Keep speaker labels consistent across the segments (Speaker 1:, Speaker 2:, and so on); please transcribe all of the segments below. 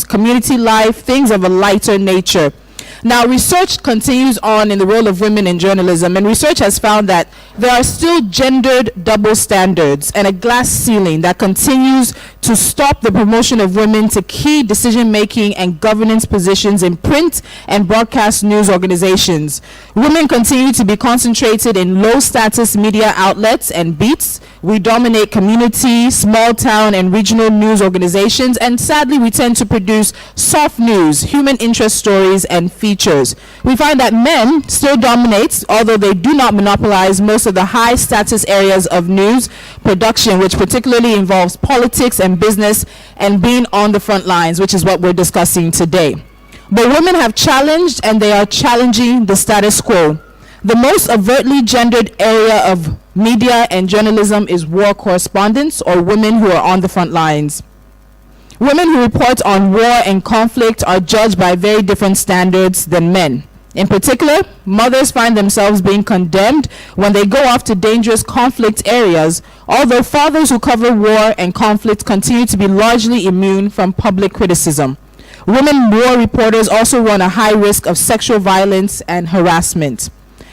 Speaker 1: community life, things of a lighter nature. Now, research continues on in the role of women in journalism, and research has found that there are still gendered double standards and a glass ceiling that continues to stop the promotion of women to key decision-making and governance positions in print and broadcast news organizations. Women continue to be concentrated in low-status media outlets and beats. We dominate community, small town, and regional news organizations, and sadly, we tend to produce soft news, human interest stories, and features. We find that men still dominate, although they do not monopolize most of the high-status areas of news production, which particularly involves politics and business and being on the front lines, which is what we're discussing today. But women have challenged, and they are challenging the status quo. The most overtly gendered area of media and journalism is war correspondents, or women who are on the front lines. Women who report on war and conflict are judged by very different standards than men. In particular, mothers find themselves being condemned when they go off to dangerous conflict areas, although fathers who cover war and conflict continue to be largely immune from public criticism. Women war reporters also run a high risk of sexual violence and harassment.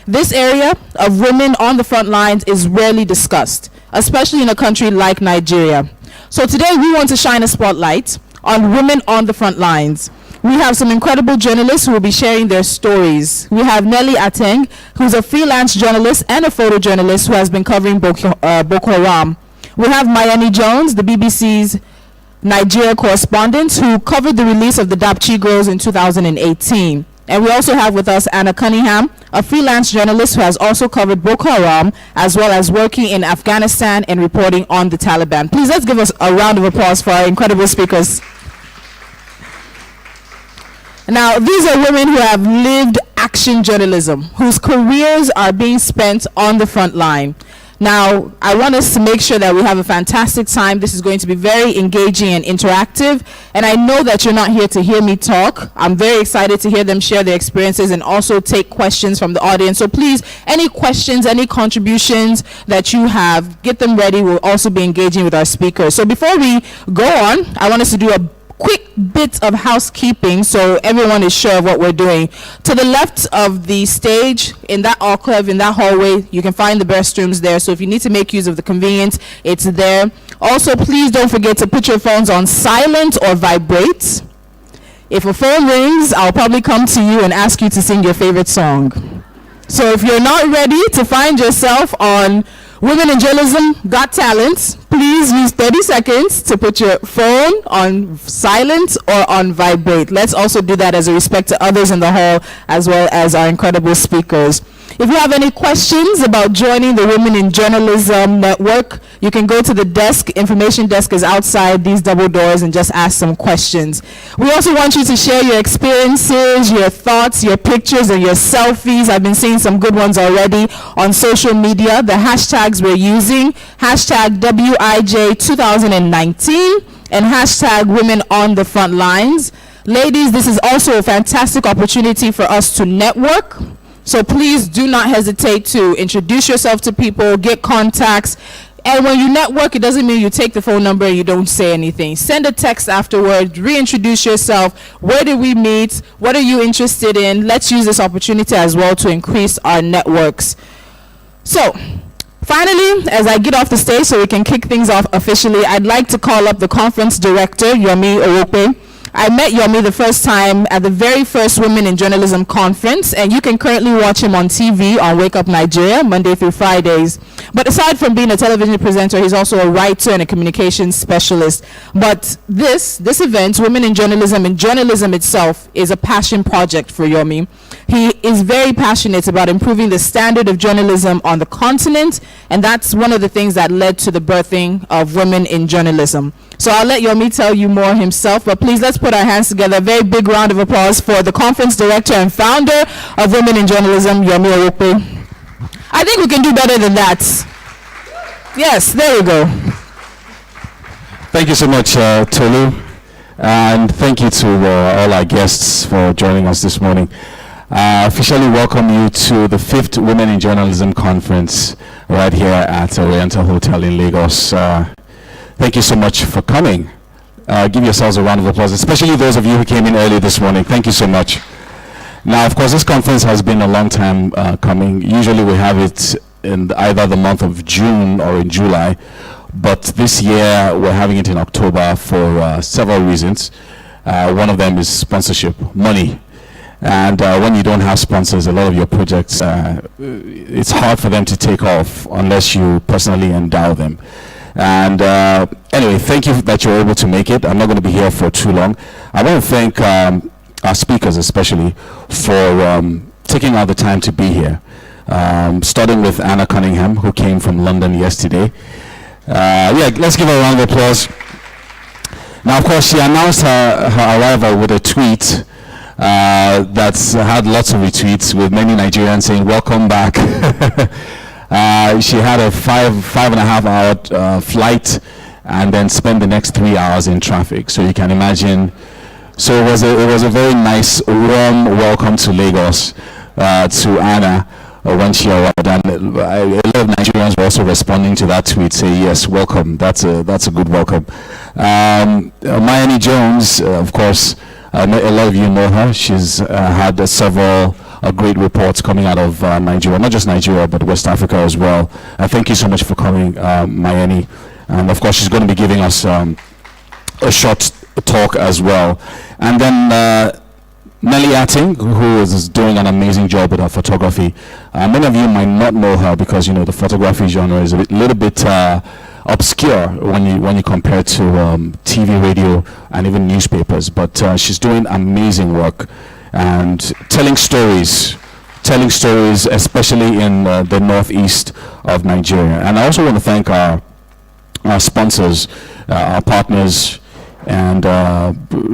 Speaker 1: This area of women on the front lines is rarely discussed, especially in a country like Nigeria. So today we want to shine a spotlight on women on the front lines. We have some incredible journalists who will be sharing their stories. We have Nelly Ating, who's a freelance journalist and a photojournalist who has been covering Boko Haram. We have Mayeni Jones, the BBC's Nigeria correspondent, who covered the release of the Dapchi girls in 2018. And we also have with us Anna Cunningham, a freelance journalist who has also covered Boko Haram, as well as working in Afghanistan and reporting on the Taliban. Please, let's give us a round of applause for our incredible speakers. Now, these are women who have lived action journalism, whose careers are being spent on the front line. Now, I want us to make sure that we have a fantastic time. This is going to be very engaging and interactive. And I know that you're not here to hear me talk. I'm very excited to hear them share their experiences and also take questions from the audience. So please, any questions, any contributions that you have, get them ready. We'll also be engaging with our speakers. So before we go on, I want us to do a quick bit of housekeeping so everyone is sure of what we're doing. To the left of the stage, in that alcove, in that hallway, you can find the restrooms there. So if you need to make use of the convenience, it's there. Also, please don't forget to put your phones on silent or vibrate. If a phone rings, I'll probably come to you and ask you to sing your favorite song. So if you're not ready to find yourself on Women in Journalism Got Talent, please use 30 seconds to put your phone on silent or on vibrate. Let's also do that as a respect to others in the hall, as well as our incredible speakers. If you have any questions about joining the Women in Journalism Network, you can go to the desk. Information desk is outside these double doors, and just ask some questions. We also want you to share your experiences, your thoughts, your pictures, and your selfies. I've been seeing some good ones already on social media. The hashtags we're using, hashtag WIJ2019 and hashtag Women on the Front Lines. Ladies, this is also a fantastic opportunity for us to network. So please do not hesitate to introduce yourself to people, get contacts. And when you network, it doesn't mean you take the phone number and you don't say anything. Send a text afterward, reintroduce yourself. Where did we meet? What are you interested in? Let's use this opportunity as well to increase our networks. So, finally, as I get off the stage so we can kick things off officially, I'd like to call up the conference director, Yomi Owope. I met Yomi the first time at the very first Women in Journalism conference, and you can currently watch him on TV on Wake Up Nigeria, Monday through Fridays. But aside from being a television presenter, he's also a writer and a communications specialist. But this event, Women in Journalism and journalism itself, is a passion project for Yomi. He is very passionate about improving the standard of journalism on the continent, and that's one of the things that led to the birthing of Women in Journalism. So I'll let Yomi tell you more himself, but please let's put our hands together. A very big round of applause for the conference director and founder of Women in Journalism, Yomi Owope. I think we can do better than that. Yes, there we go.
Speaker 2: Thank you so much, Tolu, and thank you to all our guests for joining us this morning. Officially welcome you to the 5th Women in Journalism Conference right here at Oriental Hotel in Lagos. Thank you so much for coming. Give yourselves a round of applause, especially those of you who came in early this morning. Thank you so much. Now, of course, this conference has been a long time coming. Usually we have it in either the month of June or in July, but this year we're having it in October for several reasons. One of them is sponsorship, money. And when you don't have sponsors, a lot of your projects, it's hard for them to take off unless you personally endow them. And anyway, thank you that you're able to make it. I'm not going to be here for too long. I want to thank our speakers especially for taking out the time to be here. Starting with Anna Cunningham, who came from London yesterday. Yeah, let's give her a round of applause. Now, of course, she announced her arrival with a tweet that's had lots of retweets, with many Nigerians saying, "Welcome back." She had a 5.5 hour flight and then spent the next 3 hours in traffic. So you can imagine. So it was a very nice, warm welcome to Lagos to Anna when she arrived. And a lot of Nigerians were also responding to that tweet, saying, "Yes, welcome." That's a good welcome. Mayeni Jones, of course, a lot of you know her. She's had several great reports coming out of Nigeria, not just Nigeria, but West Africa as well. Thank you so much for coming, Mayeni. And of course, she's going to be giving us a short talk as well. And then Nelly Ating, who is doing an amazing job with her photography. Many of you might not know her because, you know, the photography genre is a little bit obscure when you compare to TV, radio, and even newspapers. But she's doing amazing work and telling stories, especially in the northeast of Nigeria. And I also want to thank our sponsors, our partners, and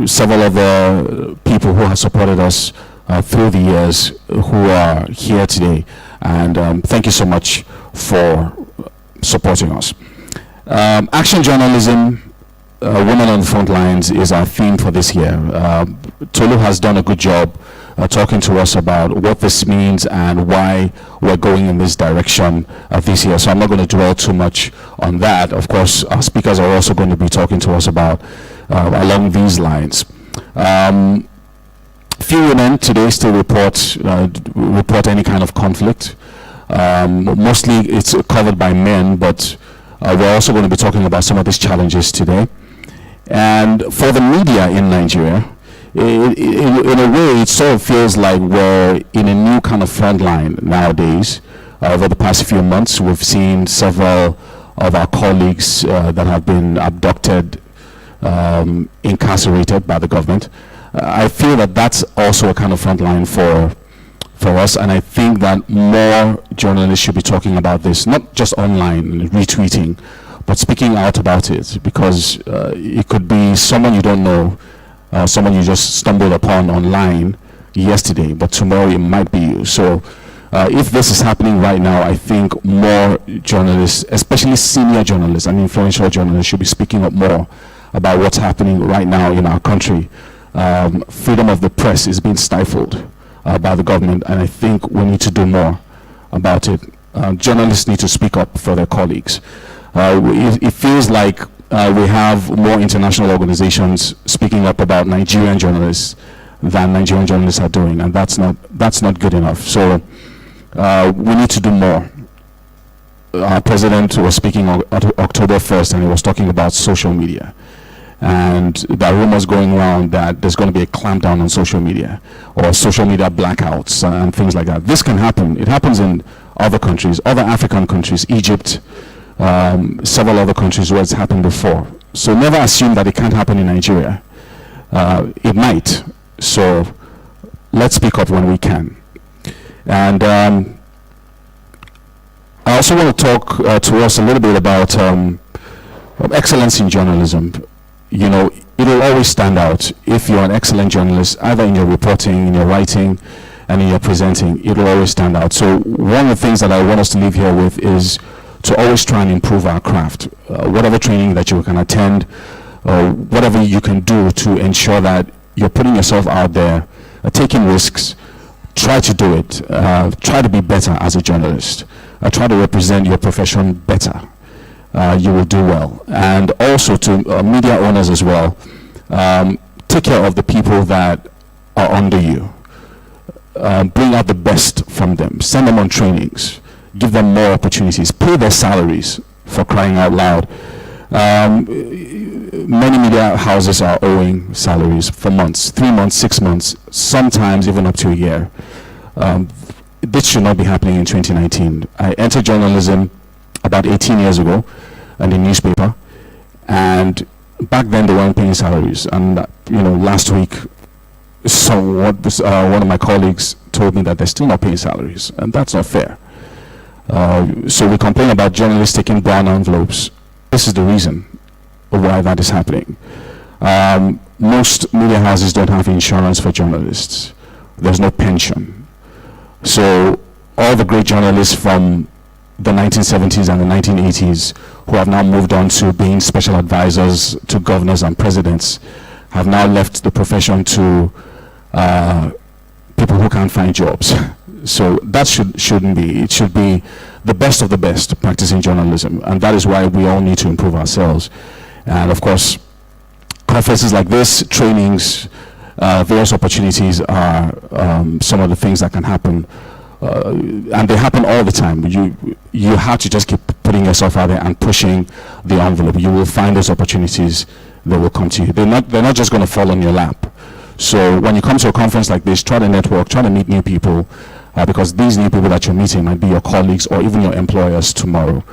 Speaker 2: several other people who have supported us through the years who are here today. And thank you so much for supporting us. Action journalism, Women on the Frontlines is our theme for this year. Tolu has done a good job talking to us about what this means and why we're going in this direction this year. So I'm not going to dwell too much on that. Of course, our speakers are also going to be talking to us about along these lines. Few women today still report any kind of conflict. Mostly it's covered by men, but we're also going to be talking about some of these challenges today. And for the media in Nigeria, in a way, it sort of feels like we're in a new kind of front line nowadays. Over the past few months, we've seen several of our colleagues that have been abducted, incarcerated by the government. I feel that that's also a kind of front line for us, and I think that more journalists should be talking about this, not just online, retweeting, but speaking out about it, because it could be someone you don't know, someone you just stumbled upon online yesterday, but tomorrow it might be you. So if this is happening right now, I think more journalists, especially senior journalists and influential journalists, should be speaking up more about what's happening right now in our country. Freedom of the press is being stifled by the government, and I think we need to do more about it. Journalists need to speak up for their colleagues. It feels like we have more international organizations speaking up about Nigerian journalists than Nigerian journalists are doing, and that's not good enough. So we need to do more. Our president was speaking on October 1st, and he was talking about social media. And there are rumors going around that there's going to be a clampdown on social media, or social media blackouts and things like that. This can happen. It happens in other countries, other African countries, Egypt, several other countries where it's happened before. So never assume that it can't happen in Nigeria. It might. So let's speak up when we can. And I also want to talk to us a little bit about excellence in journalism. You know, it will always stand out if you're an excellent journalist, either in your reporting, in your writing, and in your presenting. It will always stand out. So one of the things that I want us to leave here with is to always try and improve our craft. Whatever training that you can attend, whatever you can do to ensure that you're putting yourself out there, taking risks, try to do it. Try to be better as a journalist. Try to represent your profession better. you will do well. And also to media owners as well, take care of the people that are under you. Bring out the best from them. Send them on trainings. Give them more opportunities. Pay their salaries, for crying out loud. Many media houses are owing salaries for months, 3 months, 6 months, sometimes even up to a year. This should not be happening in 2019. I entered journalism about 18 years ago in the newspaper, and back then they weren't paying salaries. And last week, one of my colleagues told me that they're still not paying salaries, and that's not fair. So we complain about journalists taking brown envelopes. This is the reason why that is happening. Most media houses don't have insurance for journalists. There's no pension. So all the great journalists from the 1970s and the 1980s who have now moved on to being special advisors to governors and presidents have now left the profession to people who can't find jobs. So that shouldn't be. It should be the best of the best practicing journalism, and that is why we all need to improve ourselves. And of course, conferences like this, trainings, various opportunities are some of the things that can happen, and they happen all the time. You have to just keep putting yourself out there and pushing the envelope. You will find those opportunities that will come to you. They're not just going to fall on your lap. So when you come to a conference like this, try to network, try to meet new people, because these new people that you're meeting might be your colleagues or even your employers tomorrow.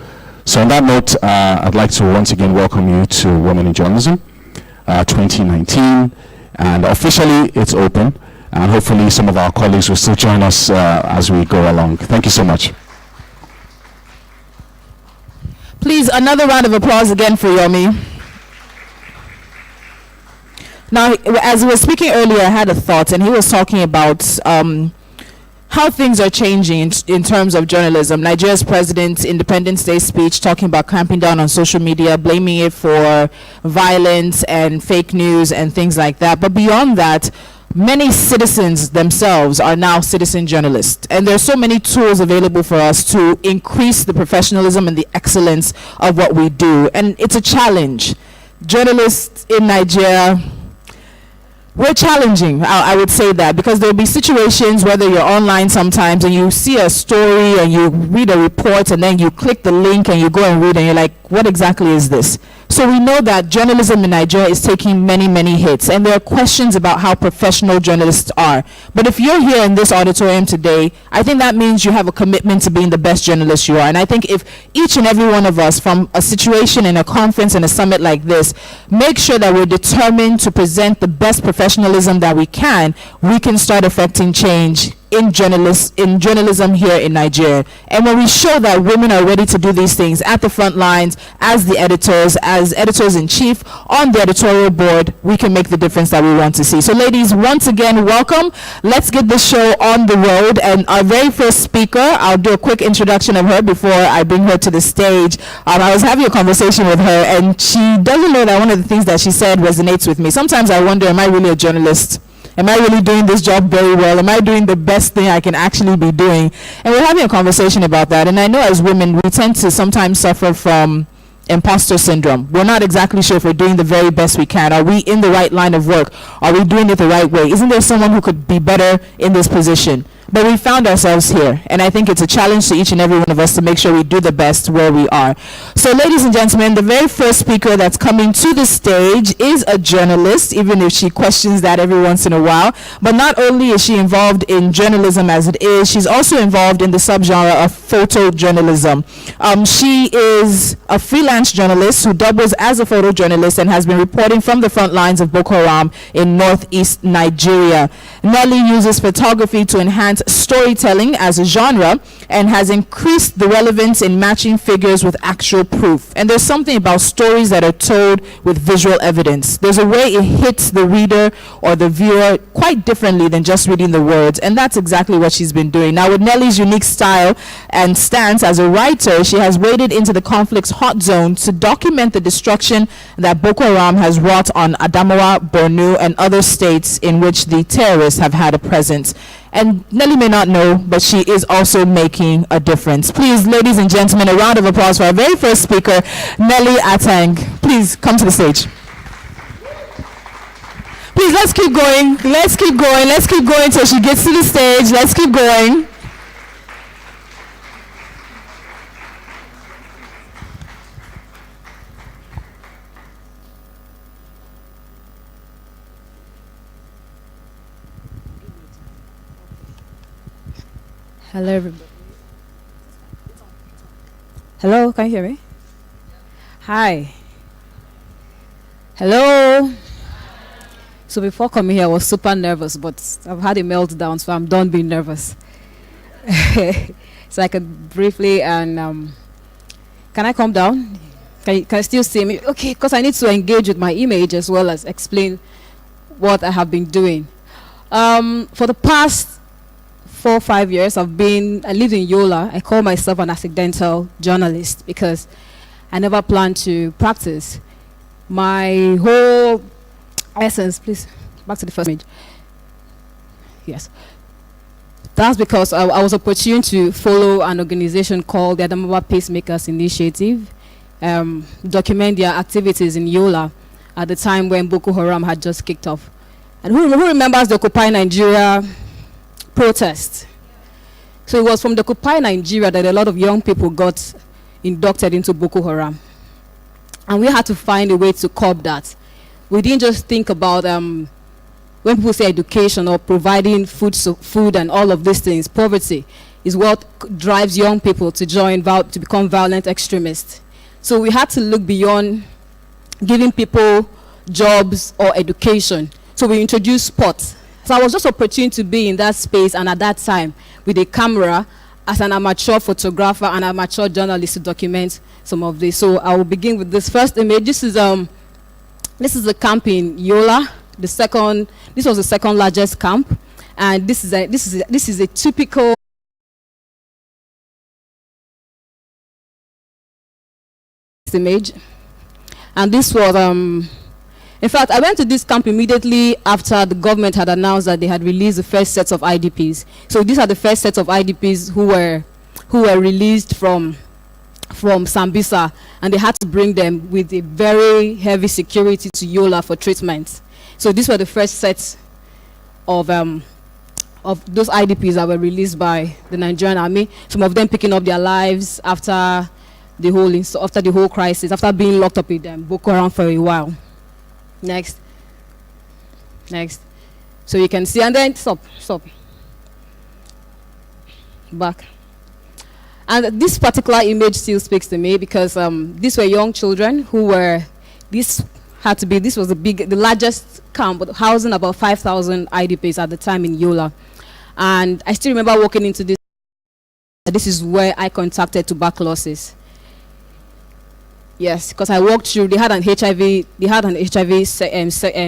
Speaker 2: So on that note, I'd like to once again welcome you to Women in Journalism 2019, and officially it's open, and hopefully some of our colleagues will still join us as we go along. Thank you so much.
Speaker 1: Please, another round of applause again for Yomi. Now, as we were speaking earlier, I had a thought, and he was talking about how things are changing in terms of journalism. Nigeria's president's Independence Day speech talking about clamping down on social media, blaming it for violence and fake news and things like that. But beyond that, many citizens themselves are now citizen journalists, and there are so many tools available for us to increase the professionalism and the excellence of what we do. And it's a challenge. Journalists in Nigeria, we're challenging, I would say that, because there'll be situations, whether you're online sometimes and you see a story and you read a report and then you click the link and you go and read and you're like, what exactly is this? So we know that journalism in Nigeria is taking many, many hits, and there are questions about how professional journalists are. But if you're here in this auditorium today, I think that means you have a commitment to being the best journalist you are. And I think if each and every one of us, from a situation in a conference and a summit like this, make sure that we're determined to present the best professionalism that we can start affecting change in journalism here in Nigeria. And when we show that women are ready to do these things at the front lines, as the editors, as editors-in-chief, on the editorial board, we can make the difference that we want to see. So ladies, once again, welcome. Let's get the show on the road. And our very first speaker, I'll do a quick introduction of her before I bring her to the stage. I was having a conversation with her, and she doesn't know that one of the things that she said resonates with me. Sometimes I wonder, am I really a journalist? Am I really doing this job very well? Am I doing the best thing I can actually be doing? And we're having a conversation about that. And I know as women, we tend to sometimes suffer from imposter syndrome. We're not exactly sure if we're doing the very best we can. Are we in the right line of work? Are we doing it the right way? Isn't there someone who could be better in this position? But we found ourselves here, and I think it's a challenge to each and every one of us to make sure we do the best where we are. So ladies and gentlemen, the very first speaker that's coming to the stage is a journalist, even if she questions that every once in a while. But not only is she involved in journalism as it is, she's also involved in the subgenre of photojournalism. She is a freelance journalist who doubles as a photojournalist and has been reporting from the front lines of Boko Haram in northeast Nigeria. Nelly uses photography to enhance storytelling as a genre and has increased the relevance in matching figures with actual proof. And there's something about stories that are told with visual evidence. There's a way it hits the reader or the viewer quite differently than just reading the words, and that's exactly what she's been doing. Now, with Nelly's unique style and stance as a writer, she has waded into the conflict's hot zone to document the destruction that Boko Haram has wrought on Adamawa, Borno, and other states in which the terrorists have had a presence. And Nelly may not know, but she is also making a difference. Please, ladies and gentlemen, a round of applause for our very first speaker, Nelly Ating. Please come to the stage. Please, let's keep going. Let's keep going. Let's keep going till she gets to the stage. Let's keep going.
Speaker 3: Hello, everybody. Hello, can you hear me? Hi. Hello. So before coming here, I was super nervous, but I've had a meltdown, so I'm done being nervous. So I could briefly and can I come down? Can you still see me? Okay, because I need to engage with my image as well as explain what I have been doing. For the past 4 or 5 years, I lived in Yola. I call myself an accidental journalist because I never planned to practice. My whole essence, please, back to the first image. Yes. That's because I was opportune to follow an organization called the Adamawa Pacemakers Initiative, document their activities in Yola at the time when Boko Haram had just kicked off. And who remembers the Occupy Nigeria protest? So it was from the Occupy Nigeria that a lot of young people got inducted into Boko Haram. And we had to find a way to curb that. We didn't just think about when people say education or providing food and all of these things. Poverty is what drives young people to become violent extremists. So we had to look beyond giving people jobs or education. So we introduced sports. So I was just opportune to be in that space and at that time with a camera as an amateur photographer and amateur journalist to document some of this. So I will begin with this first image. This is the camp in Yola. This was the second largest camp, and this is a typical image. And this was in fact, I went to this camp immediately after the government had announced that they had released the first sets of IDPs. So these are the first sets of IDPs who were released from Sambisa, and they had to bring them with a very heavy security to Yola for treatment. So these were the first sets of those IDPs that were released by the Nigerian army. Some of them picking up their lives after the whole crisis, after being locked up with Boko Haram for a while. Next. So you can see, and then stop. Back. And this particular image still speaks to me because these were young children who were, this was the largest camp, housing about 5,000 IDPs at the time in Yola. And I still remember walking into this. This is where I contacted tuberculosis. Yes, because I walked through. They had an HIV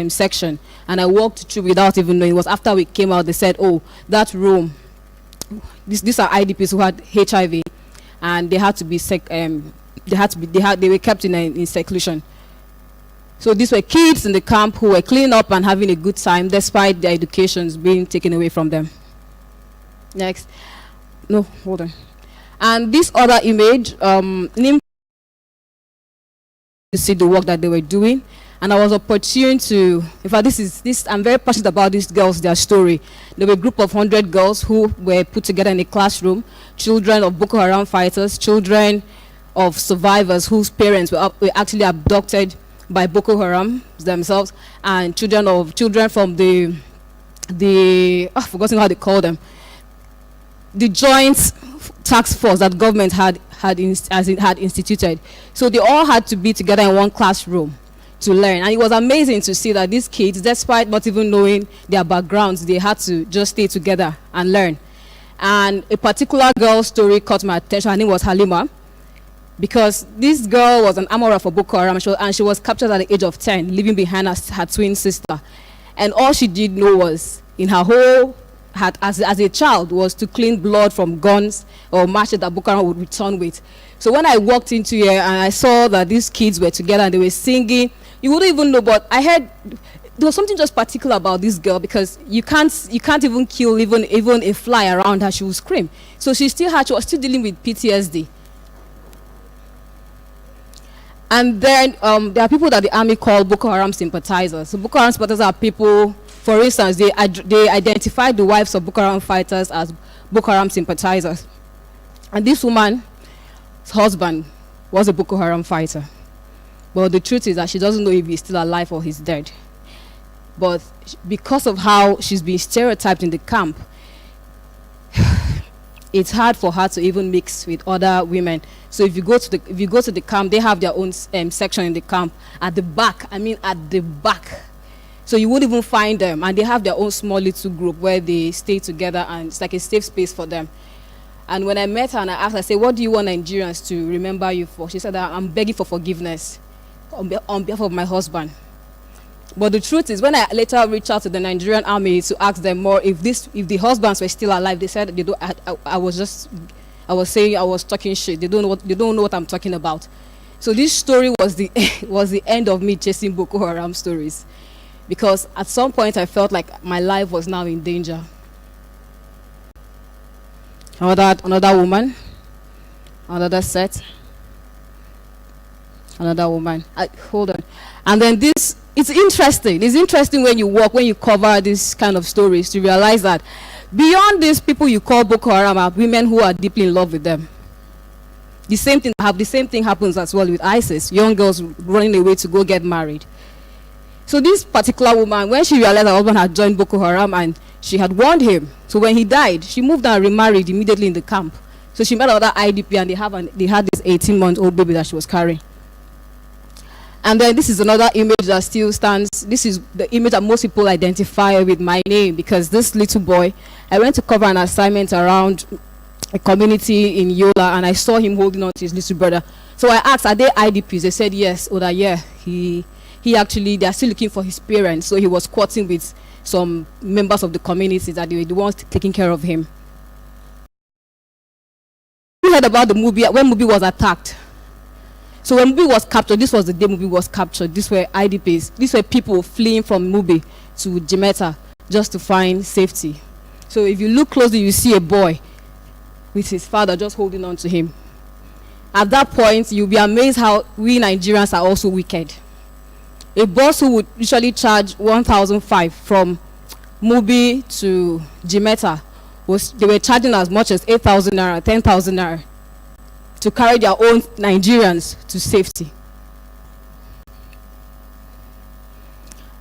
Speaker 3: section, and I walked through without even knowing. It was after we came out. They said, "Oh, that room. These are IDPs who had HIV, and they had to be they were kept in seclusion." So these were kids in the camp who were cleaning up and having a good time, despite their educations being taken away from them. Next, no, hold on. And this other image, to see the work that they were doing, and I was opportune to, in fact, I'm very passionate about these girls, their story. There were a group of 100 girls who were put together in a classroom, children of Boko Haram fighters, children of survivors whose parents were actually abducted by Boko Haram themselves, and children from I've forgotten how they call them, the joint task force that government had instituted. So they all had to be together in one classroom to learn. And it was amazing to see that these kids, despite not even knowing their backgrounds, they had to just stay together and learn. And a particular girl's story caught my attention. Her name was Halima, because this girl was an armorer for Boko Haram, and she was captured at the age of 10, leaving behind her twin sister. And all she did know was, in her whole as a child, was to clean blood from guns or matches that Boko Haram would return with. So when I walked into here and I saw that these kids were together and they were singing, you wouldn't even know, but I heard there was something just particular about this girl, because you can't even kill even a fly around her, she will scream. So she was still dealing with PTSD. And then there are people that the army call Boko Haram sympathizers. So Boko Haram sympathizers are people, for instance, they identified the wives of Boko Haram fighters as Boko Haram sympathizers. And this woman's husband was a Boko Haram fighter. But the truth is that she doesn't know if he's still alive or he's dead. But because of how she's been stereotyped in the camp, it's hard for her to even mix with other women. So if you go to the camp, they have their own section in the camp at the back. I mean, at the back. So you wouldn't even find them, and they have their own small little group where they stay together, and it's like a safe space for them. And when I met her and I asked her, I said, "What do you want Nigerians to remember you for?" She said that I'm begging for forgiveness on behalf of my husband. But the truth is, when I later reached out to the Nigerian army to ask them more if the husbands were still alive, they said they don't. I was saying I was talking shit. They don't know what I'm talking about. So this story was the end of me chasing Boko Haram stories, because at some point I felt like my life was now in danger. Another woman, another set, another woman. Hold on. And then this, it's interesting. It's interesting when you cover this kind of stories to realize that beyond these people you call Boko Haram are women who are deeply in love with them. The same thing happens as well with ISIS, young girls running away to go get married. So this particular woman, when she realized her husband had joined Boko Haram and she had warned him, so when he died, she moved and remarried immediately in the camp. So she met another IDP, and they had this 18-month-old baby that she was carrying. And then this is another image that still stands. This is the image that most people identify with my name, because this little boy, I went to cover an assignment around a community in Yola, and I saw him holding on to his little brother. So I asked, are they IDPs? They said yes. Or that, yeah, he actually, they are still looking for his parents. So he was squatting with some members of the community that they were the ones taking care of him. We heard about the movie, when movie was attacked. So when movie was captured, this was the day movie was captured. These were IDPs. These were people fleeing from Mubi to Jimeta just to find safety. So if you look closely, you see a boy with his father just holding on to him. At that point, you'll be amazed how we Nigerians are also wicked. A bus who would usually charge 1,500 from Mubi to Jimeta, they were charging as much as 8,000 naira, 10,000 naira to carry their own Nigerians to safety.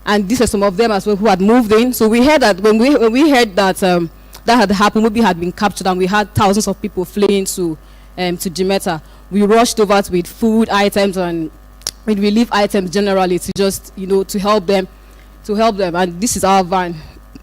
Speaker 3: And these are some of them as well who had moved in. So we heard that when we heard that that had happened, Mubi had been captured, and we had thousands of people fleeing to Jimeta. We rushed over with food items and with relief items generally to just, to help them. And this is our van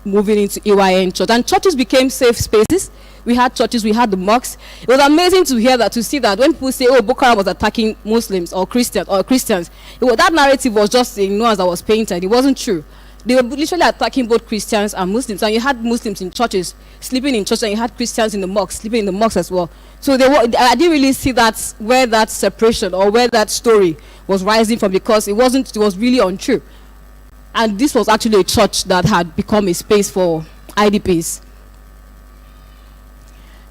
Speaker 3: moving into EYN church. And churches became safe spaces. We had churches, we had the mosques. It was amazing to see that when people say, oh, Boko Haram was attacking Muslims or Christians, that narrative was just a nuance that was painted. It wasn't true. They were literally attacking both Christians and Muslims. And you had Muslims in churches sleeping in church, and you had Christians in the mosque sleeping in the mosque as well. So I didn't really see that where that separation or where that story was rising from, because it was really untrue. And this was actually a church that had become a space for IDPs.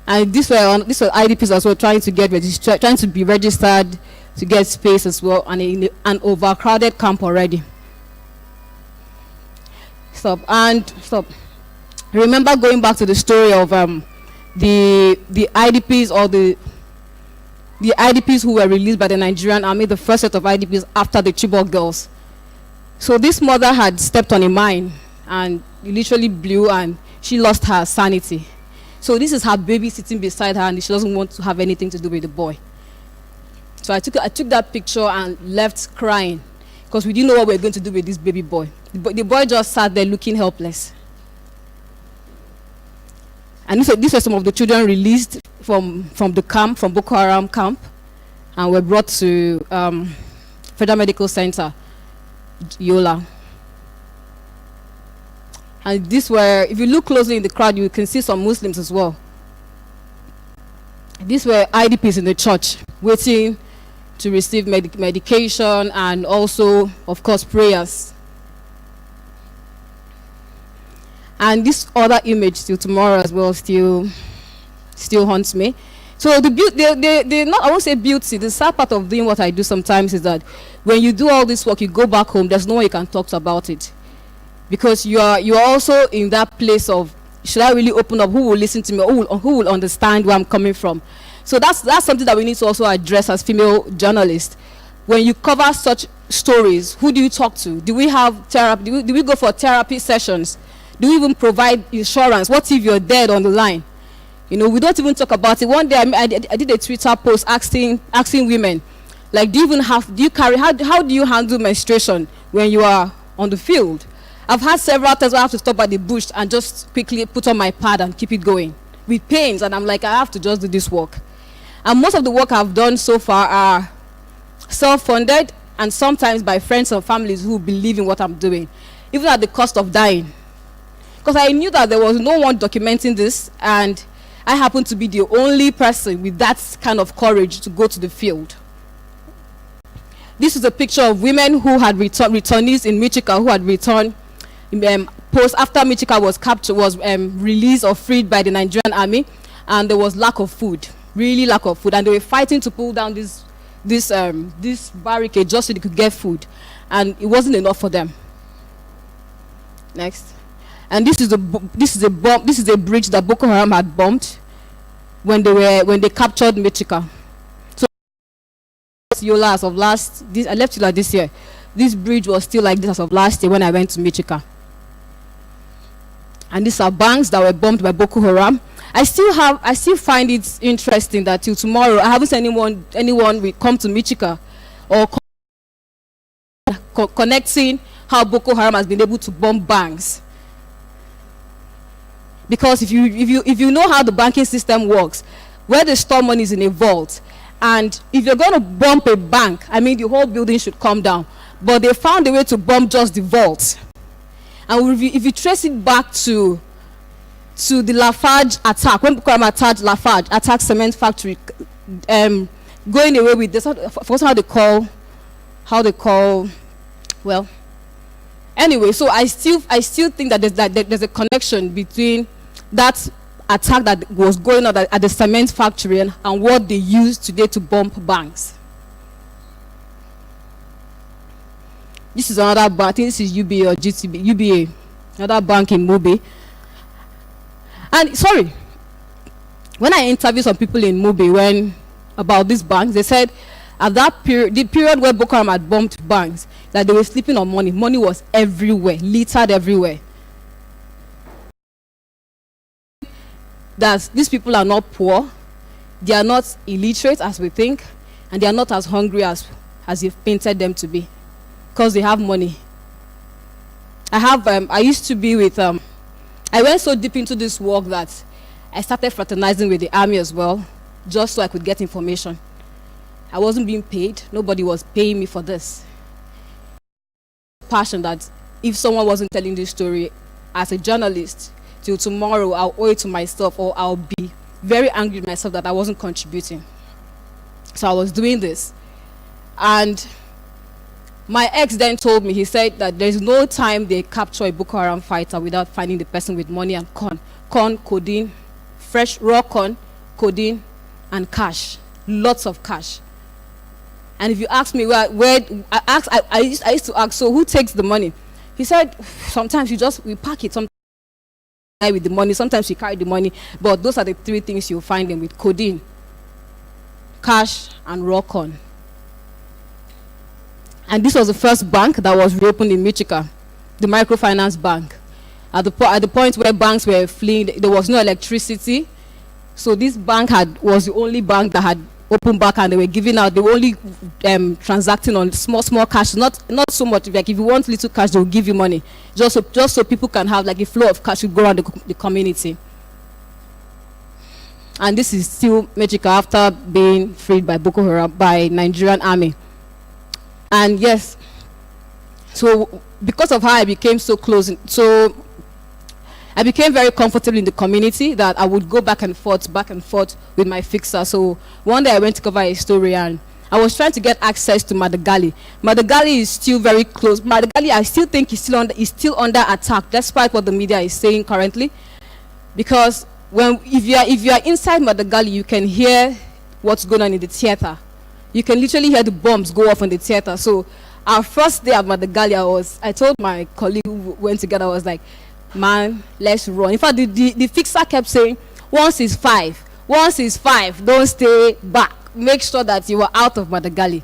Speaker 3: And these were IDPs as well, trying to be registered to get space as well, and in an overcrowded camp already. Stop. Remember going back to the story of the IDPs, or the IDPs who were released by the Nigerian army, the first set of IDPs after the Chibok girls. So this mother had stepped on a mine, and it literally blew, and she lost her sanity. So this is her baby sitting beside her, and she doesn't want to have anything to do with the boy. So I took that picture and left crying, because we didn't know what we were going to do with this baby boy. The boy just sat there looking helpless. And these were some of the children released from the camp, from Boko Haram camp, and were brought to Federal Medical Center, Yola. And these were, if you look closely in the crowd, you can see some Muslims as well. These were IDPs in the church, waiting to receive medication and also, of course, prayers. And this other image till tomorrow as well still haunts me. So the not, I won't say beauty. The sad part of doing what I do sometimes is that when you do all this work, you go back home, there's no one you can talk to about it, because you are also in that place of, should I really open up? Who will listen to me? Who will understand where I'm coming from? So that's something that we need to also address as female journalists. When you cover such stories, who do you talk to? Do we have therapy? Do we go for therapy sessions? Do we even provide insurance? What if you're dead on the line? We don't even talk about it. One day I did a Twitter post asking women, like, how do you handle menstruation when you are on the field? I've had several times where I have to stop at the bush and just quickly put on my pad and keep it going with pains, and I'm like, I have to just do this work. And most of the work I've done so far are self-funded, and sometimes by friends and families who believe in what I'm doing, even at the cost of dying. Because I knew that there was no one documenting this, and I happened to be the only person with that kind of courage to go to the field. This is a picture of women who had returnees in Michika who had returned post after Michika was released or freed by the Nigerian army, and there was lack of food, really lack of food, and they were fighting to pull down this barricade just so they could get food, and it wasn't enough for them. Next. And this is a bridge that Boko Haram had bombed when they captured Michika. So Yola, as of I left Yola this year. This bridge was still like this as of last year when I went to Michika. And these are banks that were bombed by Boko Haram. I still find it interesting that till tomorrow I haven't seen anyone will come to Michika or connecting how Boko Haram has been able to bomb banks. Because if you know how the banking system works, where they store money is in a vault, and if you're going to bomb a bank, I mean the whole building should come down. But they found a way to bomb just the vault. And if you trace it back to the Lafarge attack, when Boko Haram attacked cement factory, going away with this, how they call, well, anyway. So I still think that there's a connection between that attack that was going on at the cement factory and what they use today to bomb banks. This is another bank. I think this is UBA or GTB, UBA, another bank in Mobe. And sorry, when I interviewed some people in Mobe about these banks, they said at that period, the period where Boko Haram had bombed banks, that they were sleeping on money. Money was everywhere, littered everywhere. That these people are not poor, they are not illiterate as we think, and they are not as hungry as you've painted them to be, because they have money. I used to be with, I went so deep into this work that I started fraternizing with the army as well, just so I could get information. I wasn't being paid. Nobody was paying me for this. Passion that if someone wasn't telling this story as a journalist, till tomorrow I'll owe it to myself, or I'll be very angry with myself that I wasn't contributing. So I was doing this. And my ex then told me, he said that there's no time they capture a Boko Haram fighter without finding the person with money and corn, codeine, fresh raw corn, codeine, and cash, lots of cash. And if you ask me I used to ask, so who takes the money? He said, sometimes we pack it, sometimes with the money, sometimes we carry the money, but those are the three things you'll find them with: codeine, cash, and raw corn. And this was the first bank that was reopened in Michika, the microfinance bank. At the point where banks were fleeing, there was no electricity. So this bank was the only bank that had opened back, and they were giving out, they were only transacting on small cash, not so much. Like if you want little cash, they will give you money, just so people can have like a flow of cash to go around the community. And this is still Michika after being freed by Boko Haram, by Nigerian army. And yes, so because of how I became so close, so I became very comfortable in the community that I would go back and forth with my fixer. So one day I went to cover a story, and I was trying to get access to Madagali. Madagali is still very close. Madagali, I still think is still under attack, despite what the media is saying currently. Because if you are inside Madagali, you can hear what's going on in the theater. You can literally hear the bombs go off in the theater. So our first day at Madagali, I told my colleague who went together, I was like, man, let's run. In fact, the fixer kept saying, once is 5, don't stay back. Make sure that you are out of Madagali.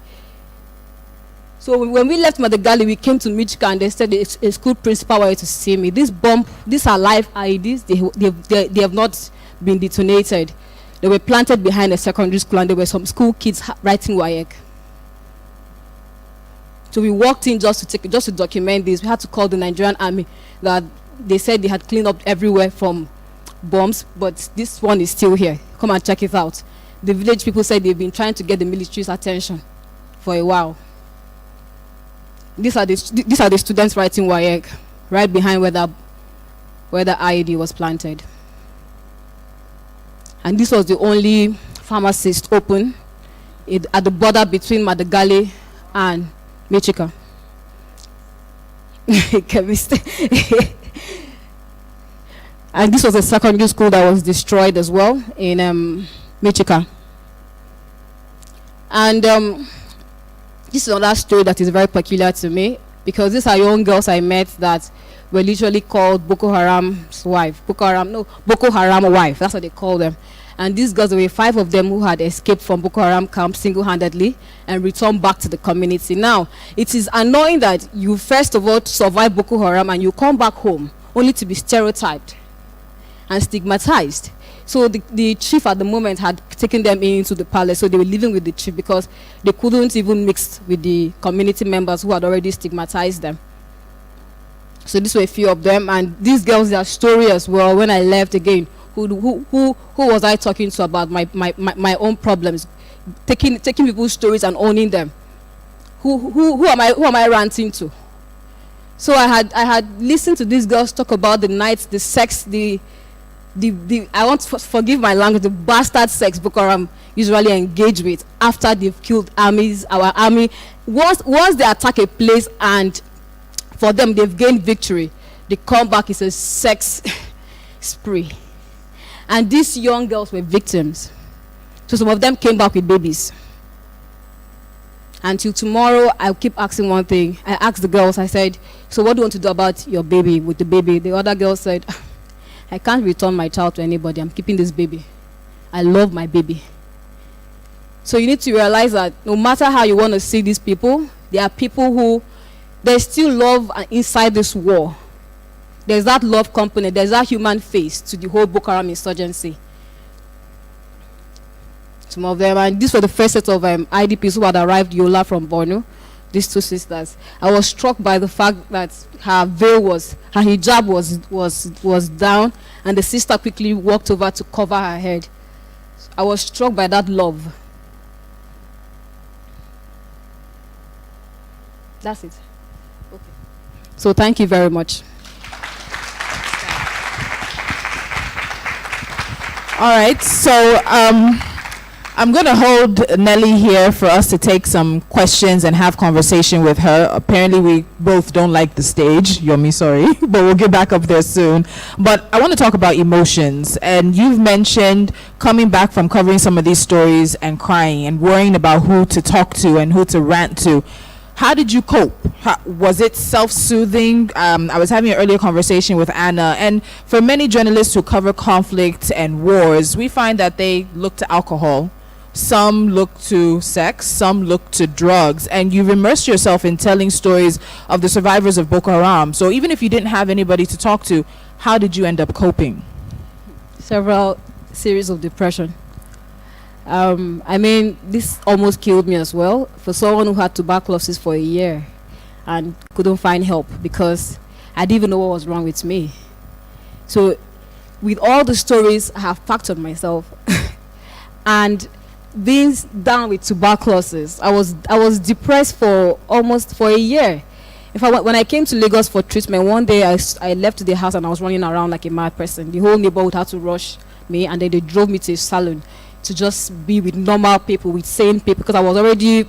Speaker 3: So when we left Madagali, we came to Michika, and they said a school principal wanted to see me. These are live IEDs. They have not been detonated. They were planted behind a secondary school, and there were some school kids writing WAEC. So we walked in just to document this. We had to call the Nigerian army. That they said they had cleaned up everywhere from bombs, but this one is still here. Come and check it out. The village people said they've been trying to get the military's attention for a while. These are the students writing WAEC, right behind where the IED was planted. And this was the only pharmacist open at the border between Madagali and Michika. And this was a secondary school that was destroyed as well in Michika. And this is another story that is very peculiar to me, because these are young girls I met that were literally called Boko Haram's wife. Boko Haram wife, that's what they call them. And these girls, there were 5 of them who had escaped from Boko Haram camp single-handedly and returned back to the community. Now, it is annoying that you first of all survive Boko Haram and you come back home only to be stereotyped and stigmatized. So the chief at the moment had taken them into the palace, so they were living with the chief because they couldn't even mix with the community members who had already stigmatized them. So these were a few of them, and these girls, their story as well. When I left again, who was I talking to about my own problems? Taking people's stories and owning them. Who am I ranting to? So I had listened to these girls talk about the nights, the sex, I want to forgive my language, the bastard sex Boko Haram usually engage with after they've killed our army. Once they attack a place and for them they've gained victory, the comeback is a sex spree. And these young girls were victims. So some of them came back with babies. Until tomorrow, I'll keep asking one thing. I asked the girls, I said, so what do you want to do about your baby, with the baby? The other girl said, I can't return my child to anybody. I'm keeping this baby. I love my baby. So you need to realize that no matter how you want to see these people, there are people who, there's still love inside this war. There's that love component. There's that human face to the whole Boko Haram insurgency. Some of them, and these were the first set of IDPs who had arrived Yola from Borno. These 2 sisters. I was struck by the fact that her hijab was down, and the sister quickly walked over to cover her head. I was struck by that love. That's it. Okay. So thank you very much.
Speaker 1: All right, so I'm going to hold Nelly here for us to take some questions and have conversation with her. Apparently, we both don't like the stage. Yomi, sorry, but we'll get back up there soon. But I want to talk about emotions. And you've mentioned coming back from covering some of these stories and crying and worrying about who to talk to and who to rant to. How did you cope? Was it self-soothing? I was having an earlier conversation with Anna, and for many journalists who cover conflict and wars, we find that they look to alcohol. Some look to sex, some look to drugs, and you've immersed yourself in telling stories of the survivors of Boko Haram. So even if you didn't have anybody to talk to, how did you end up coping?
Speaker 3: Several series of depression. I mean, this almost killed me as well. For someone who had tuberculosis for a year and couldn't find help because I didn't even know what was wrong with me. So with all the stories, I have packed on myself. And being down with tuberculosis, I was depressed for almost a year. In fact, when I came to Lagos for treatment, one day I left the house and I was running around like a mad person. The whole neighborhood had to rush me, and then they drove me to a salon to just be with normal people, with sane people, because I was already,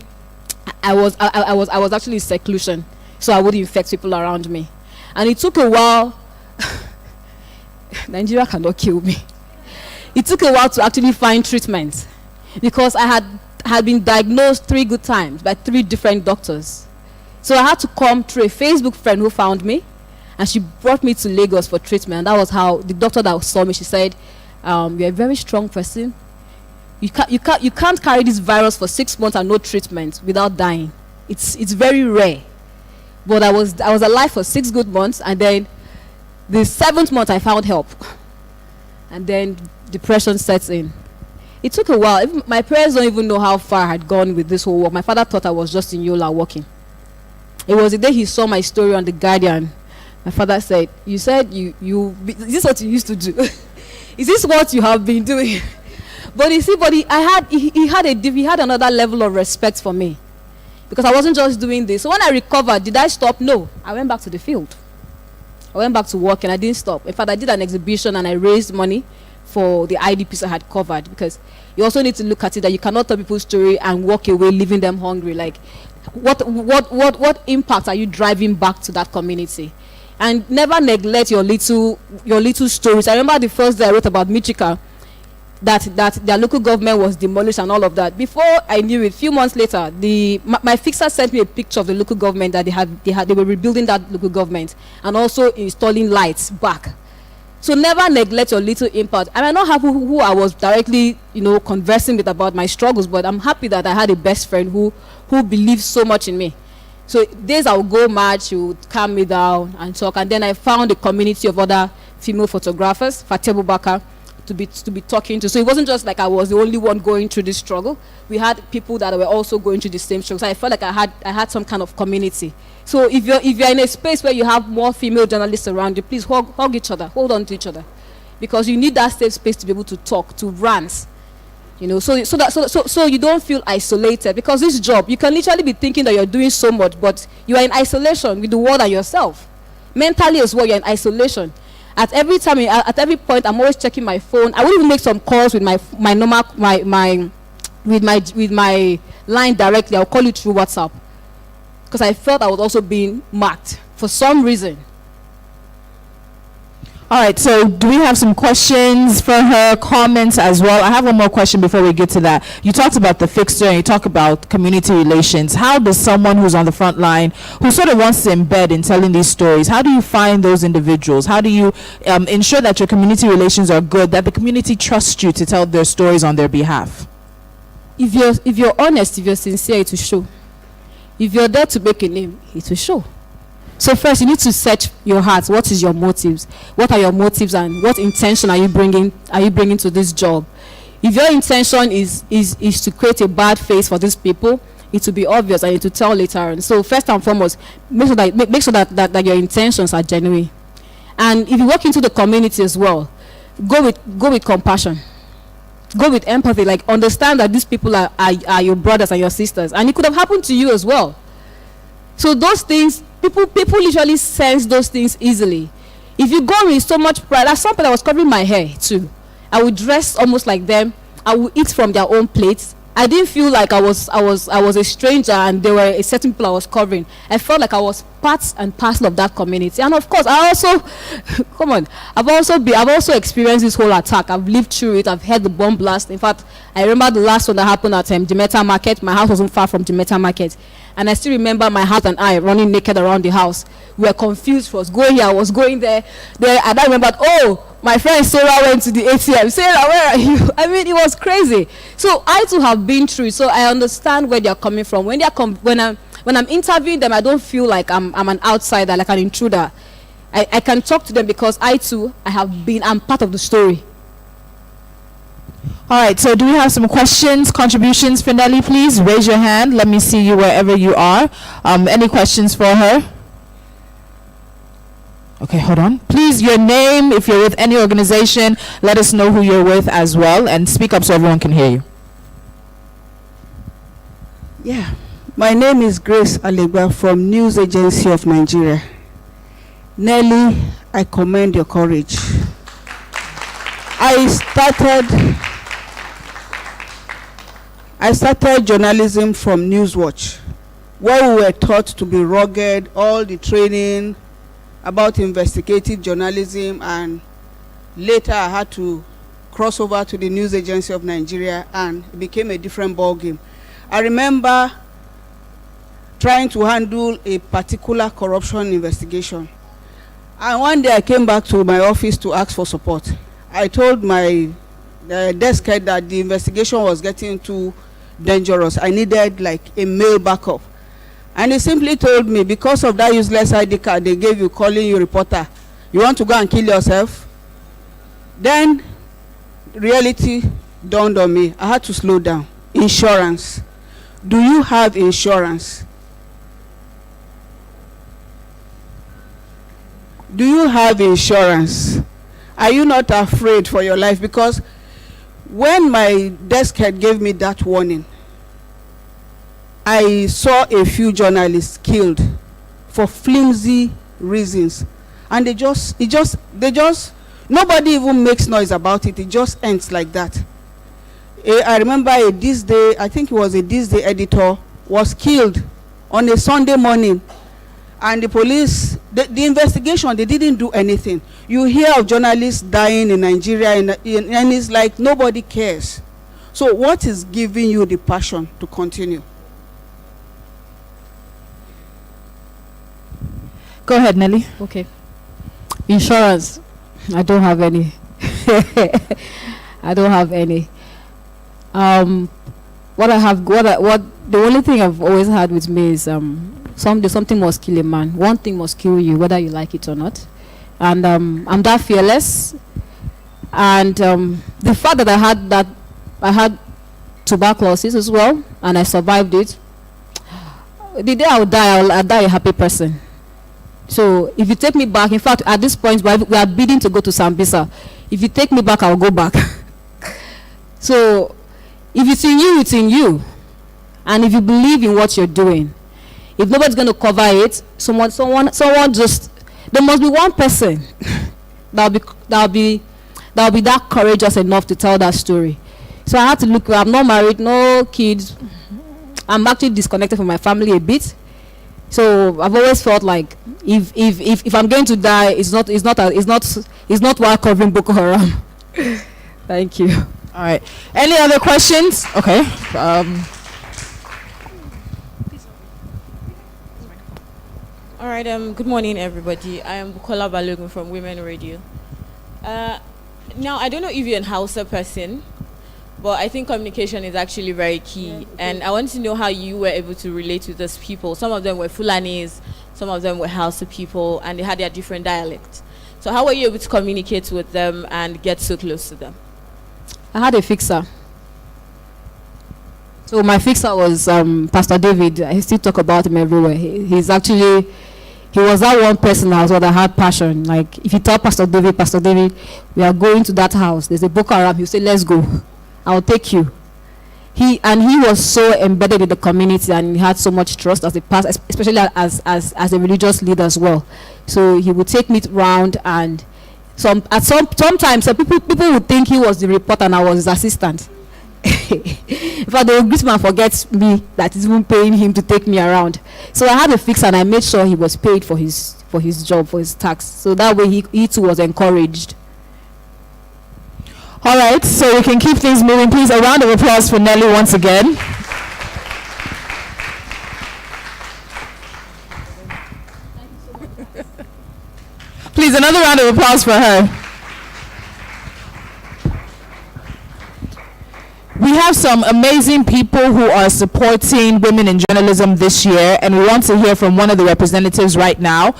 Speaker 3: I was actually in seclusion, so I wouldn't infect people around me. And it took a while. Nigeria cannot kill me. It took a while to actually find treatment, because I had been diagnosed 3 good times by 3 different doctors. So I had to come through a Facebook friend who found me, and she brought me to Lagos for treatment. And that was how the doctor that saw me, she said, "You're a very strong person. You can't carry this virus for 6 months and no treatment without dying. It's very rare." But I was alive for 6 good months, and then the 7th month I found help, and then depression sets in. It took a while. My parents don't even know how far I had gone with this whole work. My father thought I was just in Yola working. It was the day he saw my story on The Guardian. My father said, "You said is this what you used to do? Is this what you have been doing?" But you see, he had another level of respect for me, because I wasn't just doing this. So when I recovered, did I stop? No. I went back to the field. I went back to work, and I didn't stop. In fact, I did an exhibition, and I raised money for the IDPs I had covered, because you also need to look at it that you cannot tell people's story and walk away leaving them hungry. Like, what impact are you driving back to that community? And never neglect your little stories. I remember the first day I wrote about Michika, that their local government was demolished and all of that. Before I knew it, a few months later, my fixer sent me a picture of the local government that they were rebuilding that local government and also installing lights back. So never neglect your little impact. I might not have who I was directly, conversing with about my struggles, but I'm happy that I had a best friend who believed so much in me. So days I would go mad, she would calm me down and talk, and then I found a community of other female photographers, Fatebu Baka, to be talking to. So it wasn't just like I was the only one going through this struggle. We had people that were also going through the same struggle. So I felt like I had some kind of community. So if you're in a space where you have more female journalists around you, please hug each other, hold on to each other, because you need that safe space to be able to talk, to rant, so you don't feel isolated. Because this job, you can literally be thinking that you're doing so much, but you are in isolation with the world and yourself. Mentally as well, you're in isolation. At every point, I'm always checking my phone. I will even make some calls with my line directly. I'll call you through WhatsApp, because I felt I was also being marked for some reason.
Speaker 1: All right, so do we have some questions for her, comments as well? I have one more question before we get to that. You talked about the fixer and you talk about community relations. How does someone who's on the front line, who sort of wants to embed in telling these stories, how do you find those individuals? How do you ensure that your community relations are good, that the community trusts you to tell their stories on their behalf?
Speaker 3: If you're honest, if you're sincere, it will show. If you're there to make a name, it will show. So first, you need to search your heart. What is your motives? What are your motives, and what intention are you bringing to this job? If your intention is to create a bad face for these people, it will be obvious and it will tell later on. So first and foremost, make sure that your intentions are genuine. And if you walk into the community as well, go with compassion. Go with empathy. Like, understand that these people are your brothers and your sisters, and it could have happened to you as well. So those things, people literally sense those things easily. If you go with so much pride, at some point I was covering my hair too. I would dress almost like them. I would eat from their own plates. I didn't feel like I was a stranger and there were a certain people I was covering. I felt like I was part and parcel of that community. And of course, I also, I've also experienced this whole attack. I've lived through it. I've heard the bomb blast. In fact, I remember the last one that happened at Demeter Market. My house wasn't far from Demeter Market. And I still remember my husband and I running naked around the house. We were confused. I was going here, I was going there. And I remembered, my friend Sarah went to the ATM. Sarah, where are you? I mean, it was crazy. So I too have been through it. So I understand where they're coming from. When I'm interviewing them, I don't feel like I'm an outsider, like an intruder. I can talk to them because I'm part of the story.
Speaker 1: All right, so do we have some questions, contributions for Nelly? Please raise your hand. Let me see you wherever you are. Any questions for her? Okay, hold on. Please, your name, if you're with any organization, let us know who you're with as well, and speak up so everyone can hear you.
Speaker 4: Yeah, my name is Grace Alegba from News Agency of Nigeria. Nelly, I commend your courage. I I started journalism from Newswatch, where we were taught to be rugged, all the training about investigative journalism, and later I had to cross over to the News Agency of Nigeria, and it became a different ballgame. I remember trying to handle a particular corruption investigation. And one day I came back to my office to ask for support. I told my desk head that the investigation was getting too dangerous. I needed like a male backup. And he simply told me, because of that useless ID card they gave you calling you reporter, you want to go and kill yourself? Then reality dawned on me. I had to slow down. Insurance. Do you have insurance? Do you have insurance? Are you not afraid for your life? Because when my desk head gave me that warning, I saw a few journalists killed for flimsy reasons, and nobody even makes noise about it. It just ends like that. I remember a This Day, I think it was a This Day editor, was killed on a Sunday morning, and the police, the investigation, they didn't do anything. You hear of journalists dying in Nigeria, and it's like nobody cares. So what is giving you the passion to continue?
Speaker 1: Go ahead, Nelly.
Speaker 3: Okay. Insurance. I don't have any. I don't have any. What the only thing I've always had with me is something must kill a man. One thing must kill you, whether you like it or not. And I'm that fearless. And the fact that I had tuberculosis as well, and I survived it. The day I'll die a happy person. So if you take me back, in fact, at this point we are bidding to go to Sambisa. If you take me back, I'll go back. So if it's in you, it's in you. And if you believe in what you're doing, if nobody's going to cover it, someone just, there must be one person that'll be that courageous enough to tell that story. So I had to look. I'm not married, no kids. I'm actually disconnected from my family a bit. So I've always felt like if I'm going to die, it's not while covering Boko Haram. Thank you.
Speaker 1: All right. Any other questions? Okay.
Speaker 5: All right. Good morning, everybody. I am Bukola Balogun from Women Radio. Now, I don't know if you're an Hausa person, but I think communication is actually very key. And I want to know how you were able to relate to those people. Some of them were Fulanis, some of them were Hausa people, and they had their different dialects. So how were you able to communicate with them and get so close to them?
Speaker 3: I had a fixer. So my fixer was Pastor David. I still talk about him everywhere. He was that one person that had passion. Like if you tell Pastor David, we are going to that house, there's a Boko Haram, he'll say, let's go. I'll take you. He was so embedded in the community, and he had so much trust as a pastor, especially as a religious leader as well. So he would take me around, and sometimes people would think he was the reporter and I was his assistant. In fact, they would greet me and forget me that is even paying him to take me around. So I had a fix, and I made sure he was paid for his job, for his tax. So that way he too was encouraged.
Speaker 1: All right, so we can keep things moving. Please, a round of applause for Nelly once again. Please, another round of applause for her. We have some amazing people who are supporting women in journalism this year, and we want to hear from one of the representatives right now.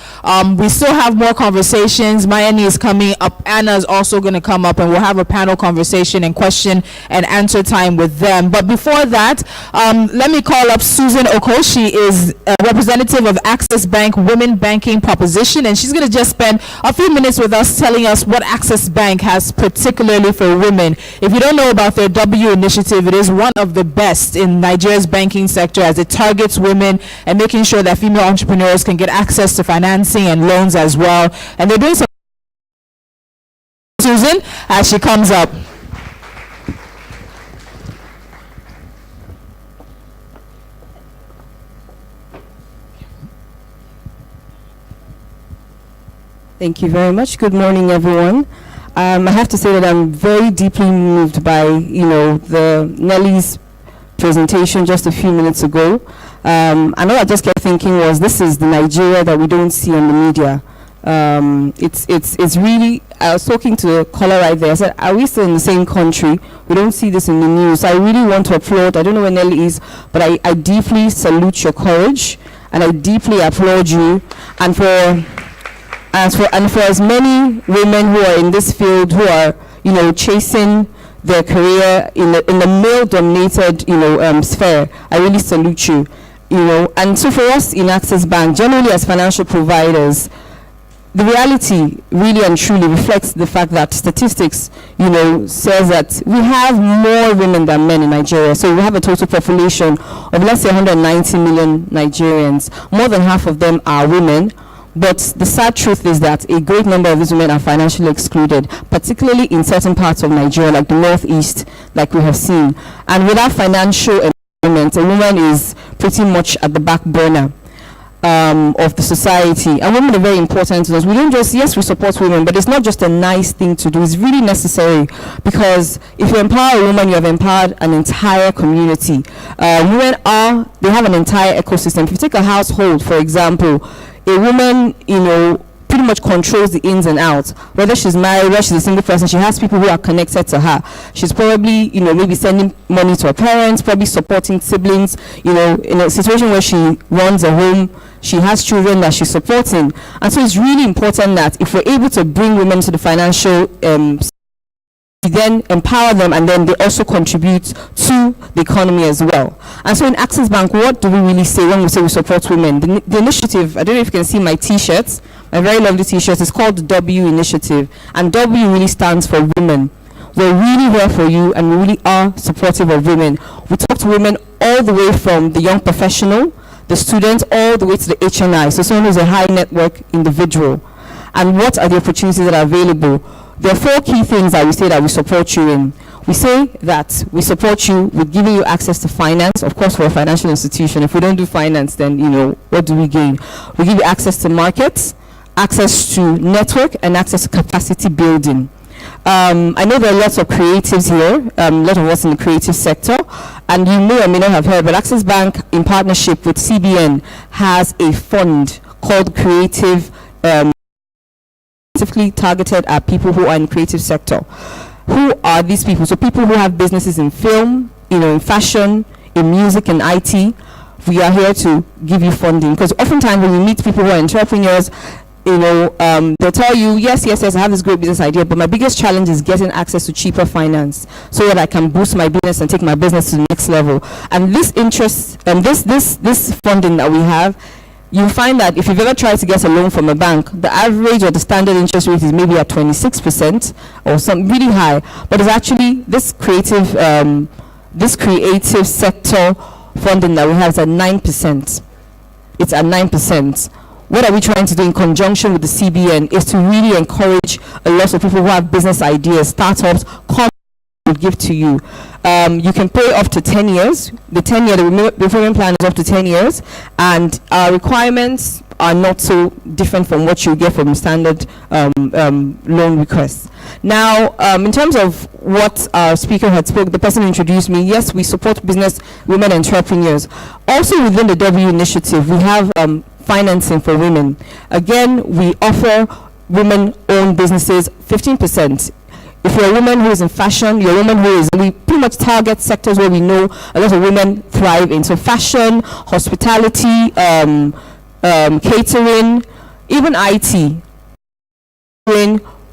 Speaker 1: We still have more conversations. Mayeni is coming up. Anna is also going to come up, and we'll have a panel conversation and question and answer time with them. But before that, let me call up Susan Oko. She is a representative of Access Bank Women Banking Proposition, and she's going to just spend a few minutes with us telling us what Access Bank has particularly for women. If you don't know about their W initiative, it is one of the best in Nigeria's banking sector, as it targets women and making sure that female entrepreneurs can get access to financing and loans as well. And they're doing some. Susan, as she comes up.
Speaker 6: Thank you very much. Good morning, everyone. I have to say that I'm very deeply moved by, the Nelly's presentation just a few minutes ago. And all I just kept thinking was, this is the Nigeria that we don't see on the media. It's really, I was talking to a caller right there. I said, are we still in the same country? We don't see this in the news. I really want to applaud, I don't know where Nelly is, but I deeply salute your courage, and I deeply applaud you. And for as many women who are in this field, who are, chasing their career in the male-dominated, sphere, I really salute you. And so for us in Access Bank, generally as financial providers, the reality really and truly reflects the fact that statistics, says that we have more women than men in Nigeria. So we have a total population of, let's say, 190 million Nigerians. More than half of them are women. But the sad truth is that a great number of these women are financially excluded, particularly in certain parts of Nigeria, like the Northeast, like we have seen. And without financial empowerment, a woman is pretty much at the back burner of the society. And women are very important to us. We don't just, yes, we support women, but it's not just a nice thing to do. It's really necessary, because if you empower a woman, you have empowered an entire community. Women they have an entire ecosystem. If you take a household, for example, a woman, pretty much controls the ins and outs. Whether she's married, whether she's a single person, she has people who are connected to her. She's probably, maybe sending money to her parents, probably supporting siblings, in a situation where she runs a home, she has children that she's supporting. And so it's really important that if we're able to bring women to the financial we then empower them, and then they also contribute to the economy as well. And so in Access Bank, what do we really say when we say we support women? The initiative, I don't know if you can see my t-shirts, my very lovely t-shirts, it's called the W Initiative, and W really stands for women. We're really here for you, and we really are supportive of women. We talk to women all the way from the young professional, the student, all the way to the HNI, so someone who's a high network individual. And what are the opportunities that are available? There are 4 key things that we say that we support you in. We say that we support you with giving you access to finance, of course, for a financial institution. If we don't do finance, then, what do we gain? We give you access to markets, access to network, and access to capacity building. I know there are lots of creatives here, a lot of us in the creative sector, and you may or may not have heard, but Access Bank, in partnership with CBN, has a fund called Creative, specifically targeted at people who are in the creative sector. Who are these people? So people who have businesses in film, in fashion, in music, and IT. We are here to give you funding, because oftentimes when we meet people who are entrepreneurs, they'll tell you, yes, I have this great business idea, but my biggest challenge is getting access to cheaper finance so that I can boost my business and take my business to the next level. And this interest, this funding that we have, you find that if you've ever tried to get a loan from a bank, the average or the standard interest rate is maybe at 26% or some really high. But it's actually this creative sector funding that we have is at 9%. It's at 9%. What are we trying to do in conjunction with the CBN is to really encourage a lot of people who have business ideas, startups, would give to you. You can pay up to 10 years. The repayment plan is up to 10 years, and our requirements are not so different from what you get from standard loan requests. Now, in terms of what our speaker had spoke, the person who introduced me, yes, we support business women entrepreneurs. Also within the W Initiative, we have financing for women. Again, we offer women-owned businesses 15%. If you're a woman who is in fashion, you're a woman who is, we pretty much target sectors where we know a lot of women thrive in. So fashion, hospitality, catering, even IT,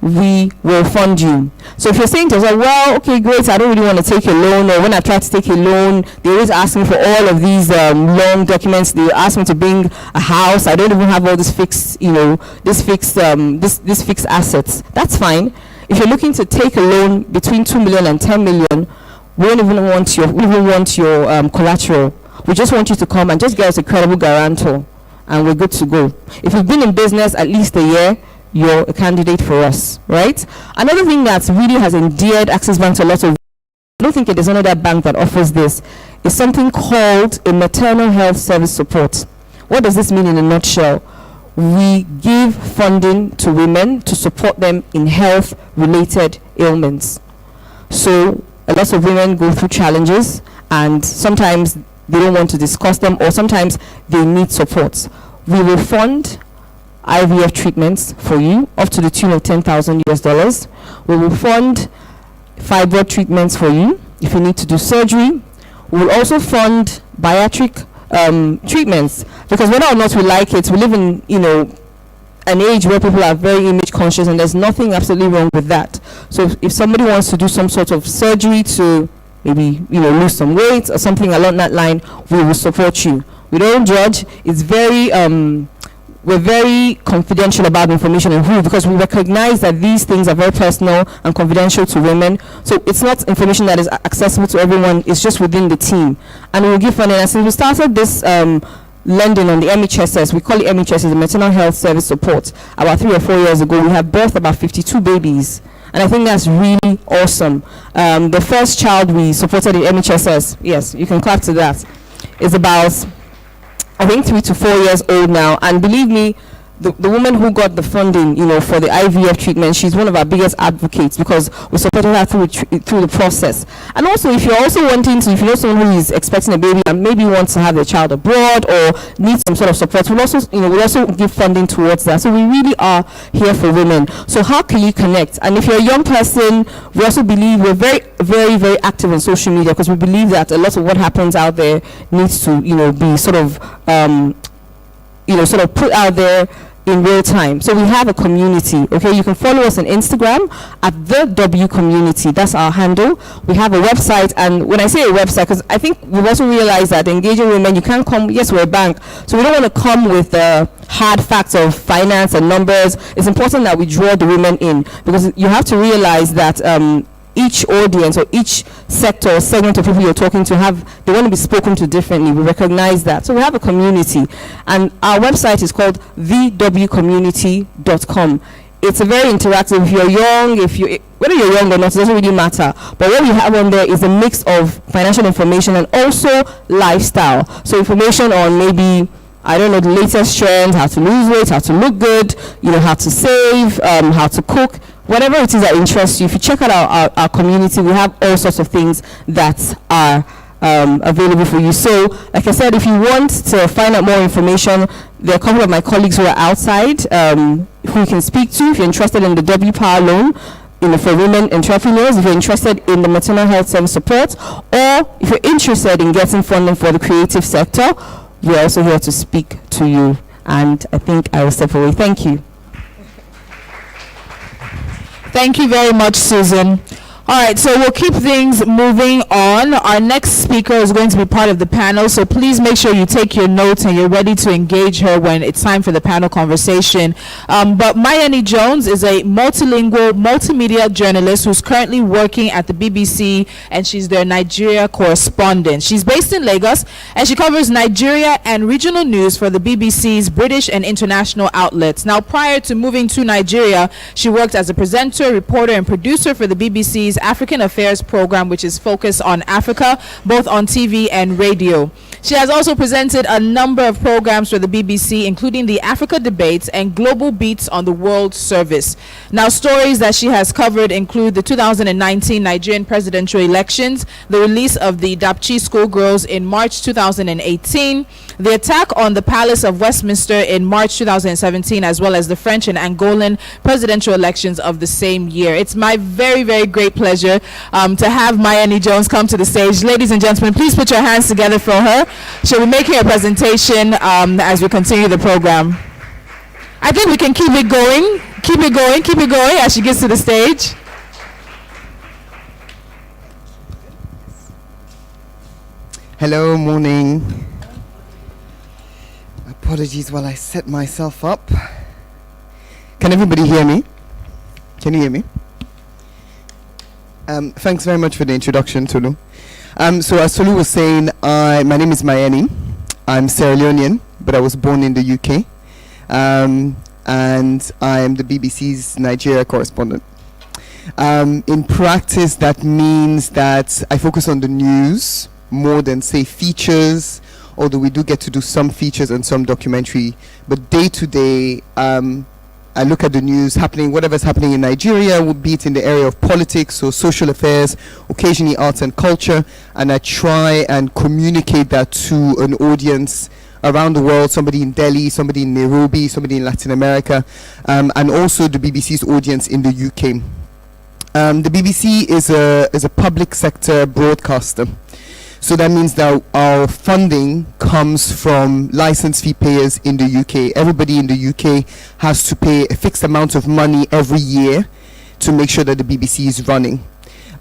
Speaker 6: we will fund you. So if you're saying to yourself, well, okay, great, I don't really want to take a loan, or when I try to take a loan, they always ask me for all of these long documents. They ask me to bring a house. I don't even have all this fixed, this fixed assets. That's fine. If you're looking to take a loan between 2 million and 10 million, we don't even want your collateral. We just want you to come and just get us a credible guarantor, and we're good to go. If you've been in business at least a year, you're a candidate for us, right? Another thing that really has endeared Access Bank to a lot of, I don't think there's another bank that offers this, is something called a maternal health service support. What does this mean in a nutshell? we give funding to women to support them in health-related ailments. So a lot of women go through challenges, and sometimes they don't want to discuss them, or sometimes they need support. We will fund IVF treatments for you up to the tune of $10,000. We will fund fibroid treatments for you if you need to do surgery. We will also fund bariatric treatments, because whether or not we like it, we live in an age where people are very image conscious, and there's nothing absolutely wrong with that. So if somebody wants to do some sort of surgery to maybe lose some weight or something along that line, we will support you. We don't judge. It's very we're very confidential about information and who, because we recognize that these things are very personal and confidential to women. So it's not information that is accessible to everyone. It's just within the team, and we'll give funding. And since we started this lending on the MHSS, we call it MHSS, the Maternal Health Service Support, about 3 or 4 years ago, we have birthed about 52 babies. And I think that's really awesome. The first child we supported in MHSS, yes, you can clap to that, is about, I think, 3 to 4 years old now. And believe me, the woman who got the funding, for the IVF treatment, she's one of our biggest advocates, because we supported her through the process. And also, if you're also wanting to, if you know someone who is expecting a baby and maybe wants to have a child abroad or needs some sort of support, we'll also give funding towards that. So we really are here for women. So how can you connect? And if you're a young person, we also believe we're very, very, very active on social media, because we believe that a lot of what happens out there needs to, be sort of put out there in real time. So we have a community. Okay, you can follow us on Instagram at the W Community. That's our handle. We have a website, and when I say a website, because I think we've also realized that engaging women, you can't come. Yes, we're a bank, so we don't want to come with the hard facts of finance and numbers. It's important that we draw the women in, because you have to realize that each audience or each sector or segment of people you're talking to they want to be spoken to differently. We recognize that. So we have a community, and our website is called thewcommunity.com. It's a very interactive. If you're young, whether you're young or not, it doesn't really matter. But what we have on there is a mix of financial information and also lifestyle. So information on maybe, I don't know, the latest trends, how to lose weight, how to look good, how to save, how to cook, whatever it is that interests you. If you check out our community, we have all sorts of things that are available for you. So, like I said, if you want to find out more information, there are a couple of my colleagues who are outside who you can speak to. If you're interested in the W Power loan, for women entrepreneurs, if you're interested in the maternal health service support, or if you're interested in getting funding for the creative sector, we're also here to speak to you. And I think I will step away. Thank you.
Speaker 1: Thank you very much, Susan. All right, so we'll keep things moving on. Our next speaker is going to be part of the panel, so please make sure you take your notes and you're ready to engage her when it's time for the panel conversation. But Mayeni Jones is a multilingual, multimedia journalist who's currently working at the BBC, and she's their Nigeria correspondent. She's based in Lagos, and she covers Nigeria and regional news for the BBC's British and international outlets. Now, prior to moving to Nigeria, she worked as a presenter, reporter, and producer for the BBC's African Affairs program, which is focused on Africa, both on TV and radio. She has also presented a number of programs for the BBC, including the Africa Debates and Global Beats on the World Service. Now, stories that she has covered include the 2019 Nigerian presidential elections, the release of the Dapchi schoolgirls in March 2018, the attack on the Palace of Westminster in March 2017, as well as the French and Angolan presidential elections of the same year. It's my very, very great pleasure to have Mayeni Jones come to the stage. Ladies and gentlemen, please put your hands together for her. She'll be making a presentation as we continue the program. I think we can keep it going as she gets to the stage.
Speaker 7: Hello, morning. Apologies while I set myself up. Can everybody hear me? Can you hear me? Thanks very much for the introduction, Tolu. So as Tolu was saying, my name is Mayeni. I'm Sierra Leonean, but I was born in the UK. And I am the BBC's Nigeria correspondent. In practice, that means that I focus on the news more than, say, features although we do get to do some features and some documentary. But day to day, I look at the news happening, whatever's happening in Nigeria, would be it in the area of politics or social affairs, occasionally arts and culture, and I try and communicate that to an audience around the world, somebody in Delhi, somebody in Nairobi, somebody in Latin America, and also the BBC's audience in the UK. The BBC is a public sector broadcaster. So that means that our funding comes from license fee payers in the UK. Everybody in the UK has to pay a fixed amount of money every year to make sure that the BBC is running.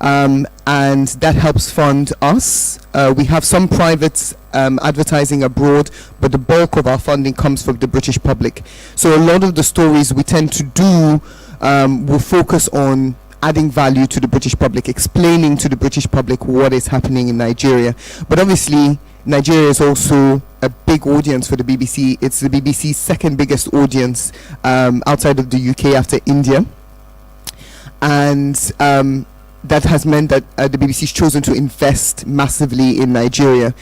Speaker 7: And that helps fund us. We have some private advertising abroad, but the bulk of our funding comes from the British public. So a lot of the stories we tend to do will focus on adding value to the British public, explaining to the British public what is happening in Nigeria. But obviously, Nigeria is also a big audience for the BBC. It's the BBC's second biggest audience outside of the UK after India. And that has meant that the BBC's chosen to invest massively in Nigeria.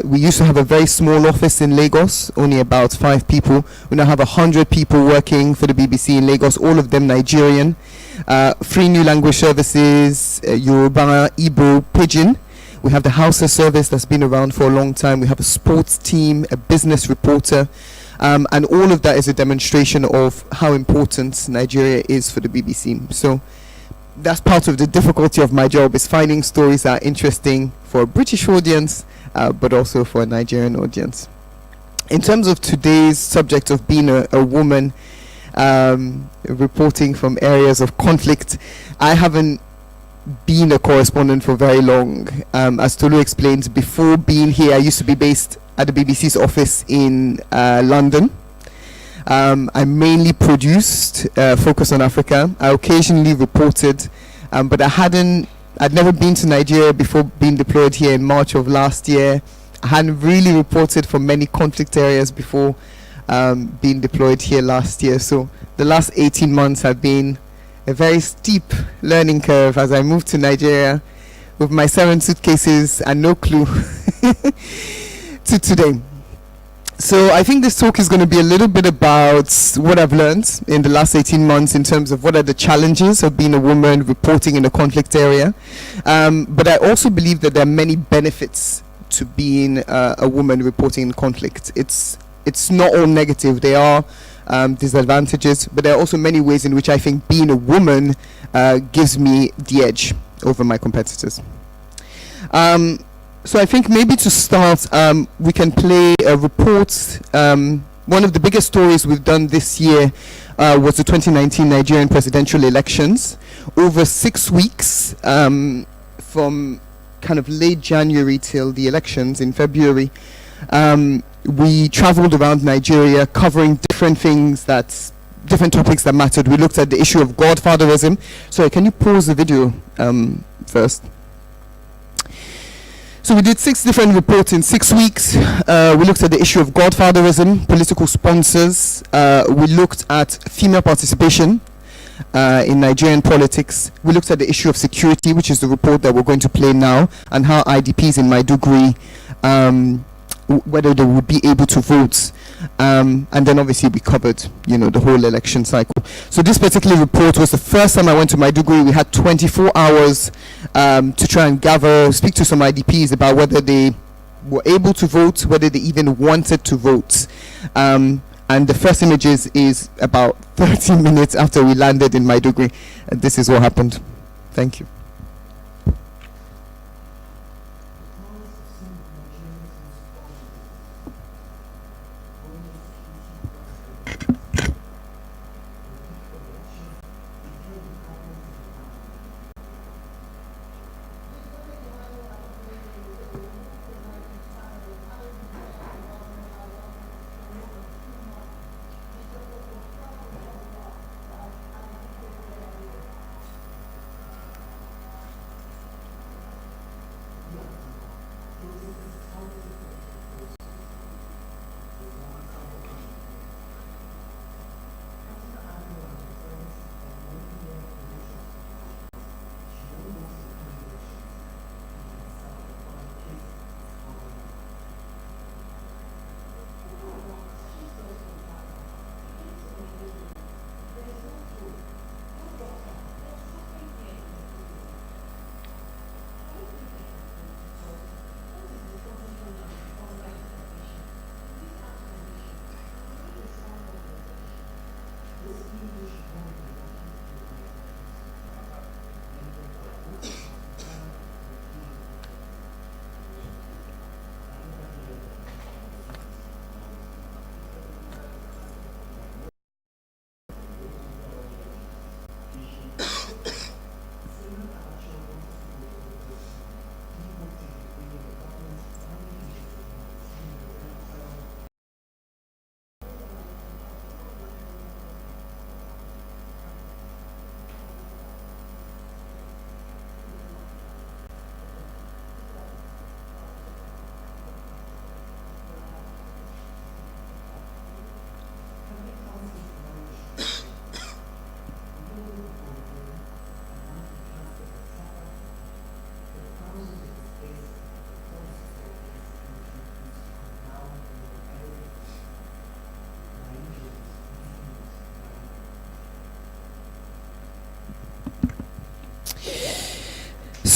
Speaker 7: We used to have a very small office in Lagos, only about 5 people. We now have 100 people working for the BBC in Lagos, all of them Nigerian. Free new language services, Yoruba, Igbo, Pidgin. We have the Hausa service that's been around for a long time. We have a sports team, a business reporter. And all of that is a demonstration of how important Nigeria is for the BBC. So that's part of the difficulty of my job, is finding stories that are interesting for a British audience, but also for a Nigerian audience. In terms of today's subject of being a woman, reporting from areas of conflict, I haven't been a correspondent for very long. As Tolu explained, before being here, I used to be based at the BBC's office in London. I mainly produced Focus on Africa. I occasionally reported, but I'd never been to Nigeria before being deployed here in March of last year. I hadn't really reported from many conflict areas before being deployed here last year. So the last 18 months have been a very steep learning curve as I moved to Nigeria with my 7 suitcases and no clue to today. So I think this talk is going to be a little bit about what I've learned in the last 18 months in terms of what are the challenges of being a woman reporting in a conflict area. But I also believe that there are many benefits to being a woman reporting in conflict. It's not all negative. There are disadvantages, but there are also many ways in which I think being a woman gives me the edge over my competitors. So I think maybe to start, we can play a report. One of the biggest stories we've done this year was the 2019 Nigerian presidential elections. Over 6 weeks, from kind of late January till the elections in February, we traveled around Nigeria covering different topics that mattered. We looked at the issue of godfatherism. Sorry, can you pause the video first? So we did 6 different reports in 6 weeks. We looked at the issue of godfatherism, political sponsors. We looked at female participation in Nigerian politics. We looked at the issue of security, which is the report that we're going to play now, and how IDPs in Maiduguri, whether they would be able to vote. And then obviously we covered, the whole election cycle. So this particular report was the first time I went to Maiduguri. We had 24 hours to try and speak to some IDPs about whether they were able to vote, whether they even wanted to vote. And the first images is about 30 minutes after we landed in Maiduguri. And this is what happened. Thank you.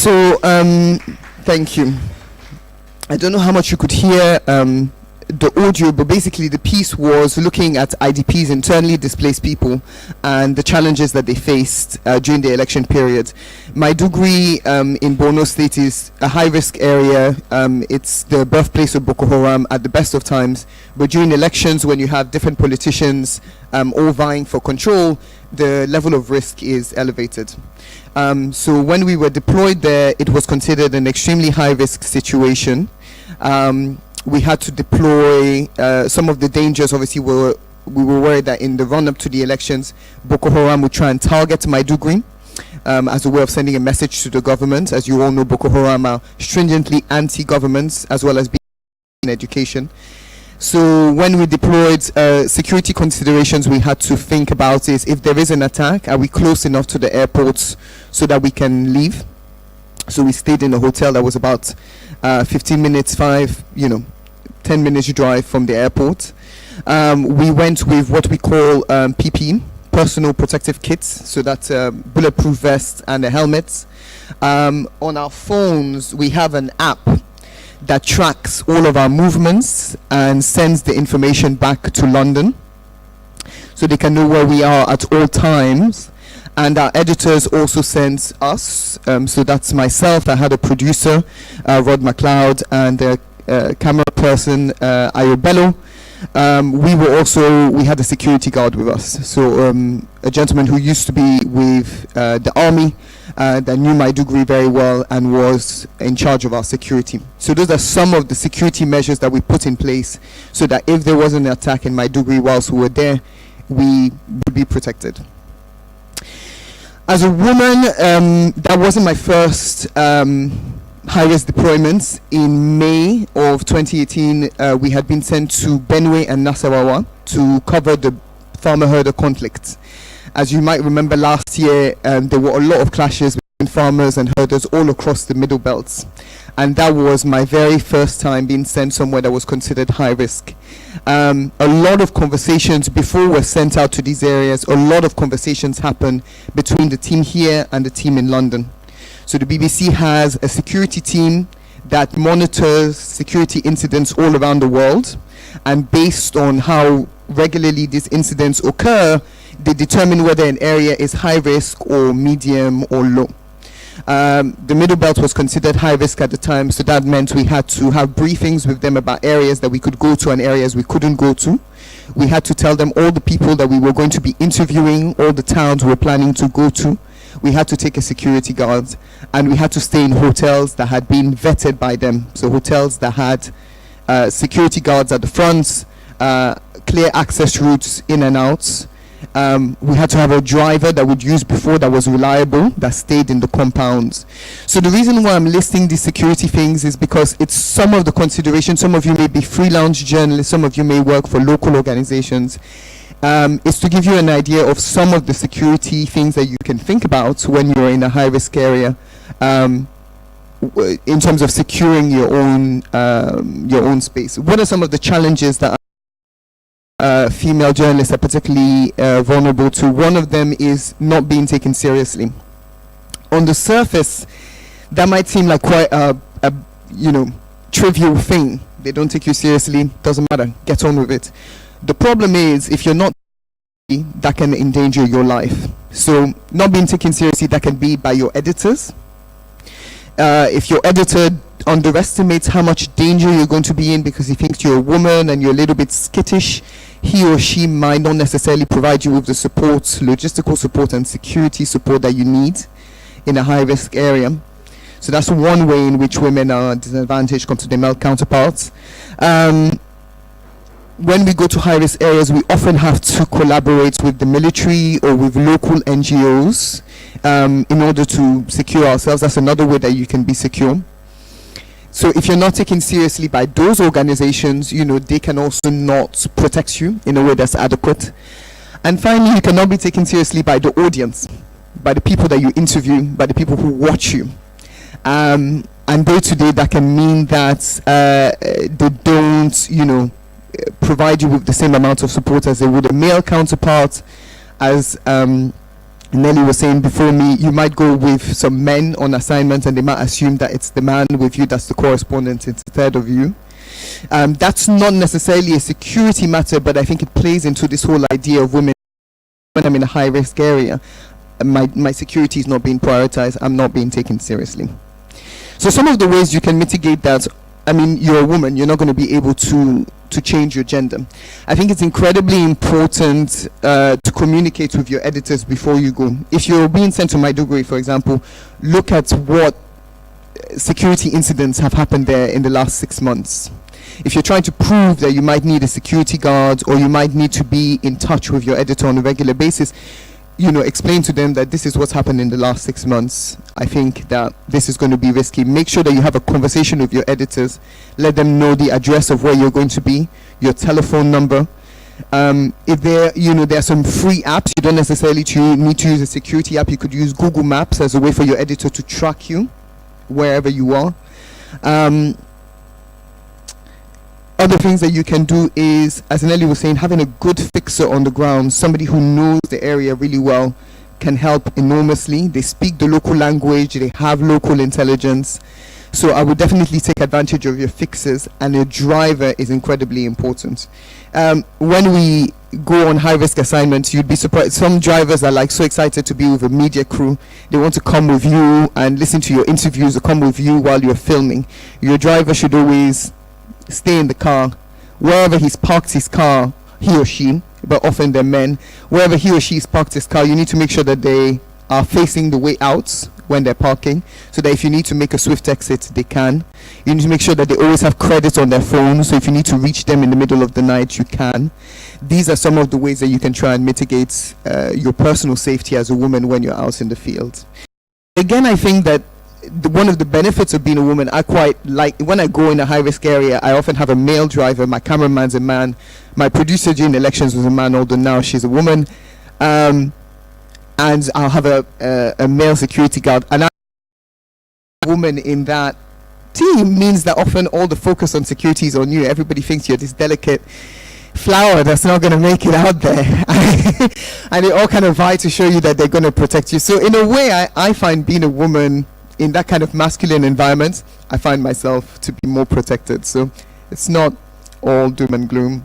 Speaker 7: So, thank you. I don't know how much you could hear the audio, but basically the piece was looking at IDPs, internally displaced people, and the challenges that they faced during the election period. Maiduguri in Borno State is a high-risk area. It's the birthplace of Boko Haram at the best of times, but during elections, when you have different politicians all vying for control, the level of risk is elevated. So when we were deployed there, it was considered an extremely high-risk situation. We had to deploy some of the dangers. Obviously, we were worried that in the run-up to the elections, Boko Haram would try and target Maiduguri as a way of sending a message to the government. As you all know, Boko Haram are stringently anti-governments as well as being in education. So when we deployed, security considerations we had to think about is, if there is an attack, are we close enough to the airports so that we can leave? So we stayed in a hotel that was about 15 minutes, 10 minutes drive from the airport. We went with what we call PPE, personal protective kits, so that's bulletproof vests and a helmet. On our phones, we have an app that tracks all of our movements and sends the information back to London, so they can know where we are at all times. And our editors also sent us, so that's myself, I had a producer, Rod McLeod, and a camera person, Ayobello. We had a security guard with us, so a gentleman who used to be with the army, that knew Maiduguri very well and was in charge of our security. So those are some of the security measures that we put in place, so that if there was an attack in Maiduguri whilst we were there, we would be protected. As a woman, that wasn't my first high-risk deployments. In May of 2018, we had been sent to Benue and Nasarawa to cover the farmer-herder conflict. As you might remember, last year there were a lot of clashes between farmers and herders all across the Middle Belt, and that was my very first time being sent somewhere that was considered high risk. A lot of conversations before we're sent out to these areas, a lot of conversations happen between the team here and the team in London. So the BBC has a security team that monitors security incidents all around the world, and based on how regularly these incidents occur, they determine whether an area is high risk or medium or low. The Middle Belt was considered high risk at the time, so that meant we had to have briefings with them about areas that we could go to and areas we couldn't go to. We had to tell them all the people that we were going to be interviewing, all the towns we were planning to go to. We had to take a security guard, and we had to stay in hotels that had been vetted by them. So hotels that had security guards at the front, clear access routes in and out. We had to have a driver that we'd used before that was reliable, that stayed in the compounds. So the reason why I'm listing these security things is because it's some of the considerations. Some of you may be freelance journalists, some of you may work for local organizations. It's to give you an idea of some of the security things that you can think about when you're in a high-risk area, in terms of securing your own space. What are some of the challenges that female journalists are particularly vulnerable to? One of them is not being taken seriously. On the surface, that might seem like quite a trivial thing. They don't take you seriously, doesn't matter, get on with it. The problem is, if you're not, that can endanger your life. So not being taken seriously, that can be by your editors. If your editor underestimates how much danger you're going to be in because he thinks you're a woman and you're a little bit skittish, he or she might not necessarily provide you with the support, logistical support and security support that you need in a high-risk area. So that's one way in which women are disadvantaged compared to their male counterparts. When we go to high-risk areas, we often have to collaborate with the military or with local NGOs in order to secure ourselves. That's another way that you can be secure. So if you're not taken seriously by those organizations, they can also not protect you in a way that's adequate. And finally, you cannot be taken seriously by the audience, by the people that you interview, by the people who watch you. And day to day, that can mean that they don't, provide you with the same amount of support as they would a male counterpart, as Nelly was saying before me, you might go with some men on assignment and they might assume that it's the man with you that's the correspondent instead of you. That's not necessarily a security matter, but I think it plays into this whole idea of women. When I'm in a high risk area, my security is not being prioritized, I'm not being taken seriously. So some of the ways you can mitigate that, I mean, you're a woman, you're not going to be able to change your gender. I think it's incredibly important to communicate with your editors before you go. If you're being sent to Maiduguri, for example, look at what security incidents have happened there in the last 6 months. If you're trying to prove that you might need a security guard or you might need to be in touch with your editor on a regular basis, explain to them that this is what's happened in the last 6 months. I think that this is going to be risky. Make sure that you have a conversation with your editors. Let them know the address of where you're going to be, your telephone number. If there are some free apps, you don't necessarily need to use a security app. You could use Google Maps as a way for your editor to track you wherever you are. Other things that you can do is, as Nelly was saying, having a good fixer on the ground, somebody who knows the area really well, can help enormously. They speak the local language, they have local intelligence. So I would definitely take advantage of your fixers, and your driver is incredibly important. When we go on high risk assignments, you'd be surprised. Some drivers are like so excited to be with a media crew. They want to come with you and listen to your interviews or come with you while you're filming. Your driver should always stay in the car. Wherever he's parked his car, he or she, but often they're men, wherever he or she's parked his car, you need to make sure that they are facing the way out when they're parking, so that if you need to make a swift exit, they can. You need to make sure that they always have credit on their phone, so if you need to reach them in the middle of the night, you can. These are some of the ways that you can try and mitigate your personal safety as a woman when you're out in the field. Again, I think that one of the benefits of being a woman, I quite like when I go in a high risk area, I often have a male driver. My cameraman's a man. My producer during elections was a man, although now she's a woman. And I'll have a male security guard. And a woman in that team means that often all the focus on security is on you. Everybody thinks you're this delicate flower that's not going to make it out there. And they all kind of vie to show you that they're going to protect you. So in a way, I find being a woman in that kind of masculine environment, I find myself to be more protected. So it's not all doom and gloom.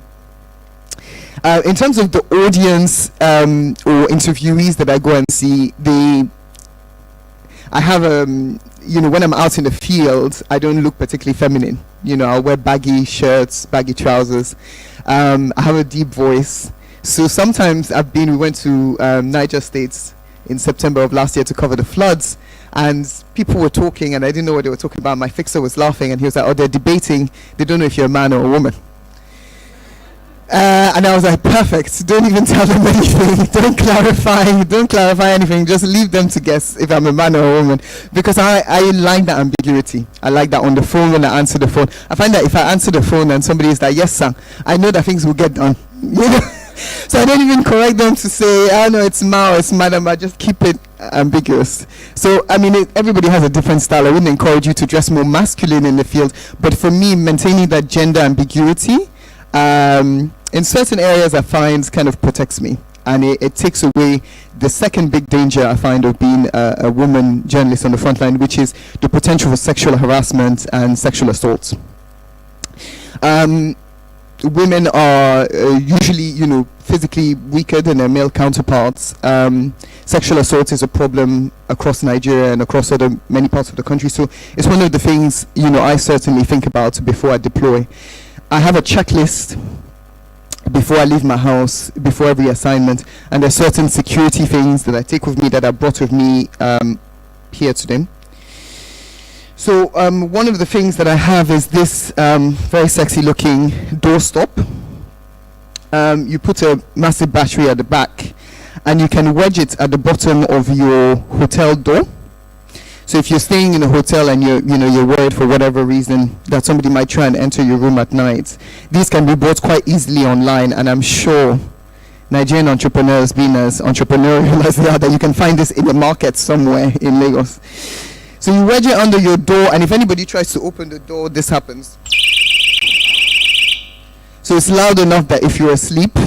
Speaker 7: In terms of the audience or interviewees that I go and see, I have when I'm out in the field, I don't look particularly feminine. I'll wear baggy shirts, baggy trousers. I have a deep voice. So sometimes we went to Niger State in September of last year to cover the floods, and people were talking and I didn't know what they were talking about. My fixer was laughing and he was like, they're debating, they don't know if you're a man or a woman. And I was like, perfect, don't even tell them anything, don't clarify anything, just leave them to guess if I'm a man or a woman, because I like that ambiguity. I like that on the phone when I answer the phone. I find that if I answer the phone and somebody is like, yes sir, I know that things will get done. So I don't even correct them to say, no, it's ma or it's madam. I just keep it ambiguous. So, I mean, everybody has a different style. I wouldn't encourage you to dress more masculine in the field. But for me, maintaining that gender ambiguity in certain areas I find kind of protects me. And it takes away the second big danger I find of being a woman journalist on the front line, which is the potential for sexual harassment and sexual assault. Women are usually, physically weaker than their male counterparts. Sexual assault is a problem across Nigeria and across many parts of the country. So it's one of the things, I certainly think about before I deploy. I have a checklist before I leave my house, before every assignment, and there's certain security things that I take with me that I brought with me here today. So one of the things that I have is this very sexy looking doorstop. You put a massive battery at the back and you can wedge it at the bottom of your hotel door. So if you're staying in a hotel and you're worried for whatever reason that somebody might try and enter your room at night, these can be bought quite easily online, and I'm sure Nigerian entrepreneurs, being as entrepreneurial as they are, that you can find this in the market somewhere in Lagos. So you wedge it under your door, and if anybody tries to open the door, this happens. So it's loud enough that if you're asleep,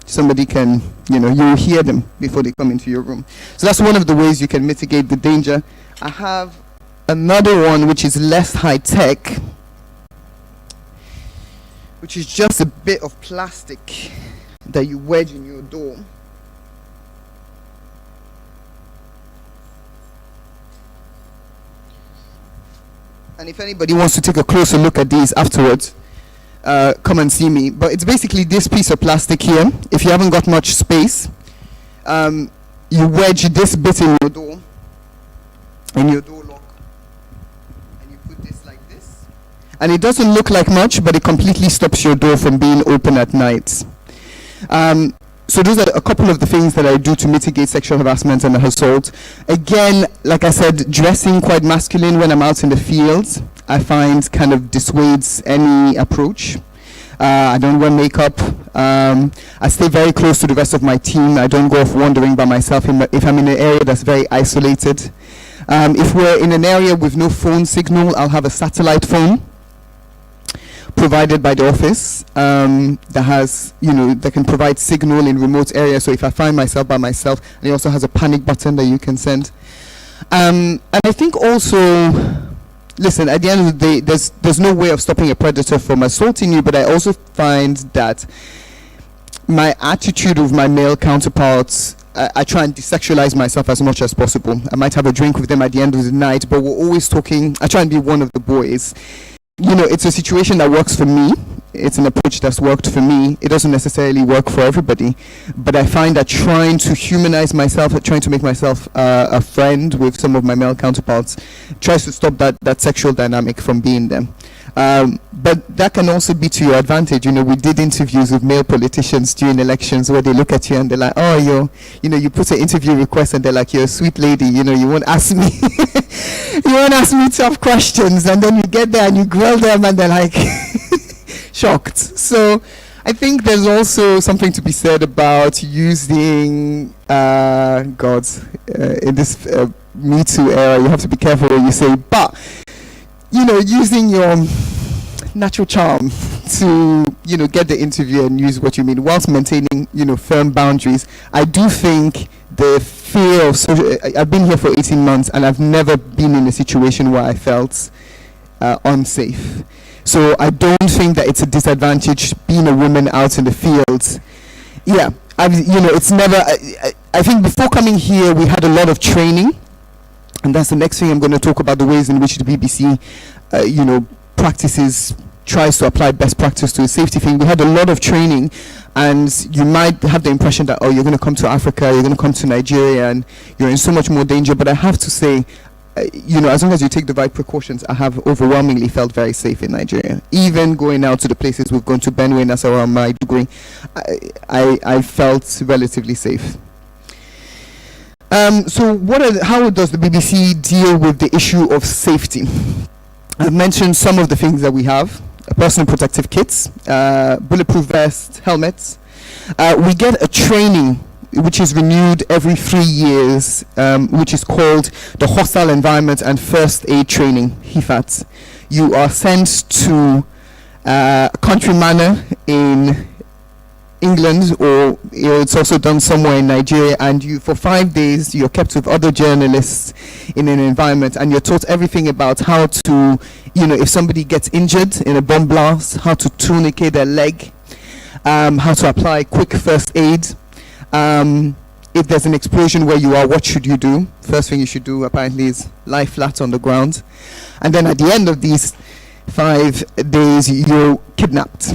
Speaker 7: somebody can, you'll hear them before they come into your room. So that's one of the ways you can mitigate the danger. I have another one which is less high tech, which is just a bit of plastic that you wedge in your door. And if anybody wants to take a closer look at these afterwards, come and see me. But it's basically this piece of plastic here. If you haven't got much space, you wedge this bit in your door, in your door lock, and you put this like this. And it doesn't look like much, but it completely stops your door from being open at night. So those are a couple of the things that I do to mitigate sexual harassment and assault. Again, like I said, dressing quite masculine when I'm out in the fields, I find kind of dissuades any approach. I don't wear makeup. I stay very close to the rest of my team. I don't go off wandering by myself if I'm in an area that's very isolated. If we're in an area with no phone signal, I'll have a satellite phone provided by the office that has, that can provide signal in remote areas. So if I find myself by myself, and it also has a panic button that you can send. And I think also, listen, at the end of the day, there's no way of stopping a predator from assaulting you, but I also find that my attitude of my male counterparts, I try and desexualize myself as much as possible. I might have a drink with them at the end of the night, but we're always talking. I try and be one of the boys. It's a situation that works for me. It's an approach that's worked for me. It doesn't necessarily work for everybody, but I find that trying to humanize myself, trying to make myself a friend with some of my male counterparts, tries to stop that sexual dynamic from being there. But that can also be to your advantage. We did interviews with male politicians during elections where they look at you and they're like, oh, you put an interview request and they're like, you're a sweet lady, you won't ask me, you won't ask me tough questions. And then you get there and you grill them and they're like shocked. So I think there's also something to be said about using, in this Me Too era, you have to be careful what you say, but using your natural charm to, get the interview and use what you mean whilst maintaining, firm boundaries. I do think the fear of I've been here for 18 months and I've never been in a situation where I felt unsafe. So I don't think that it's a disadvantage being a woman out in the fields. Yeah, it's never, I think before coming here, we had a lot of training. And that's the next thing I'm going to talk about, the ways in which the BBC, tries to apply best practice to a safety thing. We had a lot of training, and you might have the impression that, you're going to come to Africa, you're going to come to Nigeria, and you're in so much more danger. But I have to say, as long as you take the right precautions, I have overwhelmingly felt very safe in Nigeria. Even going out to the places we've gone to, Benue, Nasarawa, Maiduguri, I felt relatively safe. So how does the BBC deal with the issue of safety? I've mentioned some of the things that we have: personal protective kits, bulletproof vests, helmets. We get a training which is renewed every 3 years, which is called the Hostile Environment and First Aid Training, HIFAT. You are sent to Country Manor in England, or it's also done somewhere in Nigeria, and you, for 5 days, you're kept with other journalists in an environment, and you're taught everything about how to, if somebody gets injured in a bomb blast, how to tourniquet their leg, how to apply quick first aid. If there's an explosion where you are, what should you do? First thing you should do, apparently, is lie flat on the ground. And then at the end of these 5 days, you're kidnapped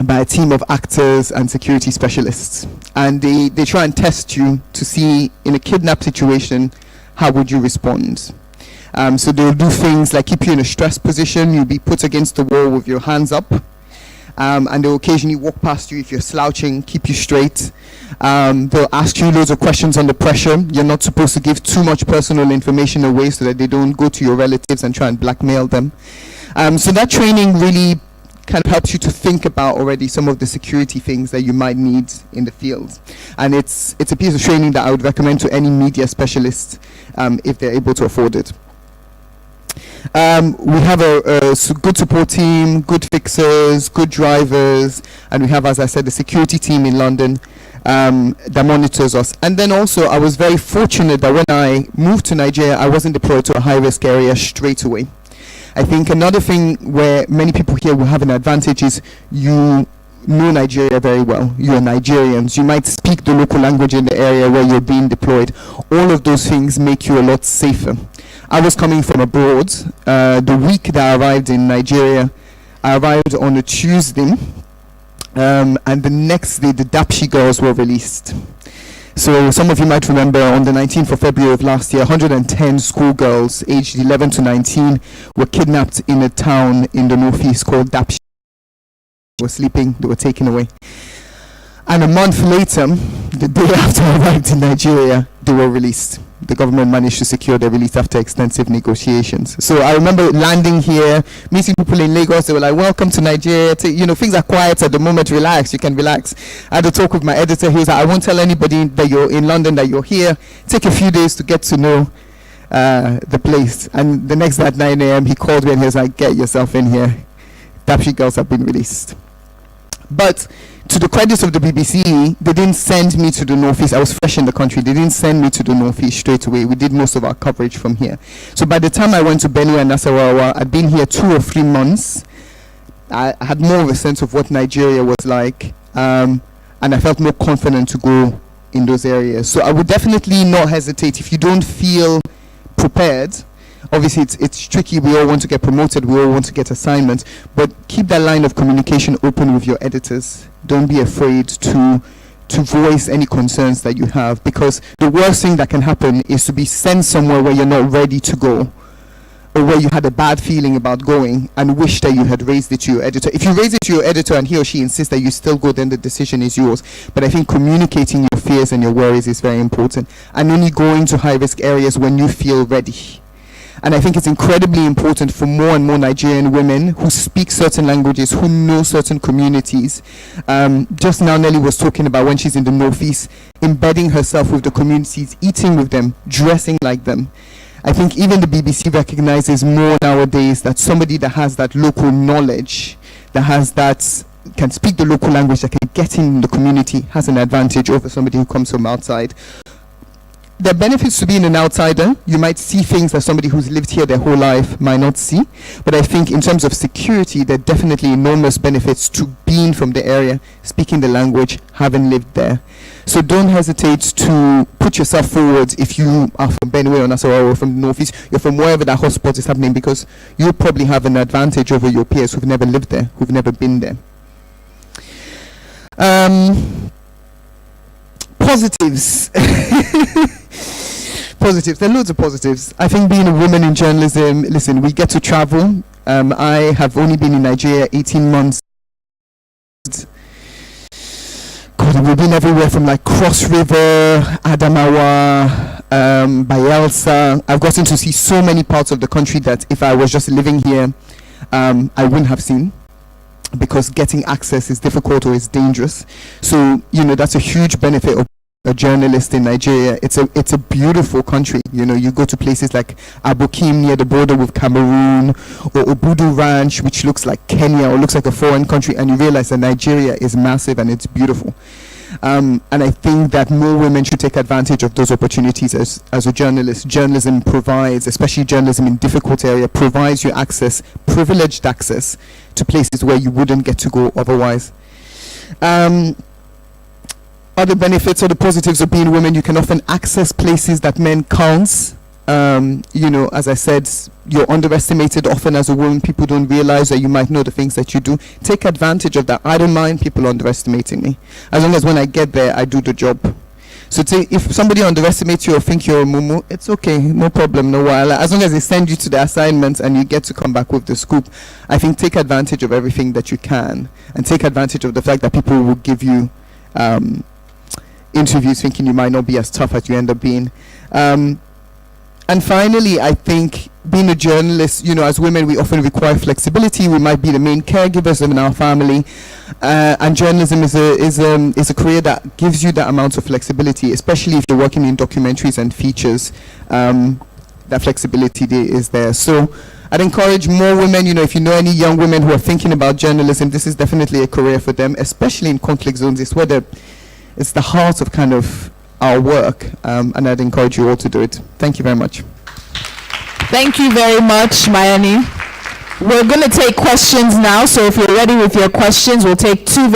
Speaker 7: by a team of actors and security specialists, and they try and test you to see, in a kidnap situation, how would you respond. So they'll do things like keep you in a stress position. You'll be put against the wall with your hands up, and they'll occasionally walk past you if you're slouching, keep you straight. They'll ask you loads of questions under pressure. You're not supposed to give too much personal information away so that they don't go to your relatives and try and blackmail them. So that training really kind of helps you to think about already some of the security things that you might need in the field. And it's a piece of training that I would recommend to any media specialist if they're able to afford it. We have a good support team, good fixers, good drivers, and we have, as I said, a security team in London that monitors us. And then also, I was very fortunate that when I moved to Nigeria, I wasn't deployed to a high-risk area straight away. I think another thing where many people here will have an advantage is you know Nigeria very well. You're Nigerians. You might speak the local language in the area where you're being deployed. All of those things make you a lot safer. I was coming from abroad. The week that I arrived in Nigeria, I arrived on a Tuesday, and the next day the Dapchi girls were released. So some of you might remember on the 19th of February of last year, 110 schoolgirls aged 11 to 19 were kidnapped in a town in the northeast called Dapchi. They were sleeping, they were taken away. And a month later, the day after I arrived in Nigeria, they were released. The government managed to secure their release after extensive negotiations. So I remember landing here, meeting people in Lagos. They were like, welcome to Nigeria. Things are quiet at the moment. Relax, you can relax. I had a talk with my editor. He was like, I won't tell anybody that you're in London, that you're here. Take a few days to get to know the place. And the next day at 9 a.m., he called me and he was like, get yourself in here. Dapchi girls have been released. But to the credit of the BBC, they didn't send me to the northeast. I was fresh in the country. They didn't send me to the northeast straight away. We did most of our coverage from here. So by the time I went to Benue and Nasarawa, I'd been here 2 or 3 months. I had more of a sense of what Nigeria was like, and I felt more confident to go in those areas. So I would definitely not hesitate if you don't feel prepared. Obviously, it's tricky. We all want to get promoted. We all want to get assignments. But keep that line of communication open with your editors. Don't be afraid to voice any concerns that you have, because the worst thing that can happen is to be sent somewhere where you're not ready to go, or where you had a bad feeling about going and wish that you had raised it to your editor. If you raise it to your editor and he or she insists that you still go, then the decision is yours. But I think communicating your fears and your worries is very important, and only going to high-risk areas when you feel ready. And I think it's incredibly important for more and more Nigerian women who speak certain languages, who know certain communities. Just now, Nelly was talking about when she's in the Northeast, embedding herself with the communities, eating with them, dressing like them. I think even the BBC recognizes more nowadays that somebody that has that local knowledge, that has that, can speak the local language, that can get in the community, has an advantage over somebody who comes from outside. There are benefits to being an outsider. You might see things that somebody who's lived here their whole life might not see. But I think in terms of security, there are definitely enormous benefits to being from the area, speaking the language, having lived there. So don't hesitate to put yourself forward if you are from Benue or Nasarawa or from the Northeast. You're from wherever that hotspot is happening, because you'll probably have an advantage over your peers who've never lived there, who've never been there. Positives. Positives. There are loads of positives. I think being a woman in journalism, listen, we get to travel. I have only been in Nigeria 18 months. God, we've been everywhere from like Cross River, Adamawa, Bayelsa. I've gotten to see so many parts of the country that if I was just living here, I wouldn't have seen, because getting access is difficult or is dangerous. So, that's a huge benefit of a journalist in Nigeria. It's a beautiful country. You go to places like Abokim near the border with Cameroon, or Obudu Ranch, which looks like Kenya or looks like a foreign country, and you realize that Nigeria is massive and it's beautiful. And I think that more women should take advantage of those opportunities as a journalist. Journalism provides, especially journalism in difficult area, provides you access, privileged access to places where you wouldn't get to go otherwise. Other benefits or the positives of being women: you can often access places that men can't. As I said, you're underestimated often as a woman. People don't realize that you might know the things that you do. Take advantage of that. I don't mind people underestimating me, as long as when I get there, I do the job. So if somebody underestimates you or think you're a mumu, it's okay, no problem, no while. As long as they send you to the assignment and you get to come back with the scoop, I think take advantage of everything that you can, and take advantage of the fact that people will give you interviews thinking you might not be as tough as you end up being. And finally, I think being a journalist, as women, we often require flexibility. We might be the main caregivers in our family, and journalism is a career that gives you that amount of flexibility, especially if you're working in documentaries and features. that flexibility is there. So I'd encourage more women, if you know any young women who are thinking about journalism, this is definitely a career for them, especially in conflict zones. It's where it's the heart of kind of our work, and I'd encourage you all to do it. Thank you very much.
Speaker 1: Thank you very much, Mayeni. We're going to take questions now, so if you're ready with your questions, we'll take two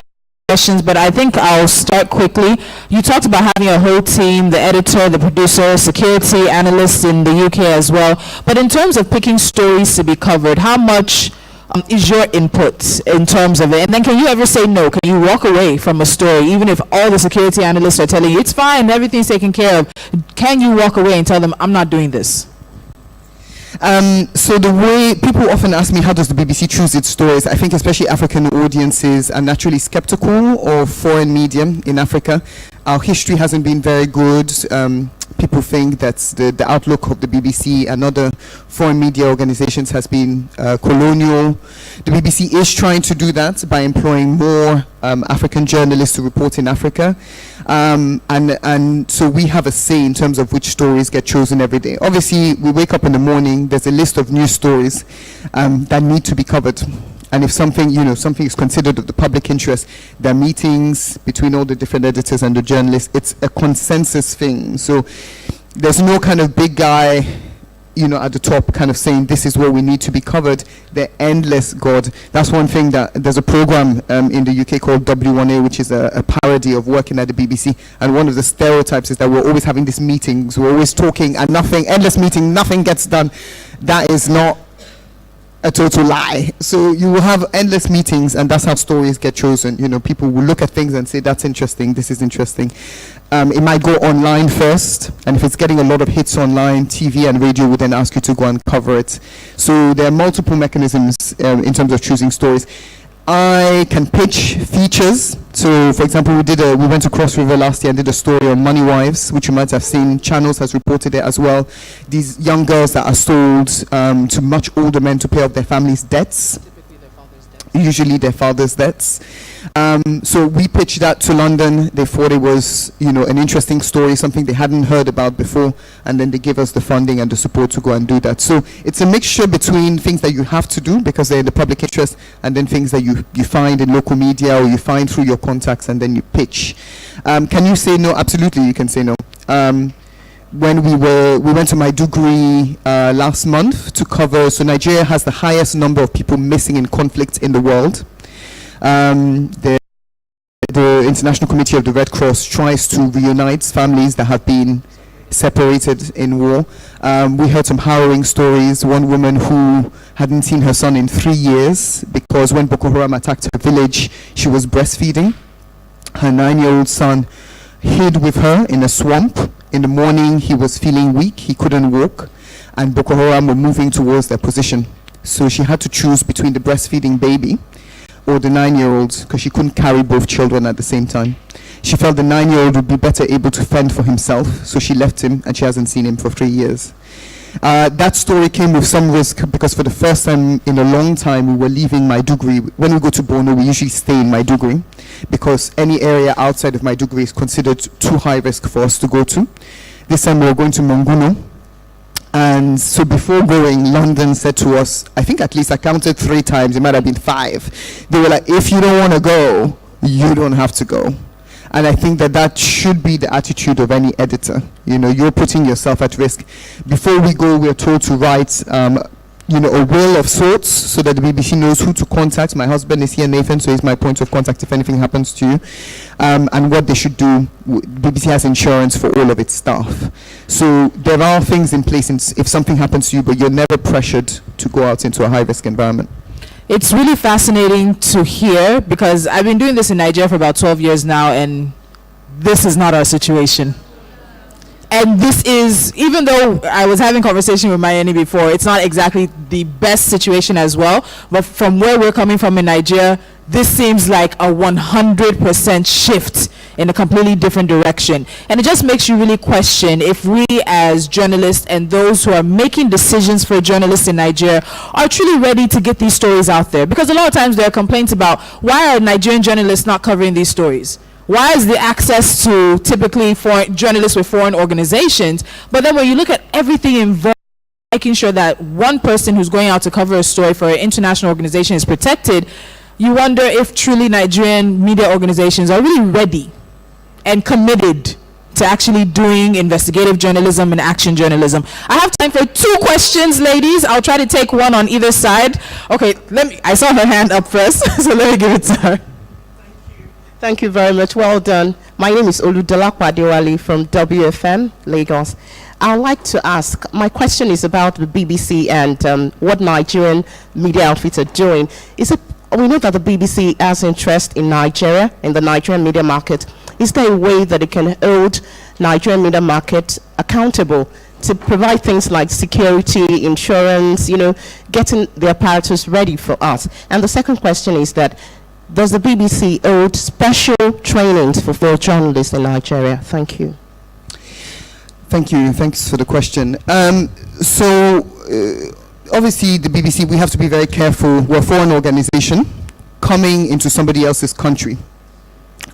Speaker 1: questions, but I think I'll start quickly. You talked about having a whole team, the editor, the producer, security analysts in the UK as well, but in terms of picking stories to be covered, how much is your input in terms of it? And then can you ever say no? Can you walk away from a story, even if all the security analysts are telling you, it's fine, everything's taken care of? Can you walk away and tell them, I'm not doing this?
Speaker 7: So the way people often ask me, how does the BBC choose its stories? I think especially African audiences are naturally skeptical of foreign media in Africa. Our history hasn't been very good. People think that the outlook of the BBC and other foreign media organizations has been colonial. The BBC is trying to do that by employing more African journalists to report in Africa. And so we have a say in terms of which stories get chosen every day. Obviously, we wake up in the morning, there's a list of news stories that need to be covered. And if something is considered of the public interest, there are meetings between all the different editors and the journalists. It's a consensus thing. So there's no kind of big guy, at the top kind of saying this is what we need to be covered. They're endless, God. That's one thing that there's a program in the UK called W1A, which is a parody of working at the BBC. And one of the stereotypes is that we're always having these meetings. We're always talking and endless meeting, nothing gets done. That is not a total lie. So you will have endless meetings, and that's how stories get chosen. People will look at things and say, that's interesting, this is interesting. It might go online first, and if it's getting a lot of hits online, TV and radio will then ask you to go and cover it. So there are multiple mechanisms in terms of choosing stories. I can pitch features. So, for example, we went to Cross River last year and did a story on money wives, which you might have seen. Channels has reported it as well. These young girls that are sold to much older men to pay off their families' debts. Usually their father's debts. So we pitched that to London. They thought it was, an interesting story, something they hadn't heard about before, and then they gave us the funding and the support to go and do that. So it's a mixture between things that you have to do because they're in the public interest, and then things that you find in local media or you find through your contacts, and then you pitch. Can you say no? Absolutely, you can say no. When we went to Maiduguri last month to cover, so Nigeria has the highest number of people missing in conflict in the world. The International Committee of the Red Cross tries to reunite families that have been separated in war. We heard some harrowing stories. One woman who hadn't seen her son in 3 years because when Boko Haram attacked her village, she was breastfeeding. Her 9-year-old son hid with her in a swamp. In the morning, he was feeling weak, he couldn't walk, and Boko Haram were moving towards their position. So she had to choose between the breastfeeding baby or the 9-year-old because she couldn't carry both children at the same time. She felt the 9-year-old would be better able to fend for himself, so she left him, and she hasn't seen him for 3 years. That story came with some risk because for the first time in a long time we were leaving Maiduguri. When we go to Borno, we usually stay in Maiduguri because any area outside of Maiduguri is considered too high risk for us to go to. This time we were going to Monguno. And so before going, London said to us, I think at least I counted 3 times, it might have been 5. They were like, if you don't want to go, you don't have to go. And I think that should be the attitude of any editor. You're putting yourself at risk. Before we go, we're told to write, a will of sorts so that the BBC knows who to contact. My husband is here, Nathan, so he's my point of contact if anything happens to you. And what they should do. BBC has insurance for all of its staff. So there are things in place if something happens to you, but you're never pressured to go out into a high-risk environment.
Speaker 1: It's really fascinating to hear because I've been doing this in Nigeria for about 12 years now, and this is not our situation. And this is, even though I was having conversation with Mayeni before, it's not exactly the best situation as well. But from where we're coming from in Nigeria, this seems like a 100% shift in a completely different direction. And it just makes you really question if we as journalists and those who are making decisions for journalists in Nigeria are truly ready to get these stories out there. Because a lot of times there are complaints about why are Nigerian journalists not covering these stories? Why is the access to typically foreign journalists with foreign organizations? But then when you look at everything involved making sure that one person who's going out to cover a story for an international organization is protected, you wonder if truly Nigerian media organizations are really ready and committed to actually doing investigative journalism and action journalism. I have time for 2 questions, ladies. I'll try to take one on either side. Okay, I saw her hand up first, so let me give it to her.
Speaker 8: Thank you very much. Well done. My name is Oludolakwa Adewale from WFM, Lagos. I'd like to ask, my question is about the BBC and what Nigerian media outfits are doing. We know that the BBC has interest in Nigeria, in the Nigerian media market. Is there a way that it can hold Nigerian media market accountable to provide things like security, insurance, getting the apparatus ready for us? And the second question is that, does the BBC hold special trainings for journalists in Nigeria? Thank you.
Speaker 7: Thank you. Thanks for the question. Obviously, the BBC, we have to be very careful. We're a foreign organization coming into somebody else's country.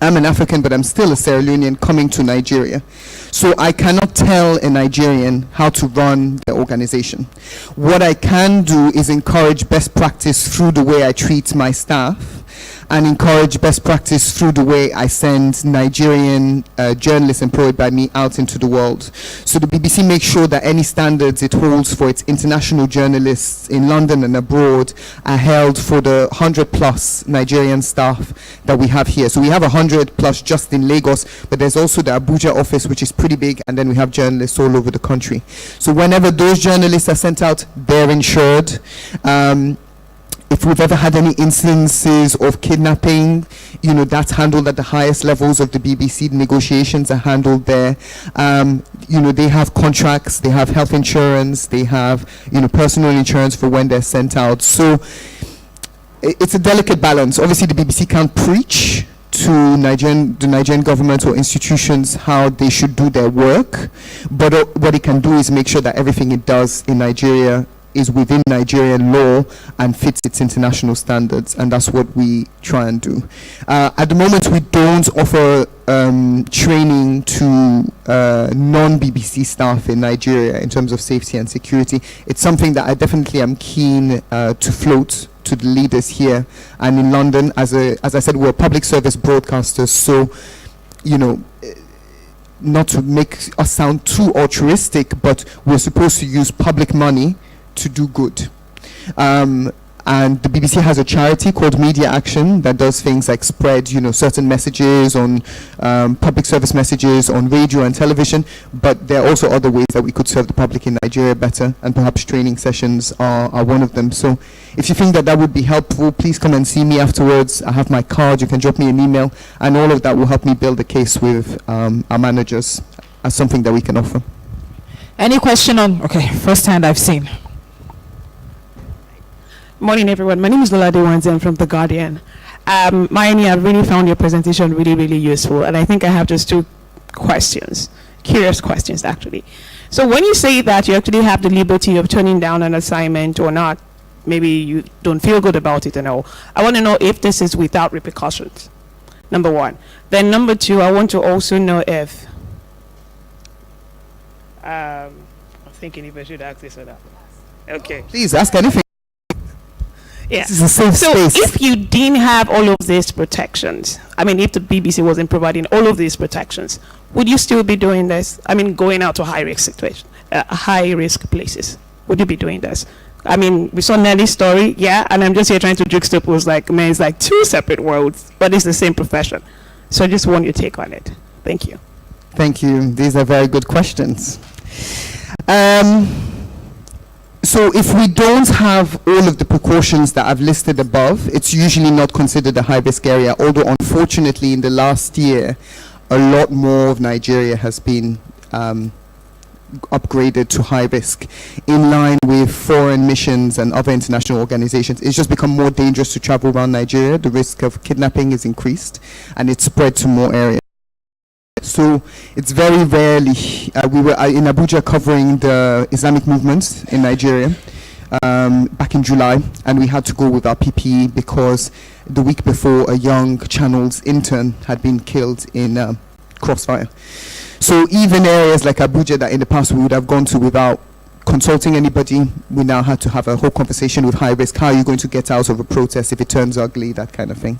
Speaker 7: I'm an African, but I'm still a Sierra Leonean coming to Nigeria. So I cannot tell a Nigerian how to run the organization. What I can do is encourage best practice through the way I treat my staff, and encourage best practice through the way I send Nigerian journalists employed by me out into the world. So the BBC makes sure that any standards it holds for its international journalists in London and abroad are held for the 100+ Nigerian staff that we have here. So we have 100+ just in Lagos, but there's also the Abuja office, which is pretty big, and then we have journalists all over the country. So whenever those journalists are sent out, they're insured. If we've ever had any instances of kidnapping, that's handled at the highest levels of the BBC. The negotiations are handled there. They have contracts, they have health insurance, they have, personal insurance for when they're sent out. So it's a delicate balance. Obviously, the BBC can't preach to the Nigerian government or institutions how they should do their work, but what it can do is make sure that everything it does in Nigeria is within Nigerian law and fits its international standards, and that's what we try and do. At the moment, we don't offer training to non-BBC staff in Nigeria in terms of safety and security. It's something that I definitely am keen to float to the leaders here and in London. As I said, we're public service broadcasters, so not to make us sound too altruistic, but we're supposed to use public money to do good. And the BBC has a charity called Media Action that does things like spread, certain messages on public service messages on radio and television. But there are also other ways that we could serve the public in Nigeria better, and perhaps training sessions are one of them. So if you think that would be helpful, please come and see me afterwards. I have my card. You can drop me an email, and all of that will help me build a case with our managers as something that we can offer.
Speaker 1: Any question on? Okay, first hand I've seen.
Speaker 9: Morning, everyone. My name is Lola Dewanze. I'm from The Guardian. Mayeni, I really found your presentation really, really useful, and I think I have just 2 questions, curious questions, actually. So when you say that you actually have the liberty of turning down an assignment or not, maybe you don't feel good about it and all, I want to know if this is without repercussions, number 1. Then number 2, I want to also know if, I'm thinking if I should ask this or that. Okay.
Speaker 7: Please ask anything.
Speaker 9: Yeah.
Speaker 7: This is a safe space.
Speaker 9: If you didn't have all of these protections, if the BBC wasn't providing all of these protections, would you still be doing this? Going out to high-risk situations, high-risk places. Would you be doing this? We saw Nelly's story, yeah, and I'm just here trying to juxtapose, it's like 2 separate worlds, but it's the same profession. So I just want your take on it. Thank you.
Speaker 7: Thank you. These are very good questions. So if we don't have all of the precautions that I've listed above, it's usually not considered a high-risk area, although unfortunately in the last year, a lot more of Nigeria has been upgraded to high risk in line with foreign missions and other international organizations. It's just become more dangerous to travel around Nigeria. The risk of kidnapping is increased and it's spread to more areas. So it's very rarely, we were in Abuja covering the Islamic movements in Nigeria back in July, and we had to go with our PPE because the week before a young Channels intern had been killed in crossfire. So even areas like Abuja that in the past we would have gone to without consulting anybody. We now had to have a whole conversation with high risk. How are you going to get out of a protest if it turns ugly, that kind of thing.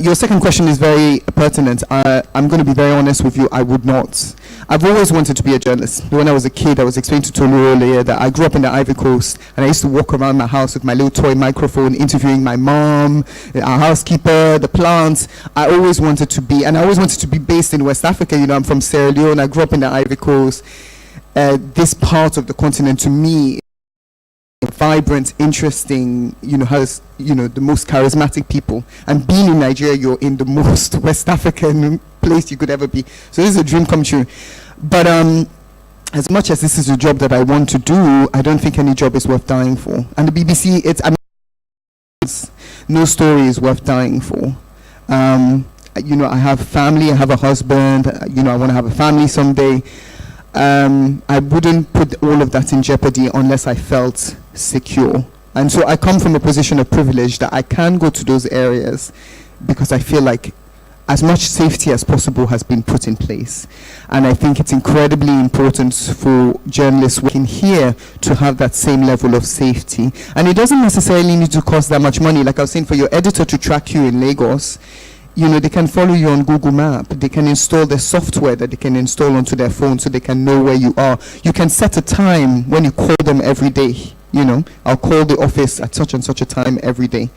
Speaker 7: Your second question is very pertinent. I'm going to be very honest with you. I would not. I've always wanted to be a journalist. When I was a kid, I was explaining to Tolu earlier that I grew up in the Ivory Coast, and I used to walk around my house with my little toy microphone, interviewing my mom, our housekeeper, the plants. I always wanted to be, and I always wanted to be based in West Africa. You know, I'm from Sierra Leone. I grew up in the Ivory Coast. This part of the continent, to me, vibrant, interesting, has, the most charismatic people. And being in Nigeria, you're in the most West African place you could ever be. So this is a dream come true. But as much as this is a job that I want to do, I don't think any job is worth dying for. And the BBC, no story is worth dying for. I have family, I have a husband, I want to have a family someday. I wouldn't put all of that in jeopardy unless I felt secure. And so I come from a position of privilege that I can go to those areas because I feel like as much safety as possible has been put in place. And I think it's incredibly important for journalists working here to have that same level of safety. And it doesn't necessarily need to cost that much money. Like I was saying, for your editor to track you in Lagos, they can follow you on Google Map. They can install the software that they can install onto their phone so they can know where you are. You can set a time when you call them every day. I'll call the office at such and such a time every day.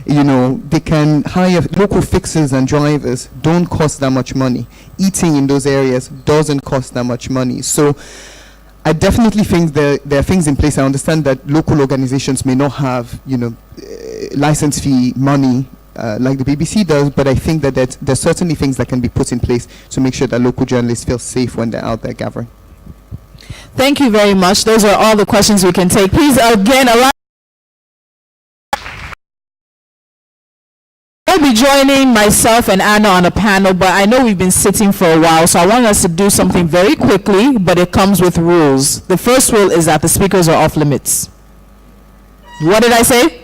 Speaker 7: They can hire local fixers and drivers. Don't cost that much money. Eating in those areas doesn't cost that much money. So I definitely think there are things in place. I understand that local organizations may not have, license fee money like the BBC does, but I think that there's certainly things that can be put in place to make sure that local journalists feel safe when they're out there gathering.
Speaker 1: Thank you very much. Those are all the questions we can take. Please, again, I'll be joining myself and Anna on a panel, but I know we've been sitting for a while, so I want us to do something very quickly, but it comes with rules. The first rule is that the speakers are off limits. What did I say?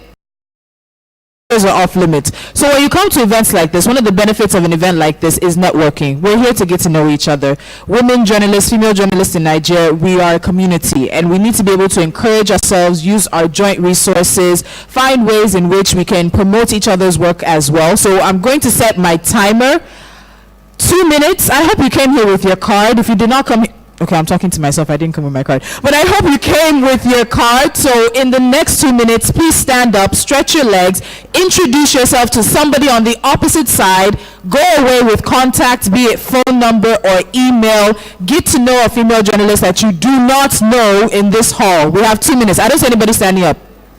Speaker 1: Are off limits. So when you come to events like this, one of the benefits of an event like this is networking. We're here to get to know each other. Women journalists, female journalists in Nigeria, we are a community, and we need to be able to encourage ourselves, use our joint resources, find ways in which we can promote each other's work as well. So I'm going to set my timer. 2 minutes. I hope you came here with your card. If you did not come here, okay, I'm talking to myself. I didn't come with my card. But I hope you came with your card. So in the next 2 minutes, please stand up, stretch your legs, introduce yourself to somebody on the opposite side, go away with contact, be it phone number or email. Get to know a female journalist that you do not know in this hall. We have 2 minutes. I don't see anybody standing up.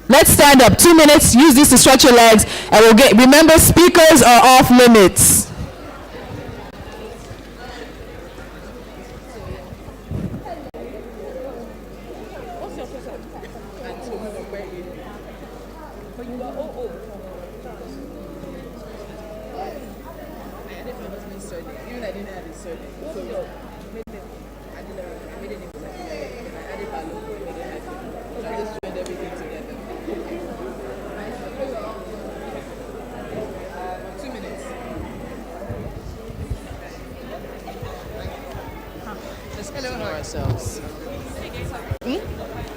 Speaker 1: Let's stand up. 2 minutes. Use this to stretch your legs. And remember, speakers are off limits.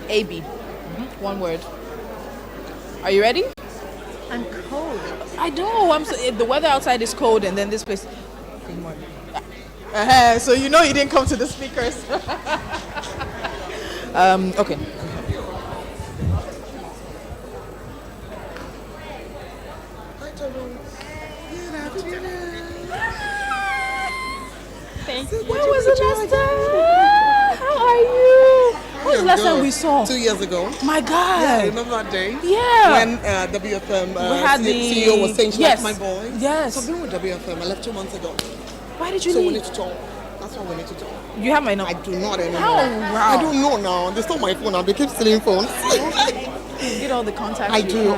Speaker 1: AB. One word. Are you ready?
Speaker 10: I'm cold.
Speaker 1: I know. The weather outside is cold, and then this place. Good morning. So you know you didn't come to the speakers. Okay.
Speaker 10: Thank you.
Speaker 1: When was the last time? How are you? When was the last time we saw?
Speaker 11: 2 years ago.
Speaker 1: My God.
Speaker 11: Yeah, I remember that day.
Speaker 1: Yeah.
Speaker 11: When WFM
Speaker 1: we had
Speaker 11: CEO was saying she
Speaker 1: yes.
Speaker 11: liked my voice.
Speaker 1: Yes.
Speaker 11: So I've been with WFM. I left 2 months ago.
Speaker 1: Why did you
Speaker 11: leave?
Speaker 1: So
Speaker 11: we need to talk. That's why we need to talk.
Speaker 1: You have my number?
Speaker 11: I do not anymore.
Speaker 1: How? Wow.
Speaker 11: I don't know now. They stole my phone now. They keep stealing phones.
Speaker 1: You get all the contacts.
Speaker 11: I do.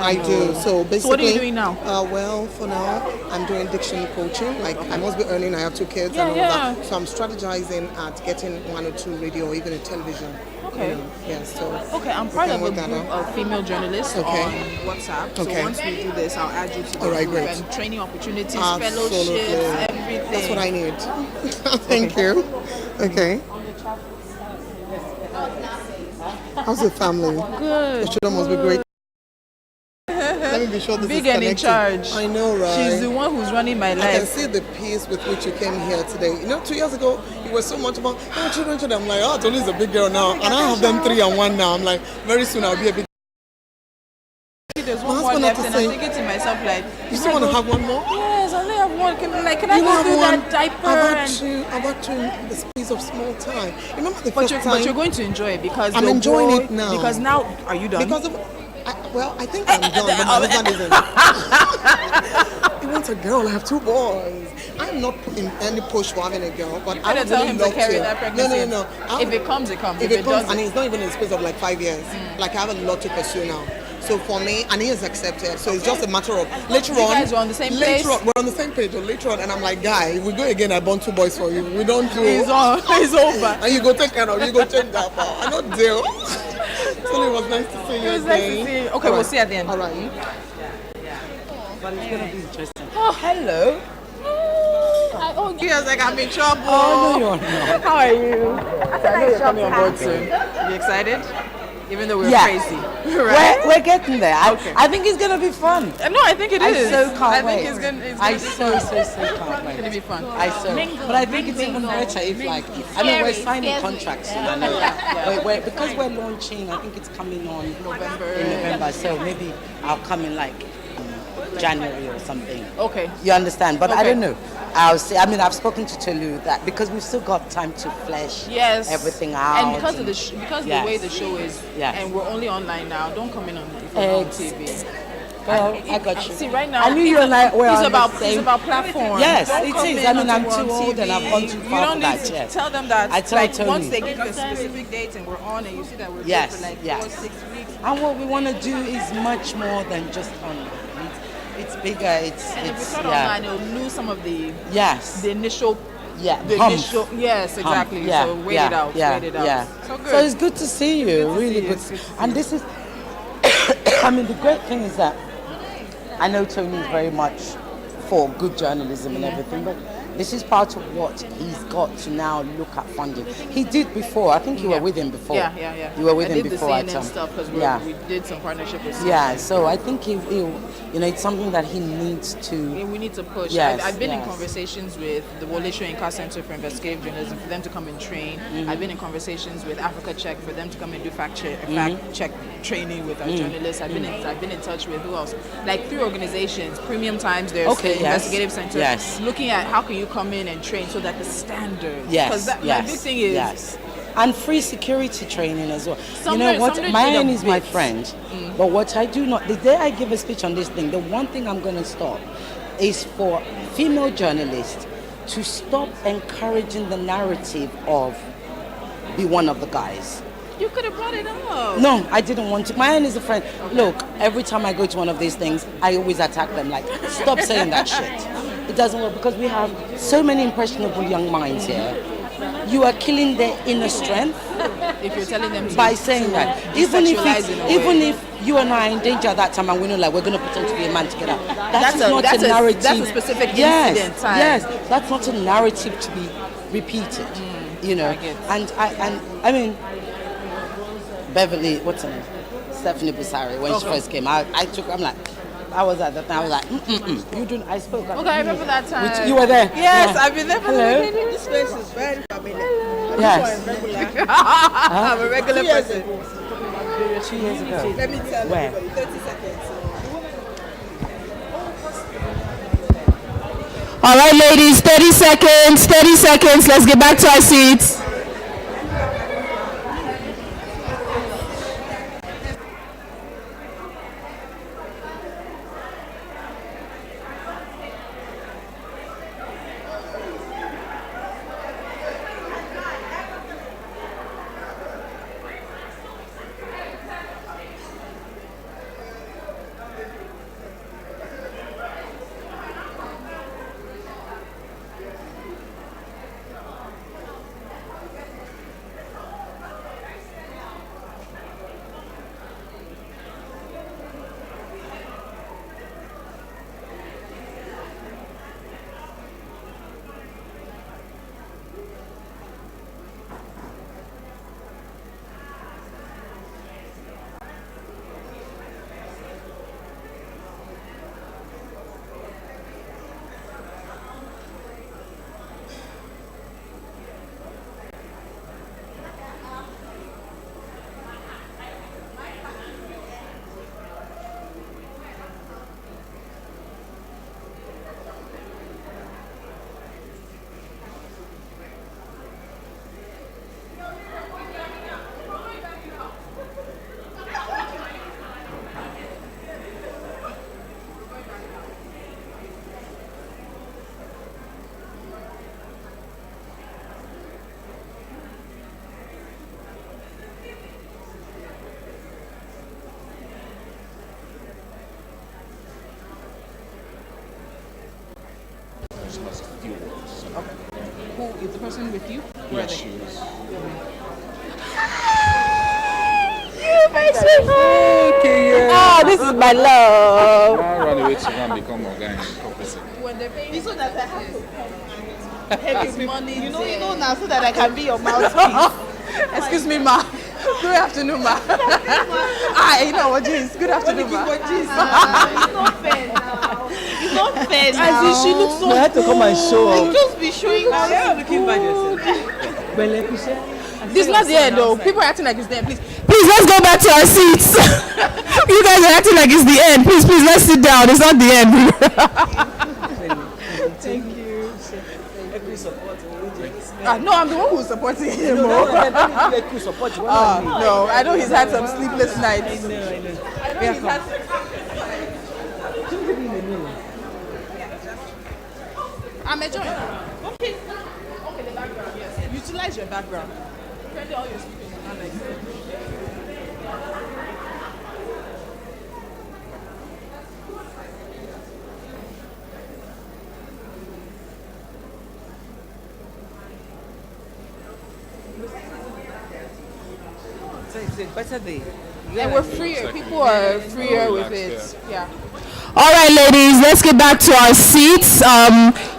Speaker 11: So basically.
Speaker 1: So what are you doing now?
Speaker 11: Well, for now, I'm doing diction coaching. Like I must be earning. I have 2 kids and all that. So I'm strategizing at getting 1 or 2 radio or even a television.
Speaker 1: Okay.
Speaker 11: So.
Speaker 1: Okay, I'm part of a group of female journalists on WhatsApp. So once we do this, I'll add you to the group and training opportunities, fellowships, everything.
Speaker 11: That's what I need. Thank you. Okay. How's the family?
Speaker 1: Good.
Speaker 11: The children must be great. Let me be sure this
Speaker 1: Big
Speaker 11: is
Speaker 1: and in
Speaker 11: connected.
Speaker 1: charge.
Speaker 11: I know, right?
Speaker 1: She's the one who's running my
Speaker 11: I can
Speaker 1: life.
Speaker 11: see the peace with which you came here today. 2 years ago, you were so much about children. I'm like, oh, Tolu is a big girl now. And I have them 3 and 1 now. I'm like, very soon I'll be a big.
Speaker 1: There's
Speaker 11: My
Speaker 1: one more
Speaker 11: husband
Speaker 1: left,
Speaker 11: had
Speaker 1: and
Speaker 11: to
Speaker 1: I'm
Speaker 11: say-
Speaker 1: thinking to myself, like,
Speaker 11: You still want to have one more?
Speaker 1: yes, I only have one. Can I
Speaker 11: You
Speaker 1: go
Speaker 11: have
Speaker 1: do
Speaker 11: one.
Speaker 1: that diaper?
Speaker 11: About two in the space of small time. Remember the
Speaker 1: But
Speaker 11: first
Speaker 1: you're,
Speaker 11: time?
Speaker 1: but you're going to enjoy it because
Speaker 11: I'm
Speaker 1: they'll
Speaker 11: enjoying
Speaker 1: grow-
Speaker 11: it now.
Speaker 1: Because now, are you done?
Speaker 11: Because I think I'm done, but my husband isn't. He wants a girl. I have 2 boys. I'm not in any push for having a girl, but I would
Speaker 1: tell
Speaker 11: really
Speaker 1: him to
Speaker 11: love
Speaker 1: carry
Speaker 11: to.
Speaker 1: that pregnancy.
Speaker 11: No.
Speaker 1: If it comes, it comes.
Speaker 11: If
Speaker 1: If
Speaker 11: it
Speaker 1: it
Speaker 11: comes,
Speaker 1: doesn't,
Speaker 11: and it's not even in the space of like 5 years. Like I have a lot to pursue now. So for me, and he has accepted. So it's just a matter of later
Speaker 1: You
Speaker 11: on.
Speaker 1: guys were on the same
Speaker 11: later
Speaker 1: page?
Speaker 11: on, we're on the same page. Or later on, and I'm like, guy, if we go again, I born 2 boys for you. We don't do.
Speaker 1: It's on. It's over.
Speaker 11: And you go take care of. You go change that part. I don't deal. So it was nice to see you.
Speaker 1: It was nice to
Speaker 11: again.
Speaker 1: see you. Okay,
Speaker 11: All
Speaker 1: we'll
Speaker 11: right.
Speaker 1: see you at the end.
Speaker 11: All right.
Speaker 12: But it's gonna be interesting.
Speaker 1: Oh,
Speaker 12: Hello.
Speaker 1: You guys like I'm in trouble.
Speaker 12: Oh, no, you're not.
Speaker 1: How are you? I know you're coming on board soon. You excited? Even though we're
Speaker 12: Yeah.
Speaker 1: crazy, right?
Speaker 12: We're getting there.
Speaker 1: Okay.
Speaker 12: I think it's gonna be fun.
Speaker 1: No, I think it is.
Speaker 12: I so can't
Speaker 1: I
Speaker 12: wait.
Speaker 1: think it's gonna.
Speaker 12: I
Speaker 1: be
Speaker 12: so
Speaker 1: fun.
Speaker 12: can't wait.
Speaker 1: It's gonna be fun.
Speaker 12: But I think it's even better if we're signing contracts soon. I know that. Because we're launching. I think it's coming on in November. So maybe I'll come in like January or something.
Speaker 1: Okay.
Speaker 12: You understand? But I
Speaker 1: Okay.
Speaker 12: don't know. I'll see. I mean, I've spoken to Tolu that because we've still got time to flesh
Speaker 1: Yes.
Speaker 12: everything out.
Speaker 1: And because of the because
Speaker 12: Yes.
Speaker 1: the way the show is,
Speaker 12: Yes.
Speaker 1: and we're only online now. Don't come in on if you're on TV.
Speaker 12: Well, I got you.
Speaker 1: See, right now,
Speaker 12: I knew you and I were
Speaker 1: it's
Speaker 12: on
Speaker 1: about
Speaker 12: the same.
Speaker 1: it's about platform.
Speaker 12: Yes,
Speaker 1: Don't
Speaker 12: it
Speaker 1: come
Speaker 12: is.
Speaker 1: in
Speaker 12: I mean, I'm
Speaker 1: until
Speaker 12: too
Speaker 1: we're on
Speaker 12: old and I've
Speaker 1: TV.
Speaker 12: gone too
Speaker 1: You
Speaker 12: far
Speaker 1: don't
Speaker 12: for
Speaker 1: need
Speaker 12: that.
Speaker 1: to
Speaker 12: Yes.
Speaker 1: tell them that.
Speaker 12: I tell
Speaker 1: like,
Speaker 12: Tony.
Speaker 1: once they give us specific dates and we're on, and you see that we're
Speaker 12: Yes,
Speaker 1: good for like
Speaker 12: yes.
Speaker 1: 4-6 weeks.
Speaker 12: And what we want to do is much more than just online. It's bigger.
Speaker 1: And if we turn online, it'll lose some of the
Speaker 12: Yes.
Speaker 1: the initial.
Speaker 12: Yeah.
Speaker 1: The
Speaker 12: Hump.
Speaker 1: initial. Yes, exactly.
Speaker 12: Hump. Yeah,
Speaker 1: So wait
Speaker 12: yeah,
Speaker 1: it out.
Speaker 12: Yeah,
Speaker 1: Wait it out.
Speaker 12: Yeah.
Speaker 1: So good.
Speaker 12: So it's good to see you. Really
Speaker 1: see you.
Speaker 12: good.
Speaker 1: It's good to see
Speaker 12: And this is. I mean, the great thing is that I know Tony is very much for good journalism and everything, but this is part of what he's got to now look at funding. He did before. I think you were with him before.
Speaker 1: Yeah.
Speaker 12: You were with
Speaker 1: I
Speaker 12: him
Speaker 1: did
Speaker 12: before.
Speaker 1: the
Speaker 12: at
Speaker 1: CNN stuff because we did some partnership with CNN.
Speaker 12: Yeah, so I think it's something that he needs to.
Speaker 1: We need to push.
Speaker 12: Yes,
Speaker 1: I've been in
Speaker 12: yes.
Speaker 1: conversations with the Wole Soyinka Center for Investigative Journalism for them to come and train. I've been in conversations with Africa Check for them to come and do fact check training with our journalists. I've been in touch with who else? Like 3 organizations, Premium Times, there's the Investigative Center.
Speaker 12: Yes.
Speaker 1: Looking at how can you come in and train so that the standard.
Speaker 12: Yes.
Speaker 1: Because my big thing is.
Speaker 12: Yes. And free security training as well.
Speaker 1: Somewhere-
Speaker 12: you know what?
Speaker 1: somewhere
Speaker 12: Mayeni
Speaker 1: did a
Speaker 12: is my
Speaker 1: bit.
Speaker 12: friend. But what I do not, the day I give a speech on this thing, the one thing I'm going to stop is for female journalists to stop encouraging the narrative of be one of the guys.
Speaker 1: You could have brought it up.
Speaker 12: No, I didn't want to. Mayeni is a friend. Look, every time I go to one of these things, I always attack them. Like, stop saying that shit. It doesn't work because we have so many impressionable young minds here. You are killing their inner strength
Speaker 1: If you're telling them to,
Speaker 12: by saying that. Even if you and I are in danger at that time and we know like we're going to pretend to be a man together, that's not a narrative.
Speaker 1: That's a specific
Speaker 12: yes,
Speaker 1: incident time.
Speaker 12: Yes, that's not a narrative to be repeated. You know, and I mean, Beverly, what's her name? Stephanie Busari, when she first came, I was at that time, I was like, you do. I spoke.
Speaker 1: Okay, I remember that time.
Speaker 12: You were there.
Speaker 1: Yes,
Speaker 12: Yeah.
Speaker 1: I've been there for
Speaker 12: Hello.
Speaker 11: This place is very familiar.
Speaker 12: Yes.
Speaker 1: I'm a regular person.
Speaker 12: 2 years ago.
Speaker 11: Let me tell
Speaker 12: Where?
Speaker 11: everybody, 30 seconds.
Speaker 1: All right, ladies, 30 seconds, 30 seconds. Let's get back to our seats.
Speaker 2: just has a few words.
Speaker 9: Who is the person with you?
Speaker 2: Yes, she is.
Speaker 6: Oh, this is my love.
Speaker 2: I'll run away to and become a guy in corporate.
Speaker 4: When they pay you so that I have to pay you money. You know now so that I can be your mouthpiece.
Speaker 9: Excuse me, ma. Good afternoon, ma. You know what, jeez. Good afternoon, ma.
Speaker 4: It's not fair now. It's not fair now.
Speaker 11: As if she looks so. I had to come and show
Speaker 4: You
Speaker 11: up.
Speaker 4: just be showing us.
Speaker 11: You're looking bad yourself. But like you said,
Speaker 9: This is not the end, though. People are acting like it's the end. Please.
Speaker 1: Please, let's go back to our seats. You guys are acting like it's the end. Please, let's sit down. It's not the end.
Speaker 11: thank you. Every support.
Speaker 9: No, I'm the one who's supporting him.
Speaker 11: No,
Speaker 9: No,
Speaker 11: I
Speaker 9: I know he's had some sleepless nights.
Speaker 11: know.
Speaker 9: I'm enjoying it. Okay, the background, yes. Utilize your background. All your speakers are like
Speaker 11: It's a better day.
Speaker 9: and we're freer. People are freer with it. Yeah.
Speaker 1: All right, ladies, let's get back to our seats.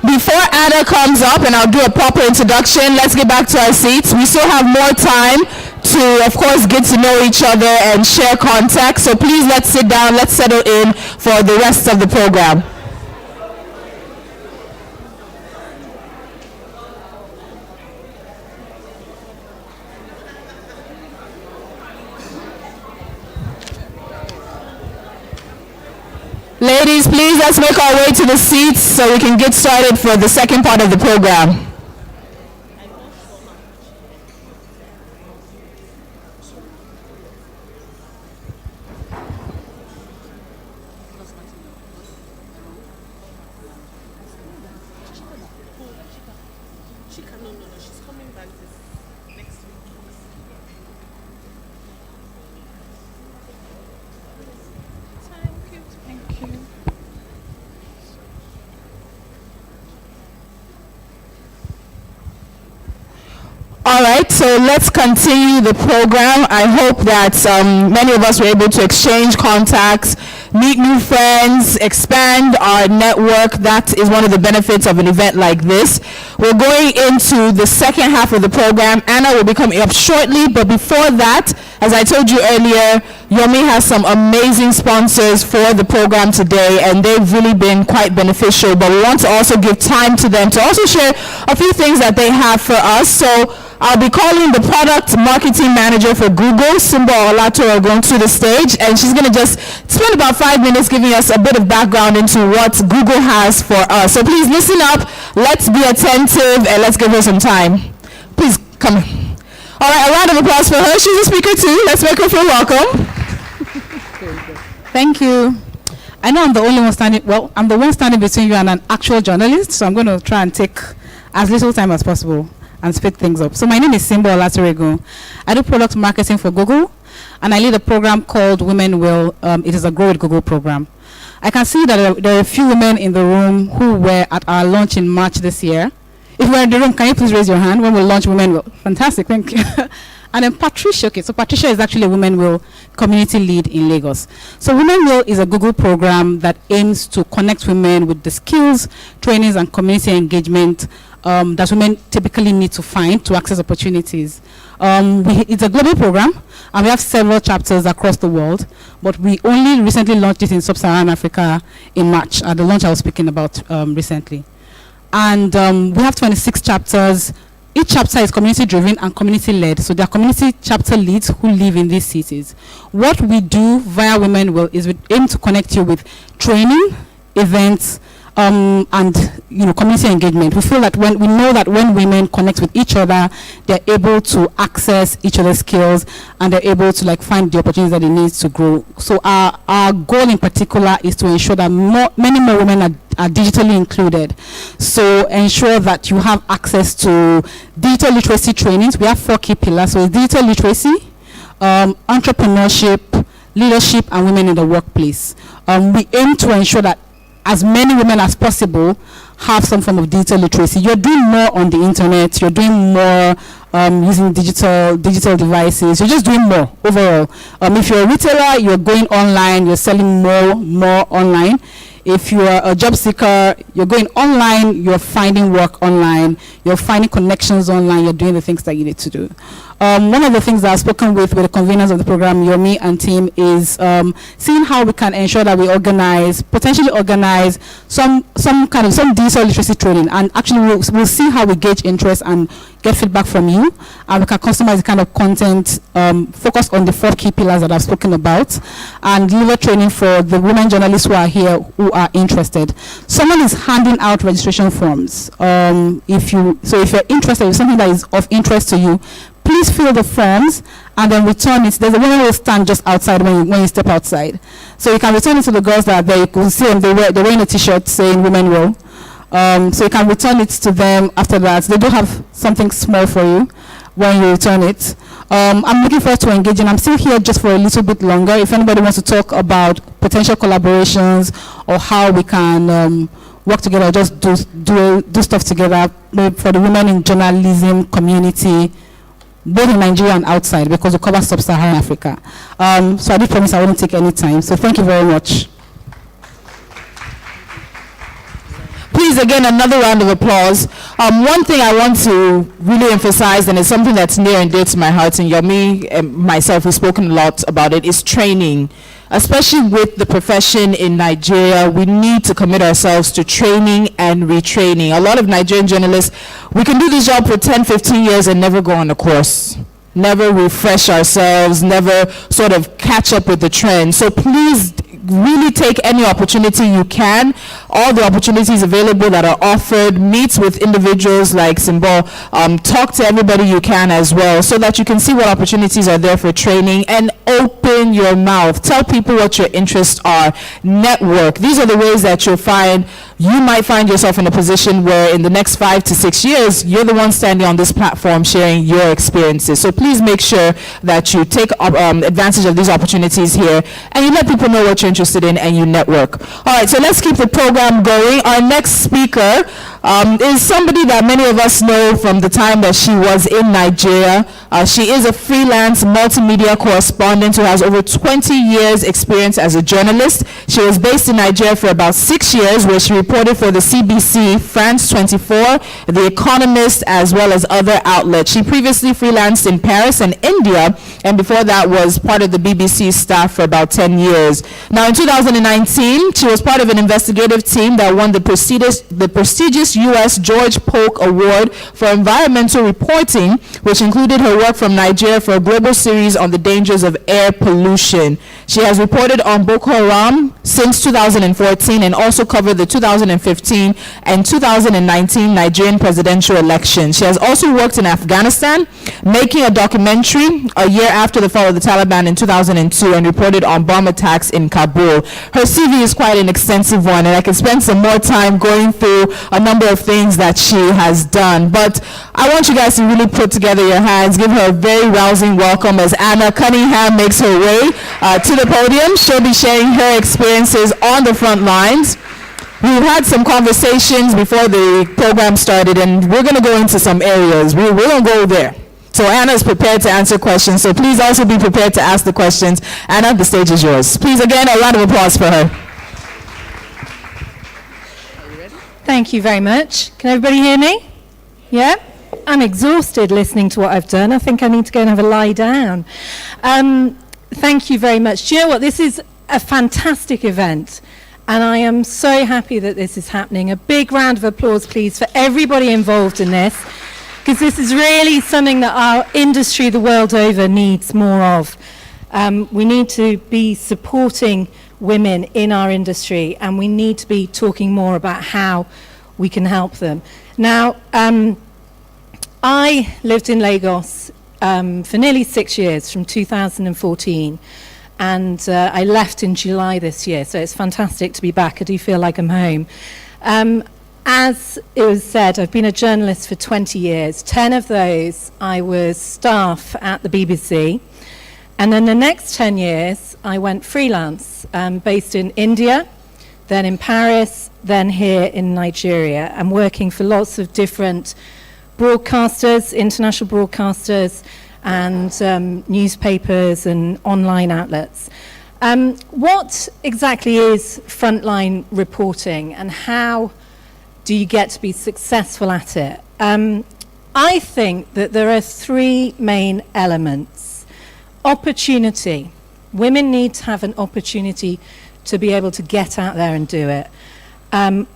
Speaker 1: Before Ada comes up and I'll do a proper introduction, let's get back to our seats. We still have more time to, of course, get to know each other and share context. So please, let's sit down, let's settle in for the rest of the program. Ladies, please, let's make our way to the seats so we can get started for the second part of the program. All right, so let's continue the program. I hope that many of us were able to exchange contacts, meet new friends, expand our network. That is one of the benefits of an event like this. We're going into the second half of the program. Anna will be coming up shortly, but before that, as I told you earlier, Yomi has some amazing sponsors for the program today, and they've really been quite beneficial, but we want to also give time to them to also share a few things that they have for us. So I'll be calling the product marketing manager for Google, Simba Olato, going to the stage, and she's going to just spend about 5 minutes giving us a bit of background into what Google has for us. So please listen up, let's be attentive, and let's give her some time. Please come. All right, a round of applause for her. She's a speaker too. Let's make her feel welcome.
Speaker 3: Thank you. I know I'm the only one standing, well, I'm the one standing between you and an actual journalist, so I'm going to try and take as little time as possible and speed things up. So my name is Simba Olato. I do product marketing for Google, and I lead a program called Women Will. It is a Grow with Google program. I can see that there are a few women in the room who were at our launch in March this year. If you're in the room, can you please raise your hand when we launch Women Will? Fantastic, thank you. And then Patricia, okay, so Patricia is actually a Women Will community lead in Lagos. So Women Will is a Google program that aims to connect women with the skills, trainings, and community engagement that women typically need to find to access opportunities. It's a global program, and we have several chapters across the world, but we only recently launched it in Sub-Saharan Africa in March, at the launch I was speaking about recently. And we have 26 chapters. Each chapter is community-driven and community-led, so there are community chapter leads who live in these cities. What we do via Women Will is we aim to connect you with training, events, and community engagement. We feel that when women connect with each other, they're able to access each other's skills, and they're able to find the opportunities that they need to grow. So our goal in particular is to ensure that many more women are digitally included. So ensure that you have access to digital literacy trainings. We have 4 key pillars. So it's digital literacy, entrepreneurship, leadership, and women in the workplace. We aim to ensure that
Speaker 9: as many women as possible have some form of digital literacy. You're doing more on the internet. You're doing more using digital devices. You're just doing more overall. If you're a retailer, you're going online. You're selling more online. If you're a job seeker, you're going online. You're finding work online. You're finding connections online. You're doing the things that you need to do. One of the things that I've spoken with the conveners of the program, Yomi and team, is seeing how we can ensure that we potentially organize some digital literacy training, and actually we'll see how we gauge interest and get feedback from you, and we can customize the kind of content focused on the 4 key pillars that I've spoken about, and deliver training for the women journalists who are here who are interested. Someone is handing out registration forms. If you're interested in something that is of interest to you, please fill the forms and then return it. There's a woman who will stand just outside when you step outside. So you can return it to the girls that are there. You can see them, they're wearing a t-shirt saying Women Row. So you can return it to them after that. They do have something small for you when you return it. I'm looking forward to engaging. I'm still here just for a little bit longer. If anybody wants to talk about potential collaborations or how we can work together, just do stuff together for the women in journalism community, both in Nigeria and outside, because we cover sub-Saharan Africa. So I did promise I wouldn't take any time. So thank you very much.
Speaker 1: Please, again, another round of applause. One thing I want to really emphasize, and it's something that's near and dear to my heart, and Yomi and myself, we've spoken a lot about it, is training. Especially with the profession in Nigeria, we need to commit ourselves to training and retraining. A lot of Nigerian journalists, we can do this job for 10, 15 years and never go on a course, never refresh ourselves, never sort of catch up with the trend. So please really take any opportunity you can. All the opportunities available that are offered, meet with individuals like Simbo, talk to everybody you can as well, so that you can see what opportunities are there for training, and open your mouth. Tell people what your interests are. Network. These are the ways that you might find yourself in a position where in the next 5 to 6 years, you're the one standing on this platform sharing your experiences. So please make sure that you take advantage of these opportunities here, and you let people know what you're interested in, and you network. All right, so let's keep the program going. Our next speaker is somebody that many of us know from the time that she was in Nigeria. She is a freelance multimedia correspondent who has over 20 years experience as a journalist. She was based in Nigeria for about 6 years, where she reported for the CBC, France 24, The Economist, as well as other outlets. She previously freelanced in Paris and India, and before that was part of the BBC staff for about 10 years. Now in 2019, she was part of an investigative team that won the prestigious U.S. George Polk Award for environmental reporting, which included her work from Nigeria for a global series on the dangers of air pollution. She has reported on Boko Haram since 2014 and also covered the 2015 and 2019 Nigerian presidential elections. She has also worked in Afghanistan, making a documentary a year after the fall of the Taliban in 2002, and reported on bomb attacks in Kabul. Her CV is quite an extensive one, and I can spend some more time going through a number of things that she has done. But I want you guys to really put together your hands, give her a very rousing welcome as Anna Cunningham makes her way to the podium. She'll be sharing her experiences on the front lines. We've had some conversations before the program started, and we're going to go into some areas. We don't go there. So Anna is prepared to answer questions, so please also be prepared to ask the questions. Anna, the stage is yours. Please, again, a round of applause for her.
Speaker 10: Thank you very much. Can everybody hear me? Yeah? I'm exhausted listening to what I've done. I think I need to go and have a lie down. Thank you very much. Do you know what? This is a fantastic event, and I am so happy that this is happening. A big round of applause, please, for everybody involved in this, because this is really something that our industry the world over needs more of. We need to be supporting women in our industry, and we need to be talking more about how we can help them. Now, I lived in Lagos for nearly 6 years, from 2014, and I left in July this year, so it's fantastic to be back. I do feel like I'm home. As it was said, I've been a journalist for 20 years. 10 of those I was staff at the BBC, and then the next 10 years I went freelance, based in India, then in Paris, then here in Nigeria. I'm working for lots of different broadcasters, international broadcasters, and newspapers and online outlets. What exactly is frontline reporting, and how do you get to be successful at it? I think that there are three main elements. Opportunity. Women need to have an opportunity to be able to get out there and do it.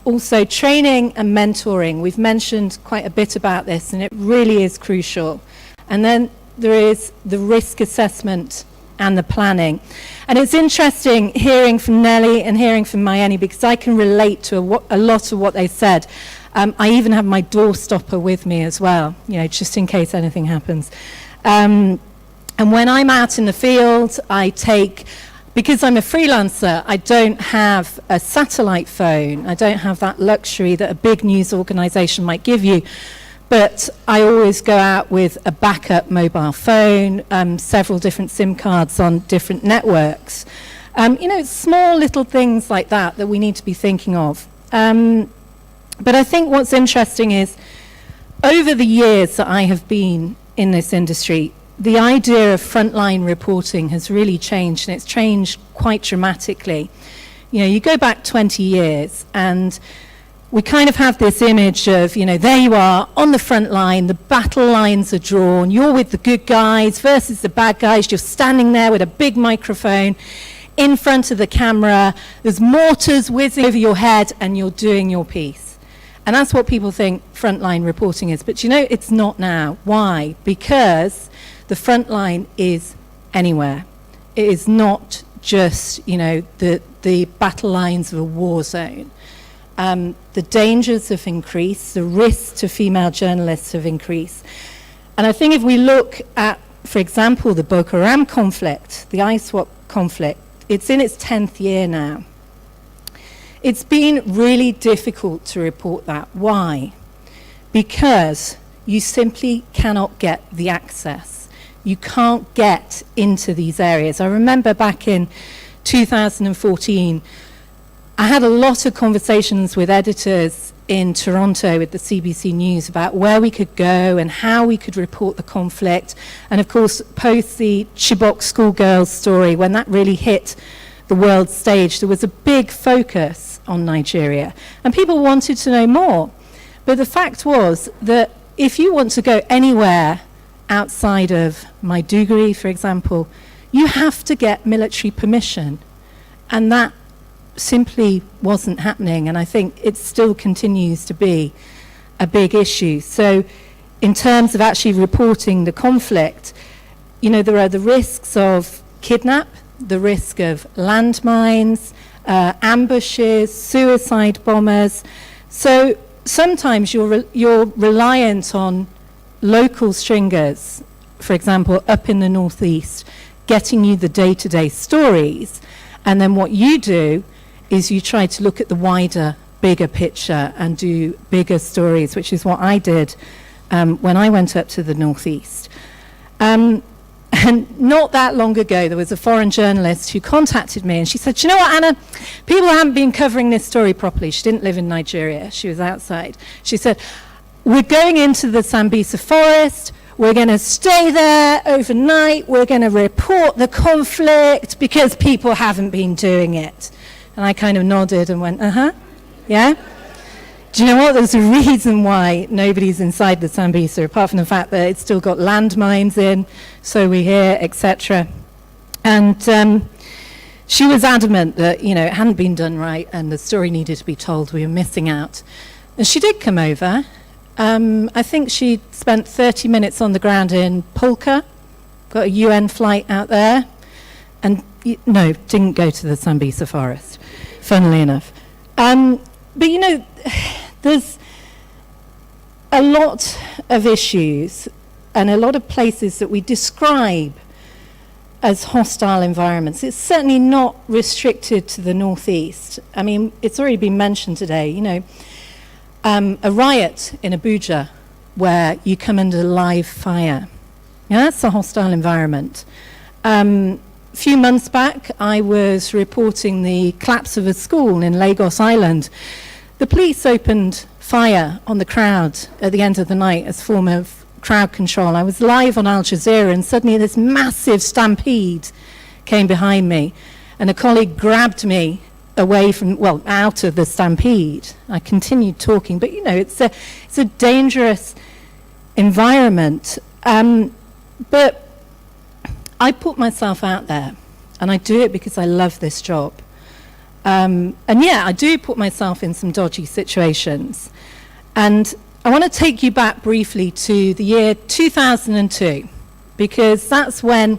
Speaker 10: Also, training and mentoring. We've mentioned quite a bit about this, and it really is crucial. And then there is the risk assessment and the planning. And it's interesting hearing from Nelly and hearing from Mayeni, because I can relate to a lot of what they said. I even have my door stopper with me as well, just in case anything happens. And when I'm out in the field, because I'm a freelancer, I don't have a satellite phone. I don't have that luxury that a big news organization might give you. But I always go out with a backup mobile phone, several different SIM cards on different networks. Small little things like that we need to be thinking of. But I think what's interesting is, over the years that I have been in this industry, the idea of frontline reporting has really changed, and it's changed quite dramatically. You go back 20 years, and we kind of have this image of, there you are on the front line, the battle lines are drawn, you're with the good guys versus the bad guys, you're standing there with a big microphone in front of the camera, there's mortars whizzing over your head, and you're doing your piece. And that's what people think frontline reporting is. But it's not now. Why? Because the front line is anywhere. It is not just, the battle lines of a war zone. The dangers have increased, the risks to female journalists have increased. And I think if we look at, for example, the Boko Haram conflict, the ISWAP conflict, it's in its 10th year now. It's been really difficult to report that. Why? Because you simply cannot get the access. You can't get into these areas. I remember back in 2014, I had a lot of conversations with editors in Toronto with the CBC News about where we could go and how we could report the conflict. And of course, post the Chibok schoolgirls story, when that really hit the world stage, there was a big focus on Nigeria, and people wanted to know more. But the fact was that if you want to go anywhere outside of Maiduguri, for example, you have to get military permission, and that simply wasn't happening, and I think it still continues to be a big issue. So in terms of actually reporting the conflict, there are the risks of kidnap, the risk of landmines, ambushes, suicide bombers. So sometimes you're reliant on local stringers, for example, up in the northeast, getting you the day-to-day stories. And then what you do is you try to look at the wider, bigger picture and do bigger stories, which is what I did when I went up to the northeast. And not that long ago, there was a foreign journalist who contacted me, and she said, "Do you know what, Anna? People haven't been covering this story properly." She didn't live in Nigeria. She was outside. She said, "We're going into the Sambisa forest. We're going to stay there overnight. We're going to report the conflict because people haven't been doing it." And I kind of nodded and went, yeah. Do you know what? There's a reason why nobody's inside the Sambisa, apart from the fact that it's still got landmines in, so we hear, etc. And she was adamant that, it hadn't been done right and the story needed to be told. We were missing out. And she did come over. I think she spent 30 minutes on the ground in Polka, got a UN flight out there, and no, didn't go to the Sambisa forest, funnily enough. But there's a lot of issues and a lot of places that we describe as hostile environments. It's certainly not restricted to the northeast. I mean, it's already been mentioned today, a riot in Abuja where you come under live fire. Yeah, that's a hostile environment. a few months back, I was reporting the collapse of a school in Lagos Island. The police opened fire on the crowd at the end of the night as a form of crowd control. I was live on Al Jazeera, and suddenly this massive stampede came behind me, and a colleague grabbed me away from, well, out of the stampede. I continued talking, but you know, it's a dangerous environment. But I put myself out there, and I do it because I love this job. And yeah, I do put myself in some dodgy situations. And I want to take you back briefly to the year 2002, because that's when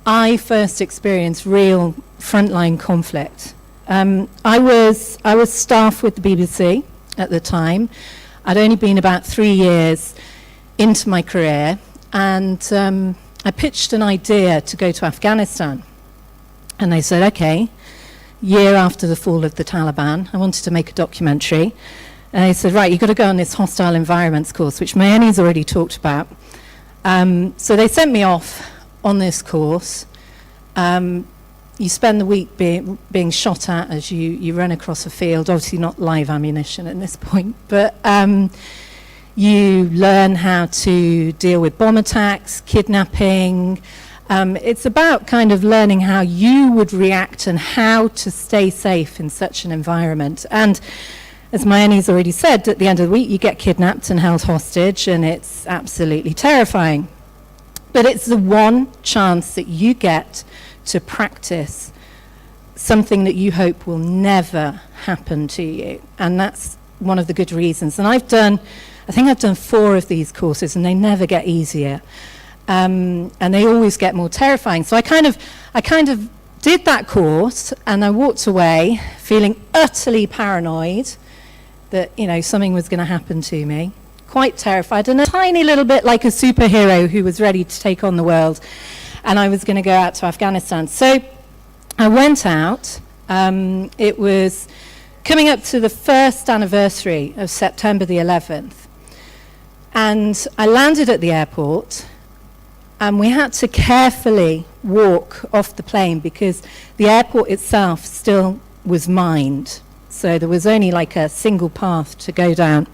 Speaker 10: I first experienced real frontline conflict. I was staff with the BBC at the time. I'd only been about 3 years into my career, and I pitched an idea to go to Afghanistan. And they said, okay, year after the fall of the Taliban, I wanted to make a documentary. And they said, right, you've got to go on this hostile environments course, which Mayeni's already talked about. So they sent me off on this course. You spend the week being shot at as you run across a field, obviously not live ammunition at this point, but you learn how to deal with bomb attacks, kidnapping. It's about kind of learning how you would react and how to stay safe in such an environment. And as Mayeni's already said, at the end of the week you get kidnapped and held hostage, and it's absolutely terrifying. But it's the one chance that you get to practice something that you hope will never happen to you. And that's one of the good reasons. And I think I've done 4 of these courses, and they never get easier. And they always get more terrifying. So I kind of did that course, and I walked away feeling utterly paranoid that, you know, something was going to happen to me. Quite terrified, and a tiny little bit like a superhero who was ready to take on the world. And I was going to go out to Afghanistan. So I went out. It was coming up to the first anniversary of September the 11th. And I landed at the airport, and we had to carefully walk off the plane because the airport itself still was mined. So there was only like a single path to go down.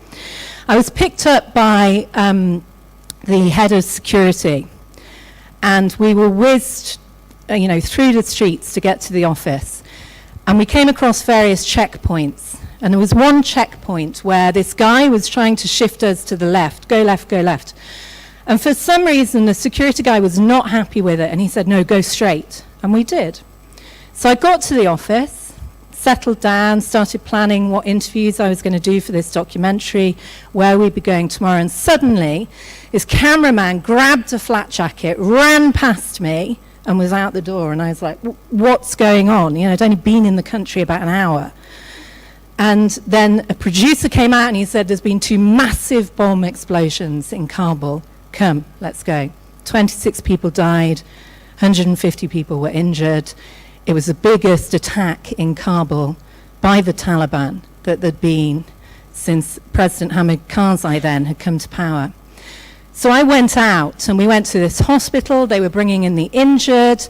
Speaker 10: I was picked up by the head of security, and we were whizzed through the streets to get to the office. And we came across various checkpoints. And there was one checkpoint where this guy was trying to shift us to the left, go left, go left. And for some reason, the security guy was not happy with it, and he said, no, go straight. And we did. So I got to the office, settled down, started planning what interviews I was going to do for this documentary, where we'd be going tomorrow. And suddenly, this cameraman grabbed a flat jacket, ran past me, and was out the door. And I was like, what's going on? You know, I'd only been in the country about an hour. And then a producer came out and he said, there's been 2 massive bomb explosions in Kabul. Come, let's go. 26 people died, 150 people were injured. It was the biggest attack in Kabul by the Taliban that there'd been since President Hamid Karzai then had come to power. So I went out, and we went to this hospital. They were bringing in the injured,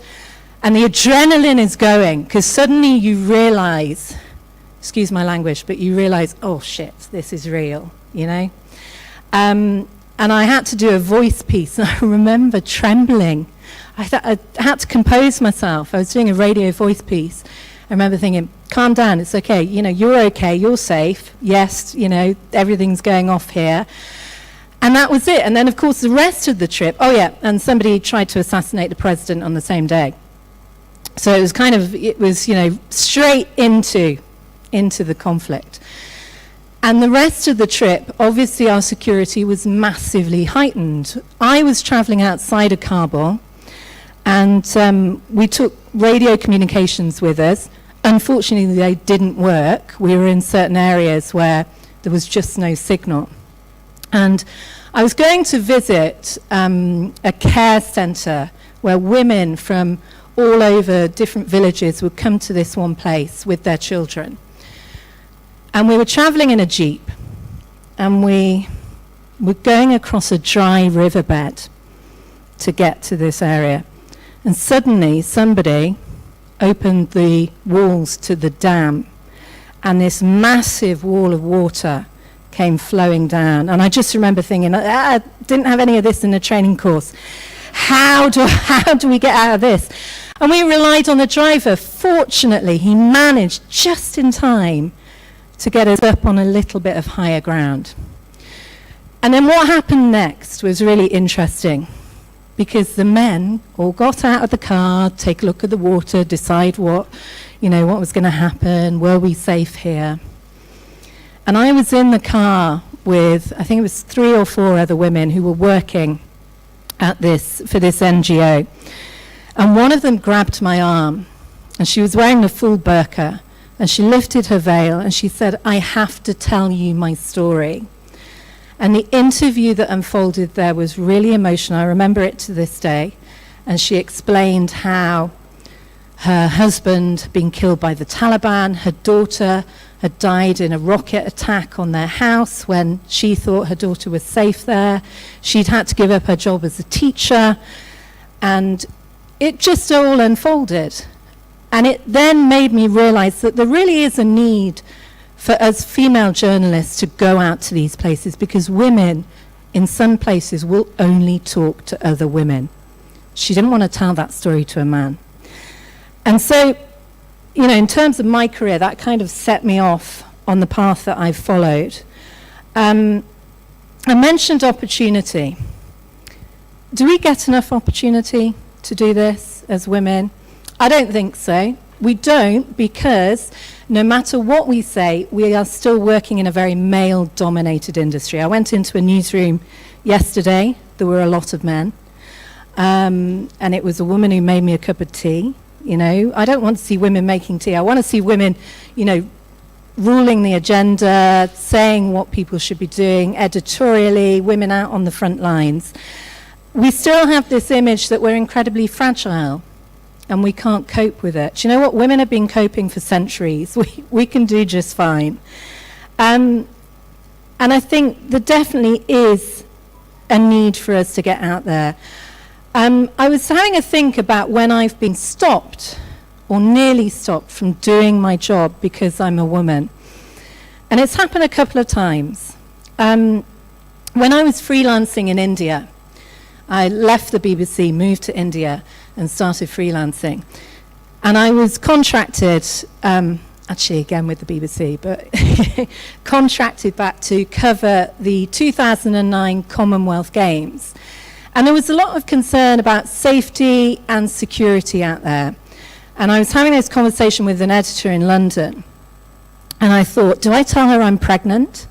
Speaker 10: and the adrenaline is going, because suddenly you realize, excuse my language, but you realize, oh shit, this is real, you know? And I had to do a voice piece, and I remember trembling. I had to compose myself. I was doing a radio voice piece. I remember thinking, calm down, it's okay, you know, you're okay, you're safe, yes, you know, everything's going off here. And that was it. And then, of course, the rest of the trip, oh yeah, and somebody tried to assassinate the president on the same day. So it was, you know, straight into the conflict. And the rest of the trip, obviously our security was massively heightened. I was traveling outside of Kabul, and we took radio communications with us. Unfortunately, they didn't work. We were in certain areas where there was just no signal. And I was going to visit a care centre where women from all over different villages would come to this one place with their children. And we were travelling in a jeep, and we were going across a dry riverbed to get to this area. And suddenly somebody opened the walls to the dam, and this massive wall of water came flowing down. And I just remember thinking, I didn't have any of this in the training course. How do we get out of this? And we relied on the driver. Fortunately, he managed just in time to get us up on a little bit of higher ground. And then what happened next was really interesting, because the men all got out of the car, take a look at the water, decide what was going to happen, were we safe here? And I was in the car with, I think it was 3 or 4 other women who were working for this NGO. And one of them grabbed my arm, and she was wearing a full burqa, and she lifted her veil and she said, "I have to tell you my story." And the interview that unfolded there was really emotional. I remember it to this day. And she explained how her husband had been killed by the Taliban, her daughter had died in a rocket attack on their house when she thought her daughter was safe there. She'd had to give up her job as a teacher, and it just all unfolded. And it then made me realize that there really is a need for us female journalists to go out to these places, because women in some places will only talk to other women. She didn't want to tell that story to a man. And so, in terms of my career, that kind of set me off on the path that I've followed. I mentioned opportunity. Do we get enough opportunity to do this as women? I don't think so. We don't, because no matter what we say, we are still working in a very male-dominated industry. I went into a newsroom yesterday. There were a lot of men. And it was a woman who made me a cup of tea. I don't want to see women making tea. I want to see women, ruling the agenda, saying what people should be doing editorially, women out on the front lines. We still have this image that we're incredibly fragile and we can't cope with it. Do you know what? Women have been coping for centuries. We can do just fine. And I think there definitely is a need for us to get out there. I was having a think about when I've been stopped or nearly stopped from doing my job because I'm a woman. And it's happened a couple of times. When I was freelancing in India, I left the BBC, moved to India, and started freelancing. And I was contracted, actually again with the BBC, but contracted back to cover the 2009 Commonwealth Games. And there was a lot of concern about safety and security out there. And I was having this conversation with an editor in London. And I thought, do I tell her I'm pregnant?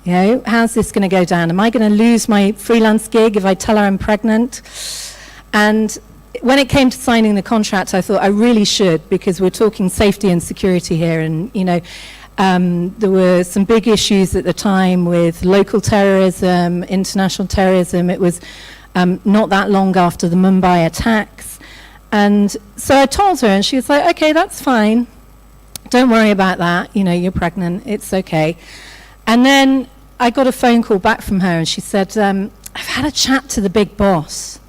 Speaker 10: How's this going to go down? Am I going to lose my freelance gig if I tell her I'm pregnant? And when it came to signing the contract, I thought I really should, because we're talking safety and security here. And, there were some big issues at the time with local terrorism, international terrorism. It was not that long after the Mumbai attacks. And so I told her, and she was like, okay, that's fine. Don't worry about that. You're pregnant. It's okay. And then I got a phone call back from her, and she said, I've had a chat to the big boss,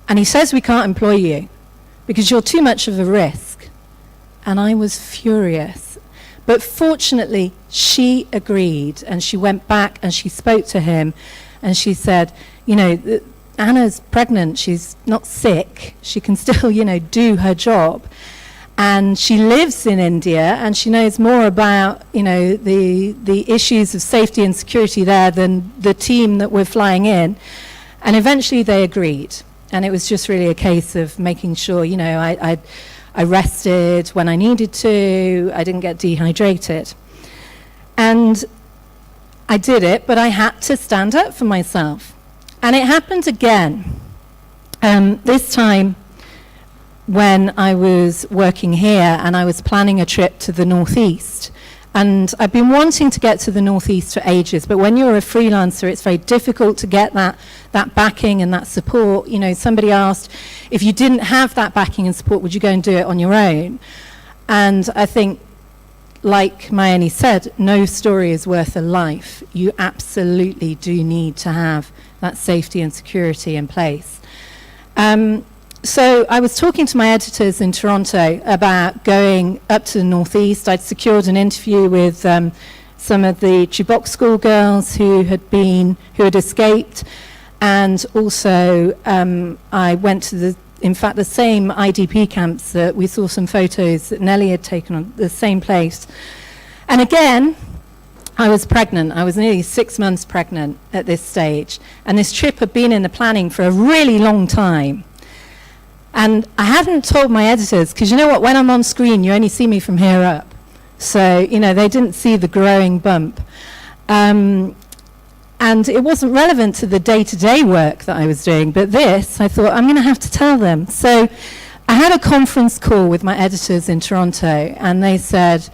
Speaker 10: and he says we can't employ you because you're too much of a risk. And I was furious. But fortunately, she agreed, and she went back and she spoke to him, and she said, Anna's pregnant, she's not sick, she can still, do her job. And she lives in India, and she knows more about, the issues of safety and security there than the team that we're flying in. And eventually they agreed. And it was just really a case of making sure, I rested when I needed to, I didn't get dehydrated. And I did it, but I had to stand up for myself. And it happened again. This time when I was working here and I was planning a trip to the Northeast. And I've been wanting to get to the Northeast for ages, but when you're a freelancer, it's very difficult to get that backing and that support. Somebody asked, if you didn't have that backing and support, would you go and do it on your own? And I think, like Mayeni said, no story is worth a life. You absolutely do need to have that safety and security in place. So I was talking to my editors in Toronto about going up to the northeast. I'd secured an interview with some of the Chibok schoolgirls who had escaped, and also I went to the same IDP camps that we saw some photos that Nelly had taken on, the same place. And again, I was pregnant. I was nearly 6 months pregnant at this stage, and this trip had been in the planning for a really long time. And I hadn't told my editors, because you know what, when I'm on screen, you only see me from here up. So, they didn't see the growing bump. And it wasn't relevant to the day-to-day work that I was doing, but this, I thought, I'm going to have to tell them. So I had a conference call with my editors in Toronto, and they said,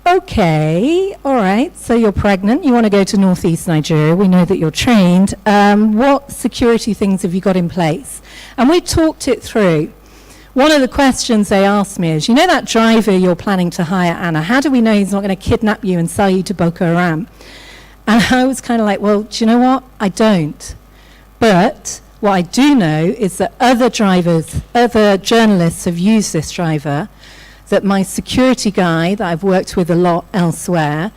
Speaker 10: okay, all right, so you're pregnant, you want to go to northeast Nigeria, we know that you're trained. What security things have you got in place? And we talked it through. One of the questions they asked me is, that driver you're planning to hire, Anna, how do we know he's not going to kidnap you and sell you to Boko Haram? And I was kind of like, well, do you know what? I don't. But what I do know is that other journalists have used this driver, that my security guy that I've worked with a lot elsewhere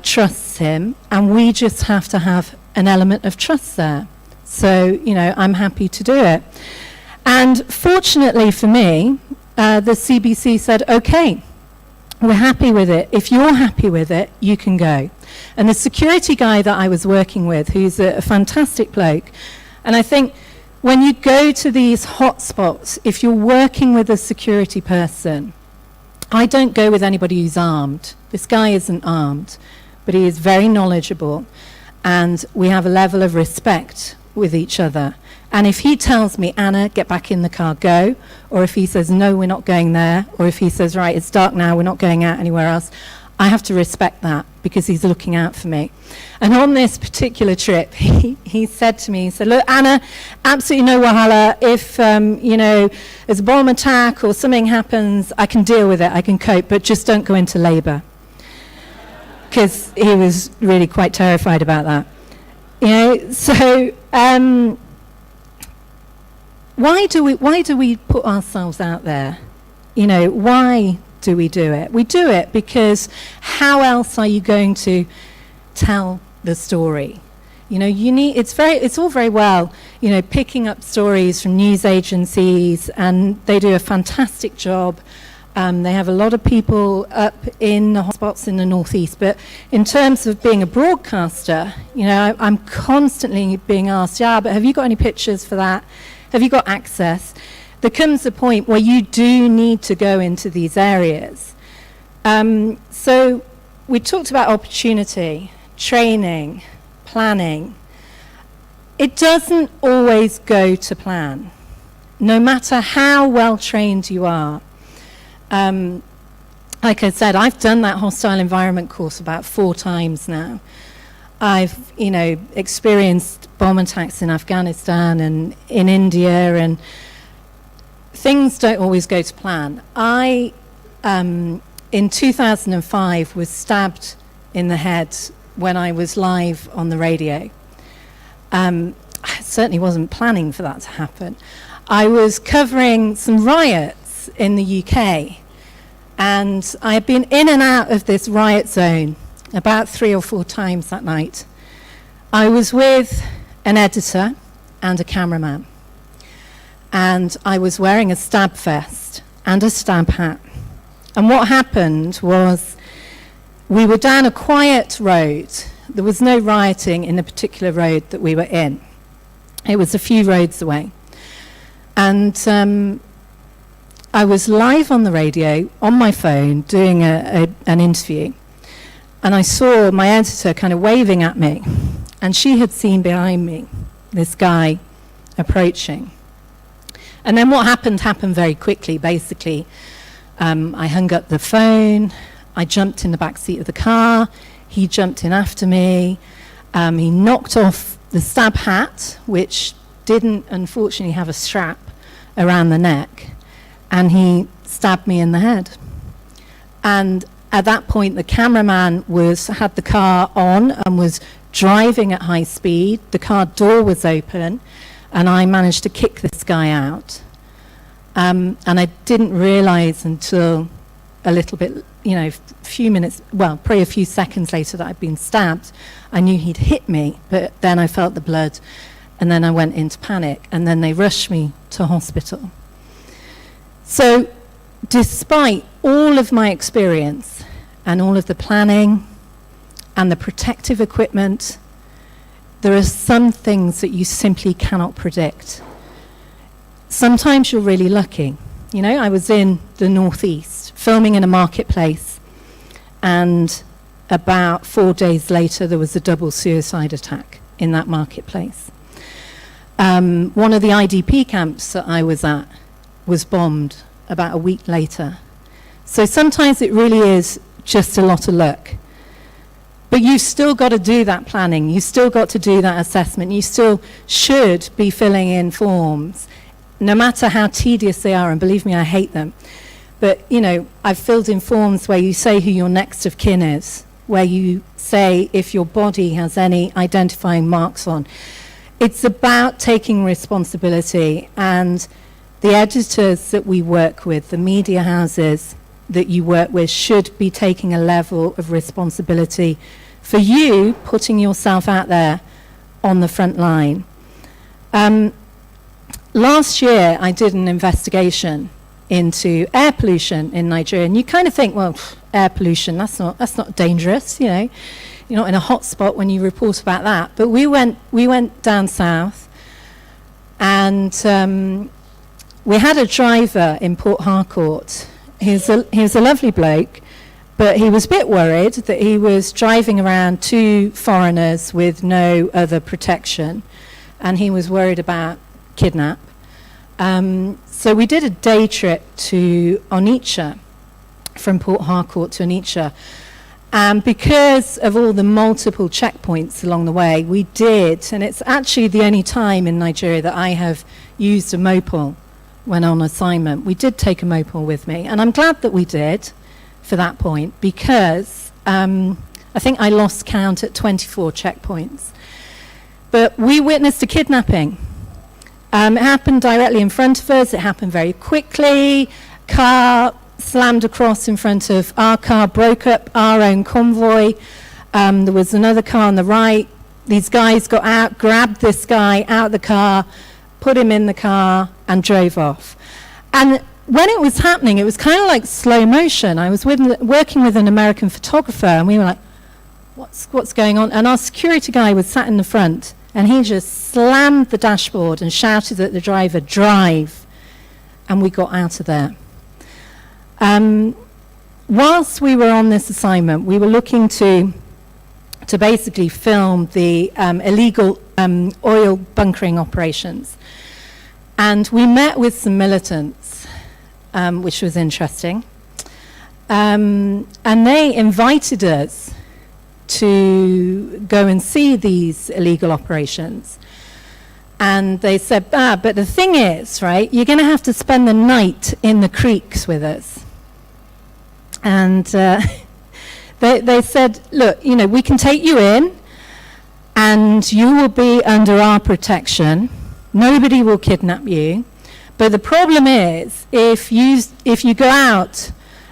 Speaker 10: trusts him, and we just have to have an element of trust there. So, I'm happy to do it. And fortunately for me, the CBC said, okay, we're happy with it. If you're happy with it, you can go. And the security guy that I was working with, who's a fantastic bloke, and I think when you go to these hotspots, if you're working with a security person, I don't go with anybody who's armed. This guy isn't armed, but he is very knowledgeable, and we have a level of respect with each other. And if he tells me, Anna, get back in the car, go, or if he says, no, we're not going there, or if he says, right, it's dark now, we're not going out anywhere else, I have to respect that because he's looking out for me. And on this particular trip, he said to me, he said, look, Anna, absolutely no wahala. If, there's a bomb attack or something happens, I can deal with it, I can cope, but just don't go into labor. Because he was really quite terrified about that. So why do we put ourselves out there? Why do we do it? We do it because how else are you going to tell the story? It's all very well, picking up stories from news agencies, and they do a fantastic job. They have a lot of people up in the hotspots in the northeast, but in terms of being a broadcaster, I'm constantly being asked, yeah, but have you got any pictures for that? Have you got access? There comes a point where you do need to go into these areas. So we talked about opportunity, training, planning. It doesn't always go to plan, no matter how well trained you are. Like I said, I've done that hostile environment course about 4 times now. I've, experienced bomb attacks in Afghanistan and in India, and things don't always go to plan. I, in 2005, was stabbed in the head when I was live on the radio. I certainly wasn't planning for that to happen. I was covering some riots in the UK, and I had been in and out of this riot zone about 3 or 4 times that night. I was with an editor and a cameraman, and I was wearing a stab vest and a stab hat. And what happened was we were down a quiet road. There was no rioting in the particular road that we were in. It was a few roads away. And I was live on the radio, on my phone, doing an interview. And I saw my editor kind of waving at me. And she had seen behind me this guy approaching. And then what happened very quickly. Basically, I hung up the phone. I jumped in the back seat of the car. He jumped in after me. He knocked off the stab hat, which didn't, unfortunately, have a strap around the neck. And he stabbed me in the head. And at that point, the cameraman had the car on and was driving at high speed. The car door was open. and I managed to kick this guy out. And I didn't realize until a little bit, a few minutes, well, probably a few seconds later that I'd been stabbed. I knew he'd hit me, but then I felt the blood, and then I went into panic, and then they rushed me to hospital. So despite all of my experience and all of the planning and the protective equipment, there are some things that you simply cannot predict. Sometimes you're really lucky. I was in the Northeast filming in a marketplace, and about 4 days later there was a double suicide attack in that marketplace. One of the IDP camps that I was at was bombed about a week later. So sometimes it really is just a lot of luck. But you've still got to do that planning. You've still got to do that assessment. You still should be filling in forms, no matter how tedious they are, and believe me, I hate them. But, I've filled in forms where you say who your next of kin is, where you say if your body has any identifying marks on. It's about taking responsibility, and the editors that we work with, the media houses that you work with, should be taking a level of responsibility for you putting yourself out there on the front line. Last year, I did an investigation into air pollution in Nigeria, and you kind of think, well, air pollution, that's not dangerous, You're not in a hot spot when you report about that. But we went down south, and we had a driver in Port Harcourt. He was a lovely bloke, but he was a bit worried that he was driving around two foreigners with no other protection, and he was worried about kidnap. So we did a day trip to Onitsha, from Port Harcourt to Onitsha. And because of all the multiple checkpoints along the way, we did, and it's actually the only time in Nigeria that I have used a mopal when on assignment. We did take a mopal with me, and I'm glad that we did for that point, because I think I lost count at 24 checkpoints. But we witnessed a kidnapping. It happened directly in front of us. It happened very quickly. Car slammed across in front of our car, broke up our own convoy. There was another car on the right. These guys got out, grabbed this guy out of the car, put him in the car, and drove off. And when it was happening, it was kind of like slow motion. I was working with an American photographer, and we were like, what's going on? And our security guy was sat in the front, and he just slammed the dashboard and shouted at the driver, "Drive." And we got out of there. Whilst we were on this assignment, we were looking to basically film the illegal oil bunkering operations. And we met with some militants, which was interesting. And they invited us to go and see these illegal operations. And they said, but the thing is, right, you're going to have to spend the night in the creeks with us. And they said, look, we can take you in, and you will be under our protection. Nobody will kidnap you. But the problem is, if you go out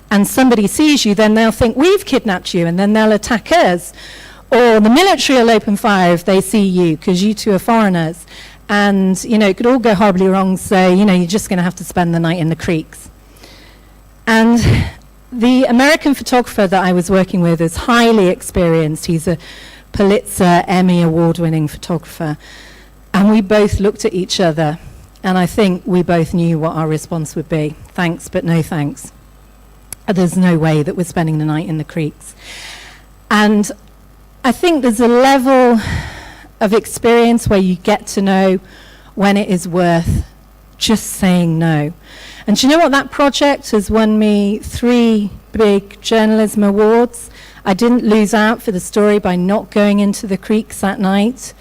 Speaker 10: and somebody sees you, then they'll think we've kidnapped you, and then they'll attack us. Or the military will open fire if they see you, because you two are foreigners. And, it could all go horribly wrong, so, you're just going to have to spend the night in the creeks. And the American photographer that I was working with is highly experienced. He's a Pulitzer, Emmy award-winning photographer. And we both looked at each other, and I think we both knew what our response would be. Thanks, but no thanks. There's no way that we're spending the night in the creeks. And I think there's a level of experience where you get to know when it is worth just saying no. And do you know what? That project has won me 3 big journalism awards. I didn't lose out for the story by not going into the creeks that night.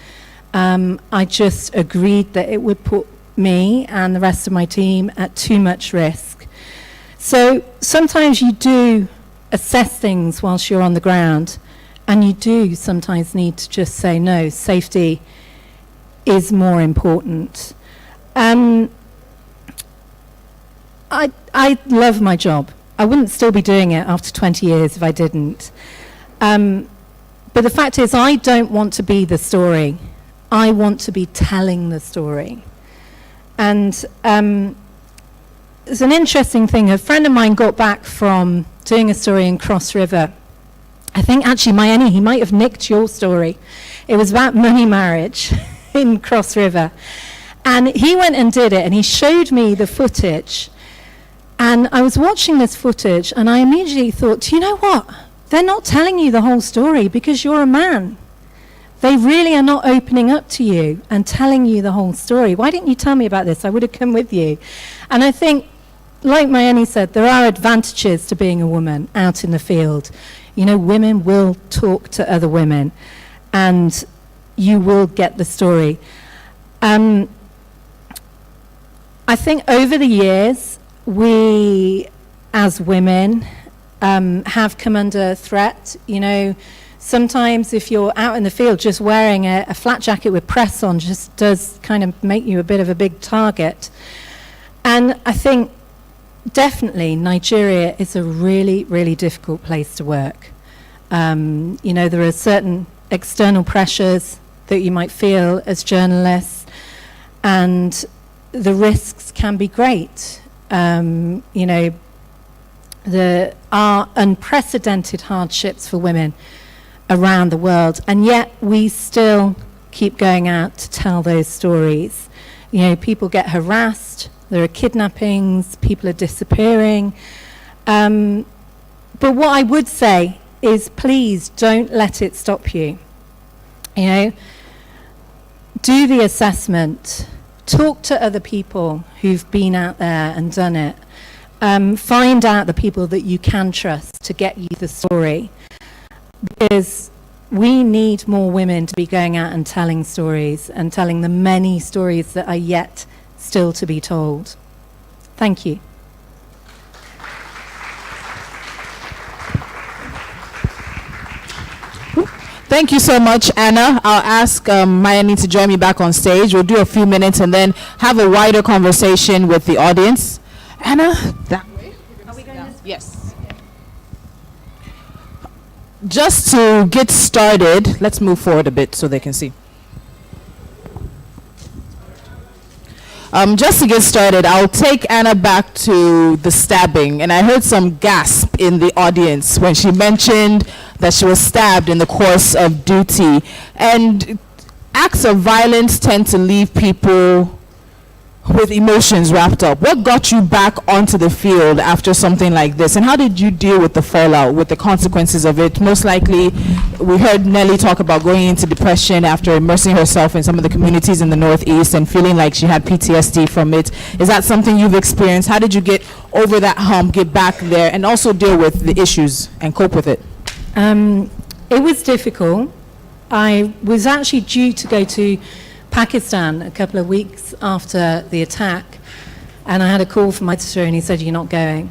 Speaker 10: I just agreed that it would put me and the rest of my team at too much risk. So sometimes you do assess things whilst you're on the ground, and you do sometimes need to just say no. Safety is more important. I love my job. I wouldn't still be doing it after 20 years if I didn't. But the fact is, I don't want to be the story. I want to be telling the story. And it's an interesting thing. A friend of mine got back from doing a story in Cross River. I think actually, Mayeni, he might have nicked your story. It was about money marriage in Cross River. And he went and did it, and he showed me the footage. And I was watching this footage, and I immediately thought, do you know what? They're not telling you the whole story because you're a man. They really are not opening up to you and telling you the whole story. Why didn't you tell me about this? I would have come with you. And I think, like Mayeni said, there are advantages to being a woman out in the field. You know, women will talk to other women, and you will get the story. I think over the years, we, as women, have come under threat. You know, sometimes if you're out in the field, just wearing a flat jacket with press on just does kind of make you a bit of a big target. And I think definitely Nigeria is a really, really difficult place to work. You know, there are certain external pressures that you might feel as journalists, and the risks can be great. You know, there are unprecedented hardships for women around the world, and yet we still keep going out to tell those stories. You know, people get harassed, there are kidnappings, people are disappearing. But what I would say is, please don't let it stop you. You know, do the assessment. Talk to other people who've been out there and done it. Find out the people that you can trust to get you the story. Because we need more women to be going out and telling stories, and telling the many stories that are yet still to be told. Thank you.
Speaker 1: Thank you so much, Anna. I'll ask Mayeni to join me back on stage. We'll do a few minutes and then have a wider conversation with the audience. Anna, that way.
Speaker 3: Are we going this way? Yes.
Speaker 1: Just to get started, let's move forward a bit so they can see. Just to get started, I'll take Anna back to the stabbing. And I heard some gasp in the audience when she mentioned that she was stabbed in the course of duty. And acts of violence tend to leave people with emotions wrapped up. What got you back onto the field after something like this? And how did you deal with the fallout, with the consequences of it? Most likely, we heard Nelly talk about going into depression after immersing herself in some of the communities in the Northeast and feeling like she had PTSD from it. Is that something you've experienced? How did you get over that hump, get back there, and also deal with the issues and cope with it?
Speaker 10: It was difficult. I was actually due to go to Pakistan a couple of weeks after the attack, and I had a call from my sister and he said, "You're not going."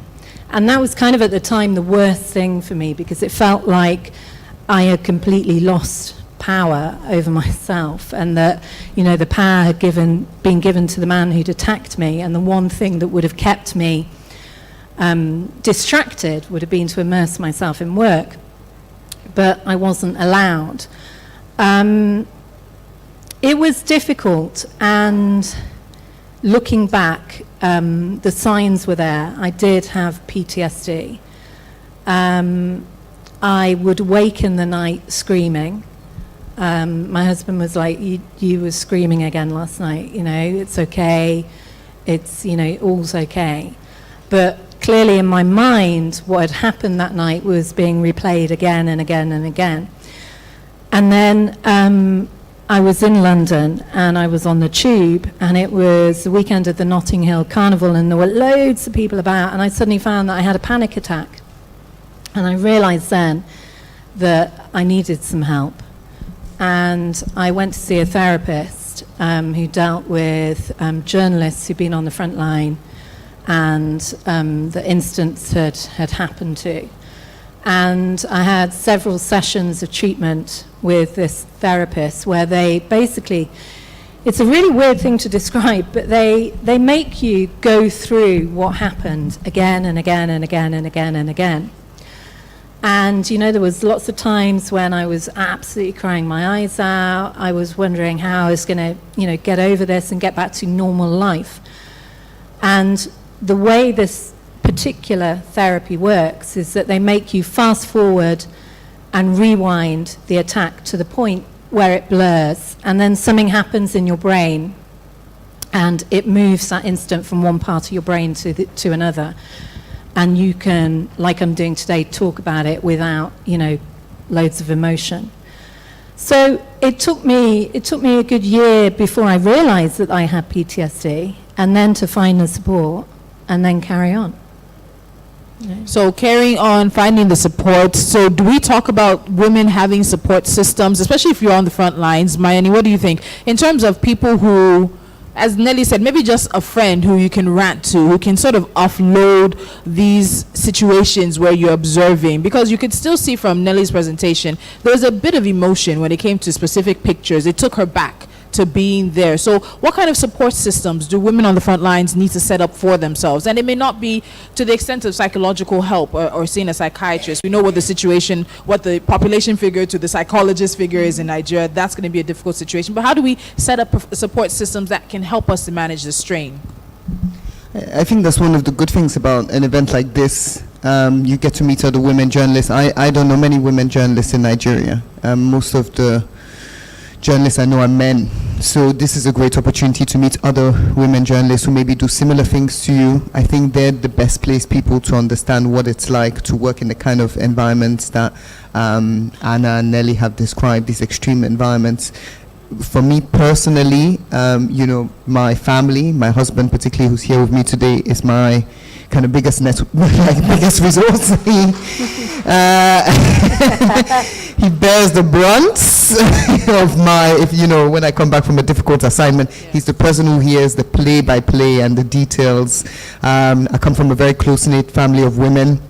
Speaker 10: And that was kind of at the time the worst thing for me, because it felt like I had completely lost power over myself, and that, you know, the power had been given to the man who'd attacked me, and the one thing that would have kept me distracted would have been to immerse myself in work. But I wasn't allowed. It was difficult, and looking back, the signs were there. I did have PTSD. I would wake in the night screaming. My husband was like, you were screaming again last night, you know, it's okay, it's, you know, all's okay. But clearly in my mind, what had happened that night was being replayed again and again and again. And then I was in London, and I was on the tube, and it was the weekend of the Notting Hill Carnival, and there were loads of people about, and I suddenly found that I had a panic attack. And I realized then that I needed some help. And I went to see a therapist who dealt with journalists who'd been on the front line, and the instance had happened to. And I had several sessions of treatment with this therapist where they basically it's a really weird thing to describe, but they make you go through what happened again and again and again and again and again. And, you know, there was lots of times when I was absolutely crying my eyes out. I was wondering how I was going to, you know, get over this and get back to normal life. And the way this particular therapy works is that they make you fast forward and rewind the attack to the point where it blurs, and then something happens in your brain and it moves that instant from one part of your brain to another, and you can, like I'm doing today, talk about it without, you know, loads of emotion. So it took me a good year before I realized that I had PTSD, and then to find the support and then carry on.
Speaker 1: So carrying on, finding the support. So do we talk about women having support systems, especially if you're on the front lines? Mayeni, what do you think? In terms of people who, as Nelly said, maybe just a friend who you can rant to, who can sort of offload these situations where you're observing. Because you could still see from Nelly's presentation, there was a bit of emotion when it came to specific pictures. It took her back to being there. So what kind of support systems do women on the front lines need to set up for themselves? And it may not be to the extent of psychological help or seeing a psychiatrist. We know what the situation, what the population figure to the psychologist figure is in Nigeria. That's going to be a difficult situation. But how do we set up support systems that can help us to manage the strain?
Speaker 7: I think that's one of the good things about an event like this. You get to meet other women journalists. I don't know many women journalists in Nigeria. Most of the journalists I know are men. So this is a great opportunity to meet other women journalists who maybe do similar things to you. I think they're the best placed people to understand what it's like to work in the kind of environments that Anna and Nelly have described, these extreme environments. For me personally, you know, my family, my husband particularly, who's here with me today, is my kind of biggest biggest resource. He bears the brunt of when I come back from a difficult assignment. He's the person who hears the play-by-play and the details. I come from a very close-knit family of women.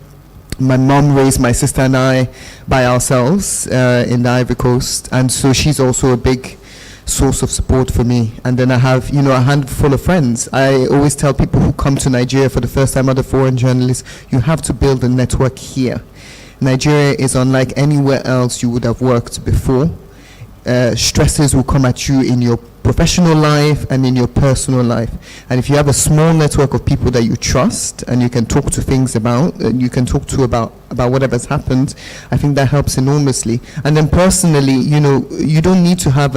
Speaker 7: My mom raised my sister and I by ourselves in the Ivory Coast, and so she's also a big source of support for me. And then I have, a handful of friends. I always tell people who come to Nigeria for the first time, other foreign journalists, you have to build a network here. Nigeria is unlike anywhere else you would have worked before. Stresses will come at you in your professional life and in your personal life. And if you have a small network of people that you trust and you can talk to things about, and you can talk to about whatever's happened, I think that helps enormously. And then personally, you don't need to have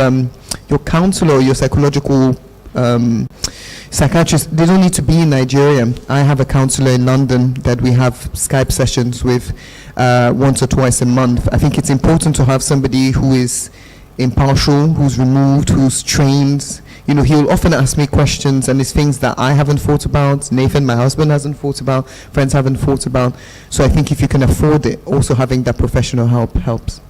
Speaker 7: your counselor or your psychological psychiatrist, they don't need to be in Nigeria. I have a counselor in London that we have Skype sessions with once or twice a month. I think it's important to have somebody who is impartial, who's removed, who's trained. He'll often ask me questions, and it's things that I haven't thought about, Nathan, my husband, hasn't thought about, friends haven't thought about. So I think if you can afford it, also having that professional help helps.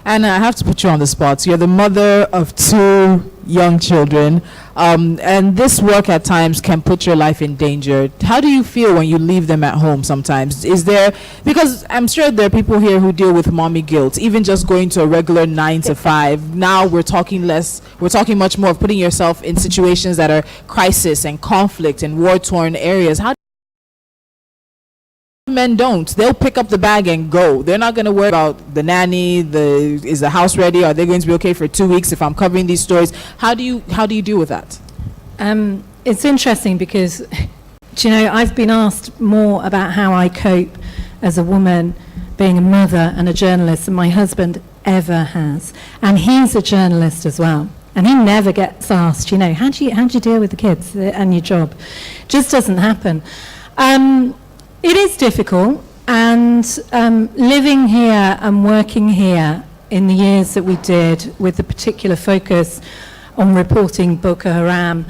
Speaker 1: Anna, I have to put you on the spot. You're the mother of 2 young children, and this work at times can put your life in danger. How do you feel when you leave them at home sometimes? Because I'm sure there are people here who deal with mommy guilt, even just going to a regular 9 to 5. Now we're talking much more of putting yourself in situations that are crisis and conflict and war-torn areas. How men don't. They'll pick up the bag and go. They're not going to worry about the nanny, is the house ready, are they going to be okay for 2 weeks if I'm covering these stories? How do you deal with that?
Speaker 10: It's interesting because I've been asked more about how I cope as a woman being a mother and a journalist than my husband ever has, and he's a journalist as well, and he never gets asked how do you deal with the kids and your job. Just doesn't happen. It is difficult, and living here and working here in the years that we did with the particular focus on reporting Boko Haram,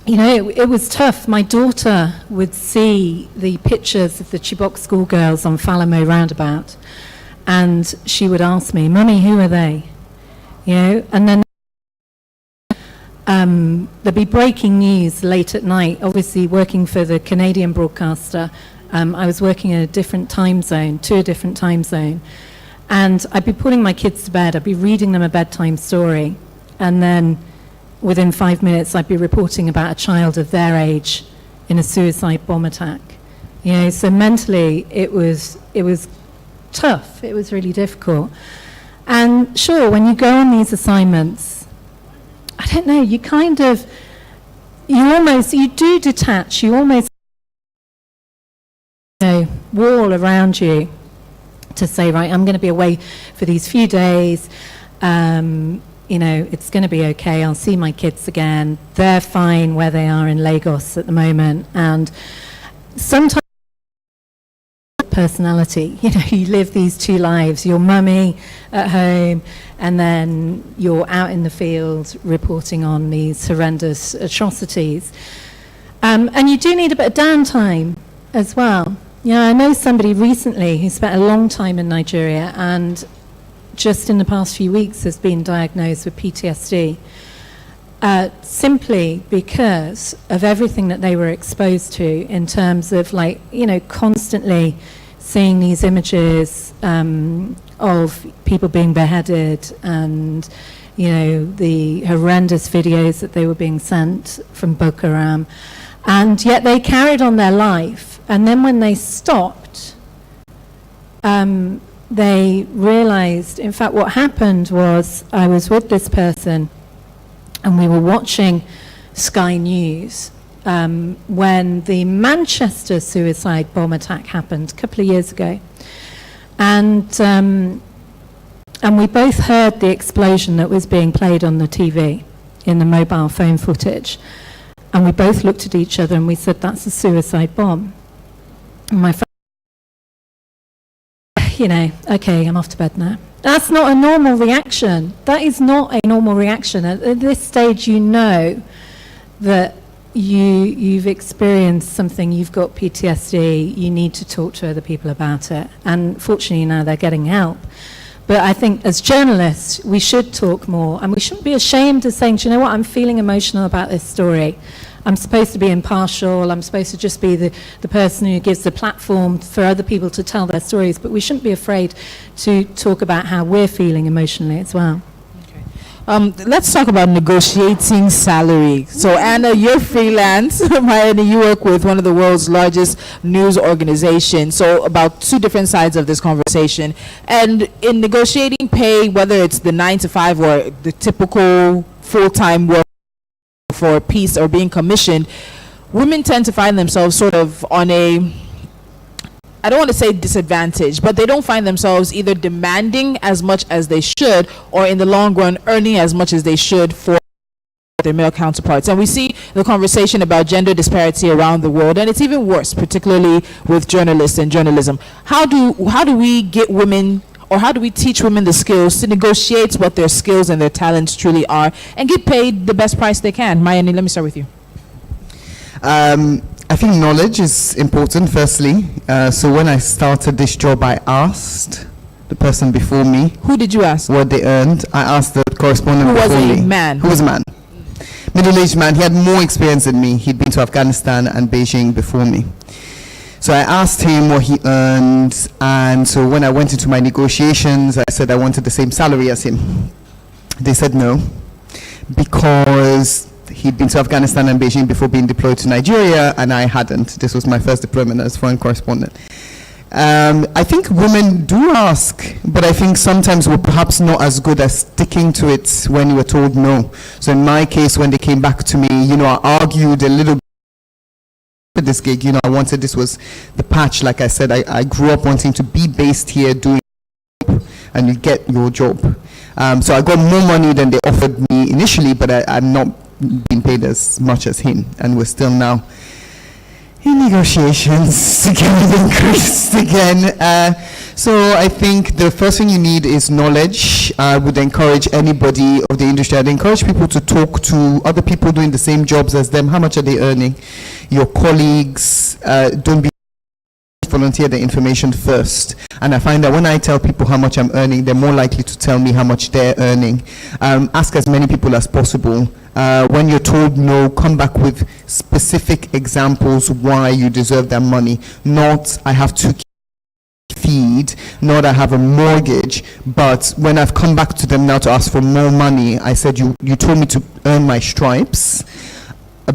Speaker 10: it was tough. My daughter would see the pictures of the Chibok schoolgirls on Falamo roundabout, and she would ask me, "Mummy, who are they?" And then there'd be breaking news late at night. Obviously, working for the Canadian broadcaster, I was working in a different time zone, and I'd be putting my kids to bed. I'd be reading them a bedtime story, and then within 5 minutes I'd be reporting about a child of their age in a suicide bomb attack. You know, so mentally it was tough. It was really difficult. And sure, when you go on these assignments, I don't know, you do detach, you almost, wall around you to say, right, I'm going to be away for these few days, it's going to be okay, I'll see my kids again, they're fine where they are in Lagos at the moment, and sometimes personality, you live these two lives, your mummy at home, and then you're out in the field reporting on these horrendous atrocities. And you do need a bit of downtime as well. I know somebody recently who spent a long time in Nigeria and just in the past few weeks has been diagnosed with PTSD, simply because of everything that they were exposed to in terms of constantly seeing these images of people being beheaded and the horrendous videos that they were being sent from Boko Haram, and yet they carried on their life. And then when they stopped, they realized, in fact, what happened was I was with this person and we were watching Sky News when the Manchester suicide bomb attack happened a couple of years ago. And we both heard the explosion that was being played on the TV in the mobile phone footage. And we both looked at each other and we said, that's a suicide bomb. And my friend, okay, I'm off to bed now. That's not a normal reaction. That is not a normal reaction. At this stage, you know that you've experienced something, you've got PTSD, you need to talk to other people about it. And fortunately now they're getting help. But I think as journalists, we should talk more, and we shouldn't be ashamed of saying, do you know what, I'm feeling emotional about this story. I'm supposed to be impartial, I'm supposed to just be the person who gives the platform for other people to tell their stories, but we shouldn't be afraid to talk about how we're feeling emotionally as well.
Speaker 1: Let's talk about negotiating salary. So Anna, you're freelance. Mayeni, you work with one of the world's largest news organizations. So about two different sides of this conversation. And in negotiating pay, whether it's the 9 to 5 or the typical full-time work for a piece or being commissioned, women tend to find themselves sort of on a, I don't want to say disadvantage, but they don't find themselves either demanding as much as they should or in the long run earning as much as they should for their male counterparts. And we see the conversation about gender disparity around the world, and it's even worse, particularly with journalists and journalism. How do we get women, or how do we teach women the skills to negotiate what their skills and their talents truly are and get paid the best price they can? Mayeni, let me start with you.
Speaker 7: I think knowledge is important, firstly. So when I started this job, I asked the person before me.
Speaker 1: Who did you ask?
Speaker 7: What they earned. I asked the correspondent before me.
Speaker 1: Who was a man?
Speaker 7: Who was a man? Middle-aged man. He had more experience than me. He'd been to Afghanistan and Beijing before me. So I asked him what he earned, and so when I went into my negotiations, I said I wanted the same salary as him. They said no, because he'd been to Afghanistan and Beijing before being deployed to Nigeria, and I hadn't. This was my first deployment as foreign correspondent. I think women do ask, but I think sometimes we're perhaps not as good as sticking to it when you were told no. So in my case, when they came back to me, I argued a little bit with this gig. I wanted, this was the patch. Like I said, I grew up wanting to be based here, doing, and you get your job. So I got more money than they offered me initially, but I'm not being paid as much as him, and we're still now in negotiations to get it increased again. So I think the first thing you need is knowledge. I would encourage anybody of the industry, I'd encourage people to talk to other people doing the same jobs as them. How much are they earning? Your colleagues, don't be volunteer the information first. And I find that when I tell people how much I'm earning, they're more likely to tell me how much they're earning. Ask as many people as possible. When you're told no, come back with specific examples why you deserve that money. Not, I have 2 feed, nor that I have a mortgage. But when I've come back to them now to ask for more money, I said, you told me to earn my stripes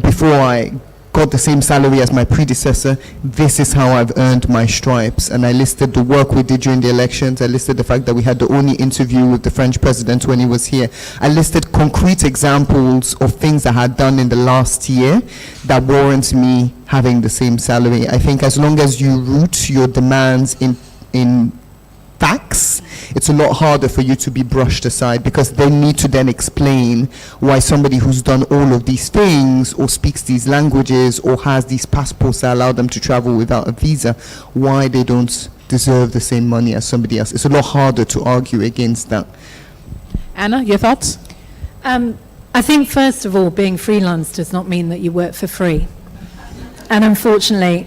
Speaker 7: before I got the same salary as my predecessor. This is how I've earned my stripes. And I listed the work we did during the elections. I listed the fact that we had the only interview with the French president when he was here. I listed concrete examples of things I had done in the last year that warrants me having the same salary. I think as long as you root your demands in facts, it's a lot harder for you to be brushed aside, because they need to then explain why somebody who's done all of these things or speaks these languages or has these passports that allow them to travel without a visa, why they don't deserve the same money as somebody else. It's a lot harder to argue against that.
Speaker 1: Anna, your thoughts?
Speaker 10: I think, first of all, being freelance does not mean that you work for free. And unfortunately,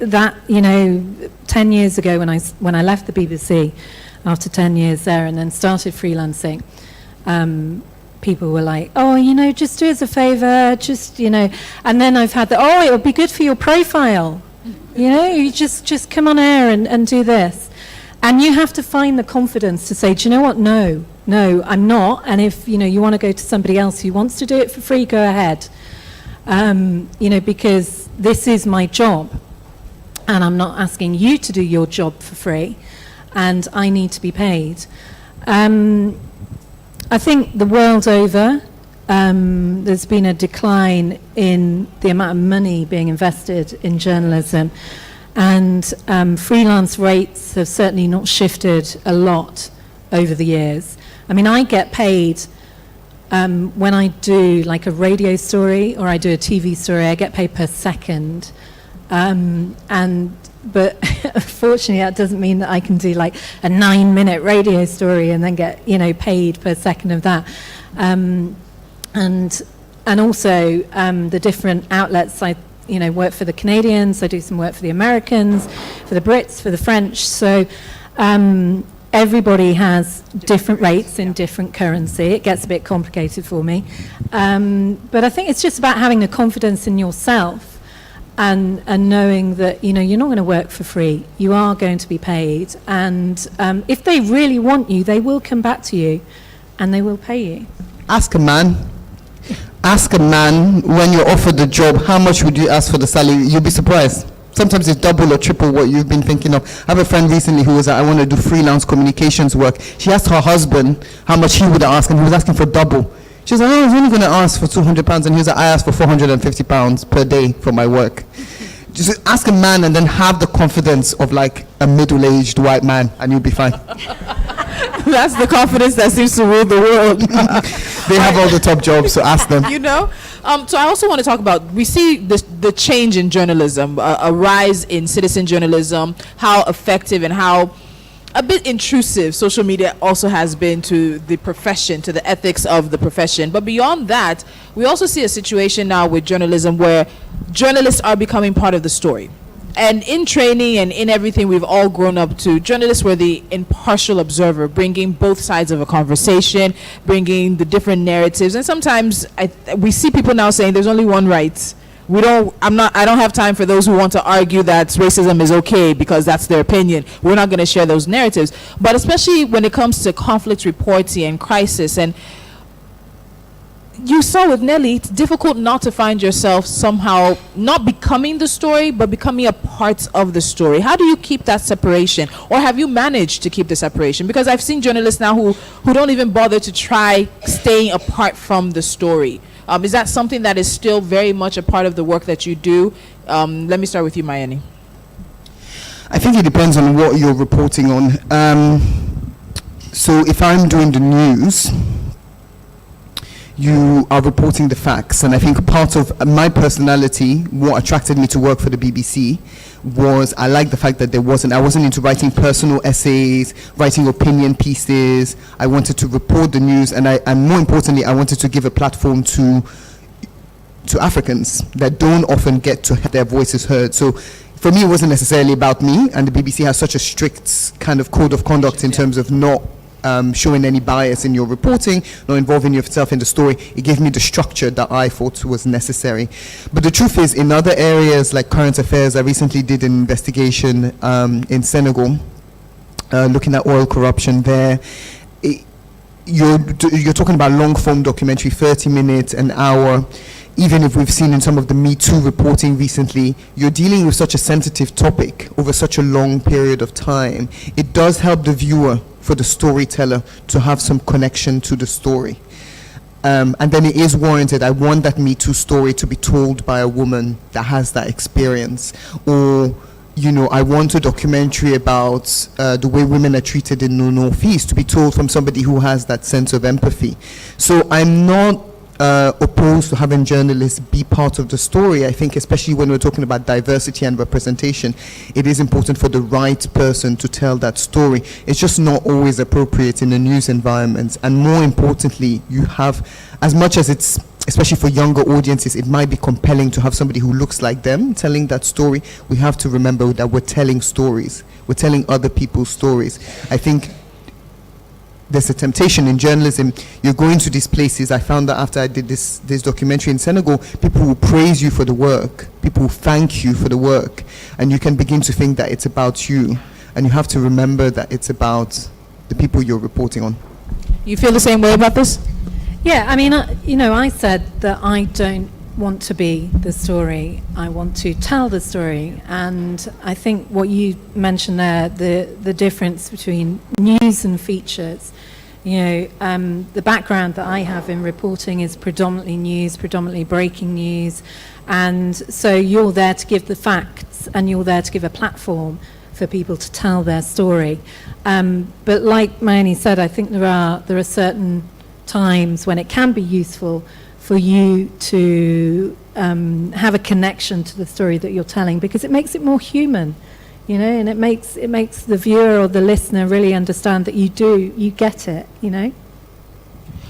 Speaker 10: that, 10 years ago when I left the BBC, after 10 years there and then started freelancing, people were like, oh, just do us a favor, and then I've had it would be good for your profile. You just come on air and do this. And you have to find the confidence to say, do you know what? No, I'm not. And if, you want to go to somebody else who wants to do it for free, go ahead. Because this is my job. And I'm not asking you to do your job for free, and I need to be paid. I think the world over, there's been a decline in the amount of money being invested in journalism, and freelance rates have certainly not shifted a lot over the years. I mean, I get paid when I do like a radio story or I do a TV story, I get paid per second. But unfortunately that doesn't mean that I can do like a 9-minute radio story and then get paid per second of that. And also the different outlets, I work for the Canadians, I do some work for the Americans, for the Brits, for the French. So everybody has different rates in different currency. It gets a bit complicated for me, but I think it's just about having the confidence in yourself. And knowing that you're not going to work for free, you are going to be paid, and if they really want you, they will come back to you, and they will pay you. Ask a man
Speaker 7: when you're offered the job, how much would you ask for the salary? You'll be surprised. Sometimes it's double or triple what you've been thinking of. I have a friend recently who was like, I want to do freelance communications work. She asked her husband how much he would ask, and he was asking for double. She was like, I was only going to ask for £200, and he was like, I asked for £450 per day for my work. Just ask a man and then have the confidence of like a middle-aged white man, and you'll be fine.
Speaker 1: That's the confidence that seems to rule the world.
Speaker 7: They have all the top jobs, so ask them.
Speaker 1: So I also want to talk about, we see the change in journalism, a rise in citizen journalism, how effective and how a bit intrusive social media also has been to the profession, to the ethics of the profession. But beyond that, we also see a situation now with journalism where journalists are becoming part of the story. And in training and in everything we've all grown up to, journalists were the impartial observer, bringing both sides of a conversation, bringing the different narratives. And sometimes we see people now saying there's only one right. I don't have time for those who want to argue that racism is okay because that's their opinion. We're not going to share those narratives. But especially when it comes to conflict reporting and crisis, and you saw with Nelly, it's difficult not to find yourself somehow not becoming the story, but becoming a part of the story. How do you keep that separation? Or have you managed to keep the separation? Because I've seen journalists now who don't even bother to try staying apart from the story. Is that something that is still very much a part of the work that you do? Let me start with you, Mayeni.
Speaker 7: I think it depends on what you're reporting on. So if I'm doing the news, you are reporting the facts, and I think part of my personality, what attracted me to work for the BBC, was I liked the fact that I wasn't into writing personal essays, writing opinion pieces. I wanted to report the news, and more importantly, I wanted to give a platform to Africans that don't often get to have their voices heard. So for me, it wasn't necessarily about me, and the BBC has such a strict kind of code of conduct in terms of not showing any bias in your reporting, not involving yourself in the story. It gave me the structure that I thought was necessary. But the truth is, in other areas like current affairs, I recently did an investigation in Senegal looking at oil corruption there. You're talking about long form documentary, 30 minutes, an hour. Even if we've seen in some of the Me Too reporting recently, you're dealing with such a sensitive topic over such a long period of time. It does help the viewer, for the storyteller, to have some connection to the story. And then it is warranted. I want that Me Too story to be told by a woman that has that experience. Or, you know, I want a documentary about the way women are treated in the Northeast to be told from somebody who has that sense of empathy. So I'm not opposed to having journalists be part of the story. I think especially when we're talking about diversity and representation, it is important for the right person to tell that story. It's just not always appropriate in a news environment. And more importantly, you have, as much as it's, especially for younger audiences, it might be compelling to have somebody who looks like them telling that story. We have to remember that we're telling stories. We're telling other people's stories. I think there's a temptation in journalism. You're going to these places. I found that after I did this documentary in Senegal, people will praise you for the work. People will thank you for the work. And you can begin to think that it's about you. And you have to remember that it's about the people you're reporting on.
Speaker 1: You feel the same way about this?
Speaker 10: Yeah, I mean, you know, I said that I don't want to be the story. I want to tell the story. And I think what you mentioned there, the difference between news and features, you know, the background that I have in reporting is predominantly news, predominantly breaking news. And so you're there to give the facts and you're there to give a platform for people to tell their story. But like Mayeni said, I think there are certain times when it can be useful for you to have a connection to the story that you're telling, because it makes it more human, you know, and it makes the viewer or the listener really understand that you get it, you know.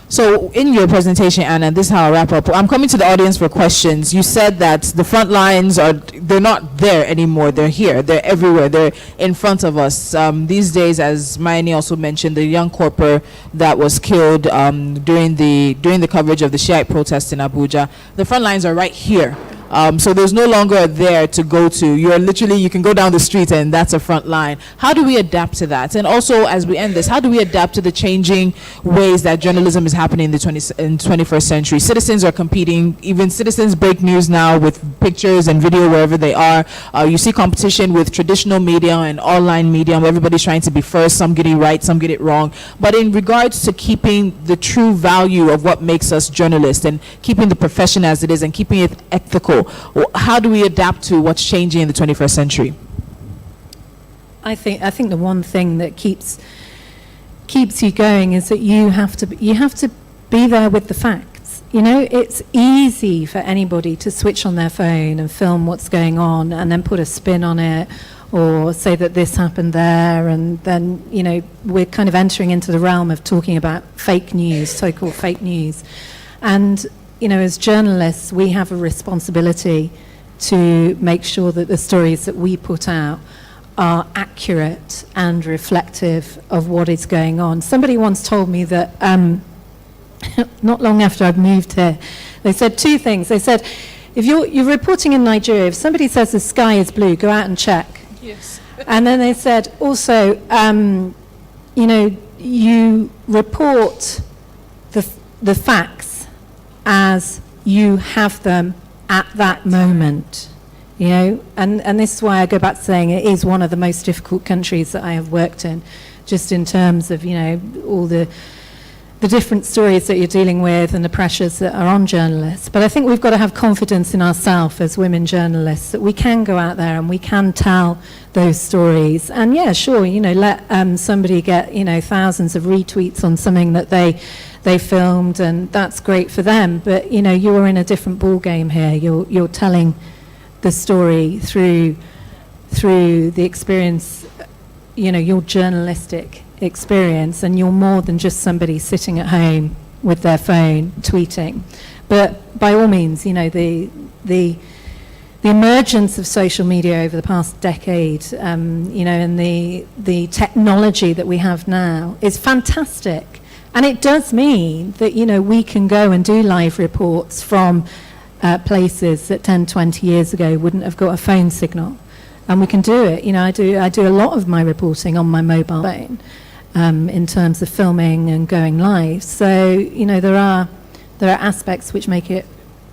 Speaker 1: So in your presentation, Anna, this is how I wrap up. I'm coming to the audience for questions. You said that the front lines they're not there anymore. They're here. They're everywhere. They're in front of us. These days, as Mayeni also mentioned, the young corporal that was killed during the coverage of the Shiite protest in Abuja, the front lines are right here. So there's no longer there to go to. You can go down the street and that's a front line. How do we adapt to that? And also, as we end this, how do we adapt to the changing ways that journalism is happening in the 21st century? Citizens are competing. Even citizens break news now with pictures and video wherever they are. You see competition with traditional media and online media. Everybody's trying to be first. Some get it right, some get it wrong. But in regards to keeping the true value of what makes us journalists and keeping the profession as it is and keeping it ethical, how do we adapt to what's changing in the 21st century?
Speaker 10: I think the one thing that keeps you going is that you have to be there with the facts. You know, it's easy for anybody to switch on their phone and film what's going on and then put a spin on it or say that this happened there, and then, you know, we're kind of entering into the realm of talking about fake news, so-called fake news. And you know, as journalists, we have a responsibility to make sure that the stories that we put out are accurate and reflective of what is going on. Somebody once told me that not long after I'd moved here, they said two things. They said, if you're reporting in Nigeria, if somebody says the sky is blue, go out and check.
Speaker 1: Yes.
Speaker 10: And then they said also, you know, you report the facts as you have them at that moment, you know, and this is why I go back to saying it is one of the most difficult countries that I have worked in, just in terms of, you know, all the different stories that you're dealing with and the pressures that are on journalists. But I think we've got to have confidence in ourselves as women journalists that we can go out there and we can tell those stories. And yeah, sure, you know, let somebody get, you know, thousands of retweets on something that they filmed, and that's great for them. But you know, you're in a different ball game here. You're telling the story through the experience, you know, your journalistic experience, and you're more than just somebody sitting at home with their phone tweeting. But by all means, you know, the emergence of social media over the past decade, you know, and the technology that we have now is fantastic. And it does mean that, you know, we can go and do live reports from places that 10, 20 years ago wouldn't have got a phone signal. and we can do it. You know, I do a lot of my reporting on my mobile phone in terms of filming and going live. So, you know, there are aspects which make it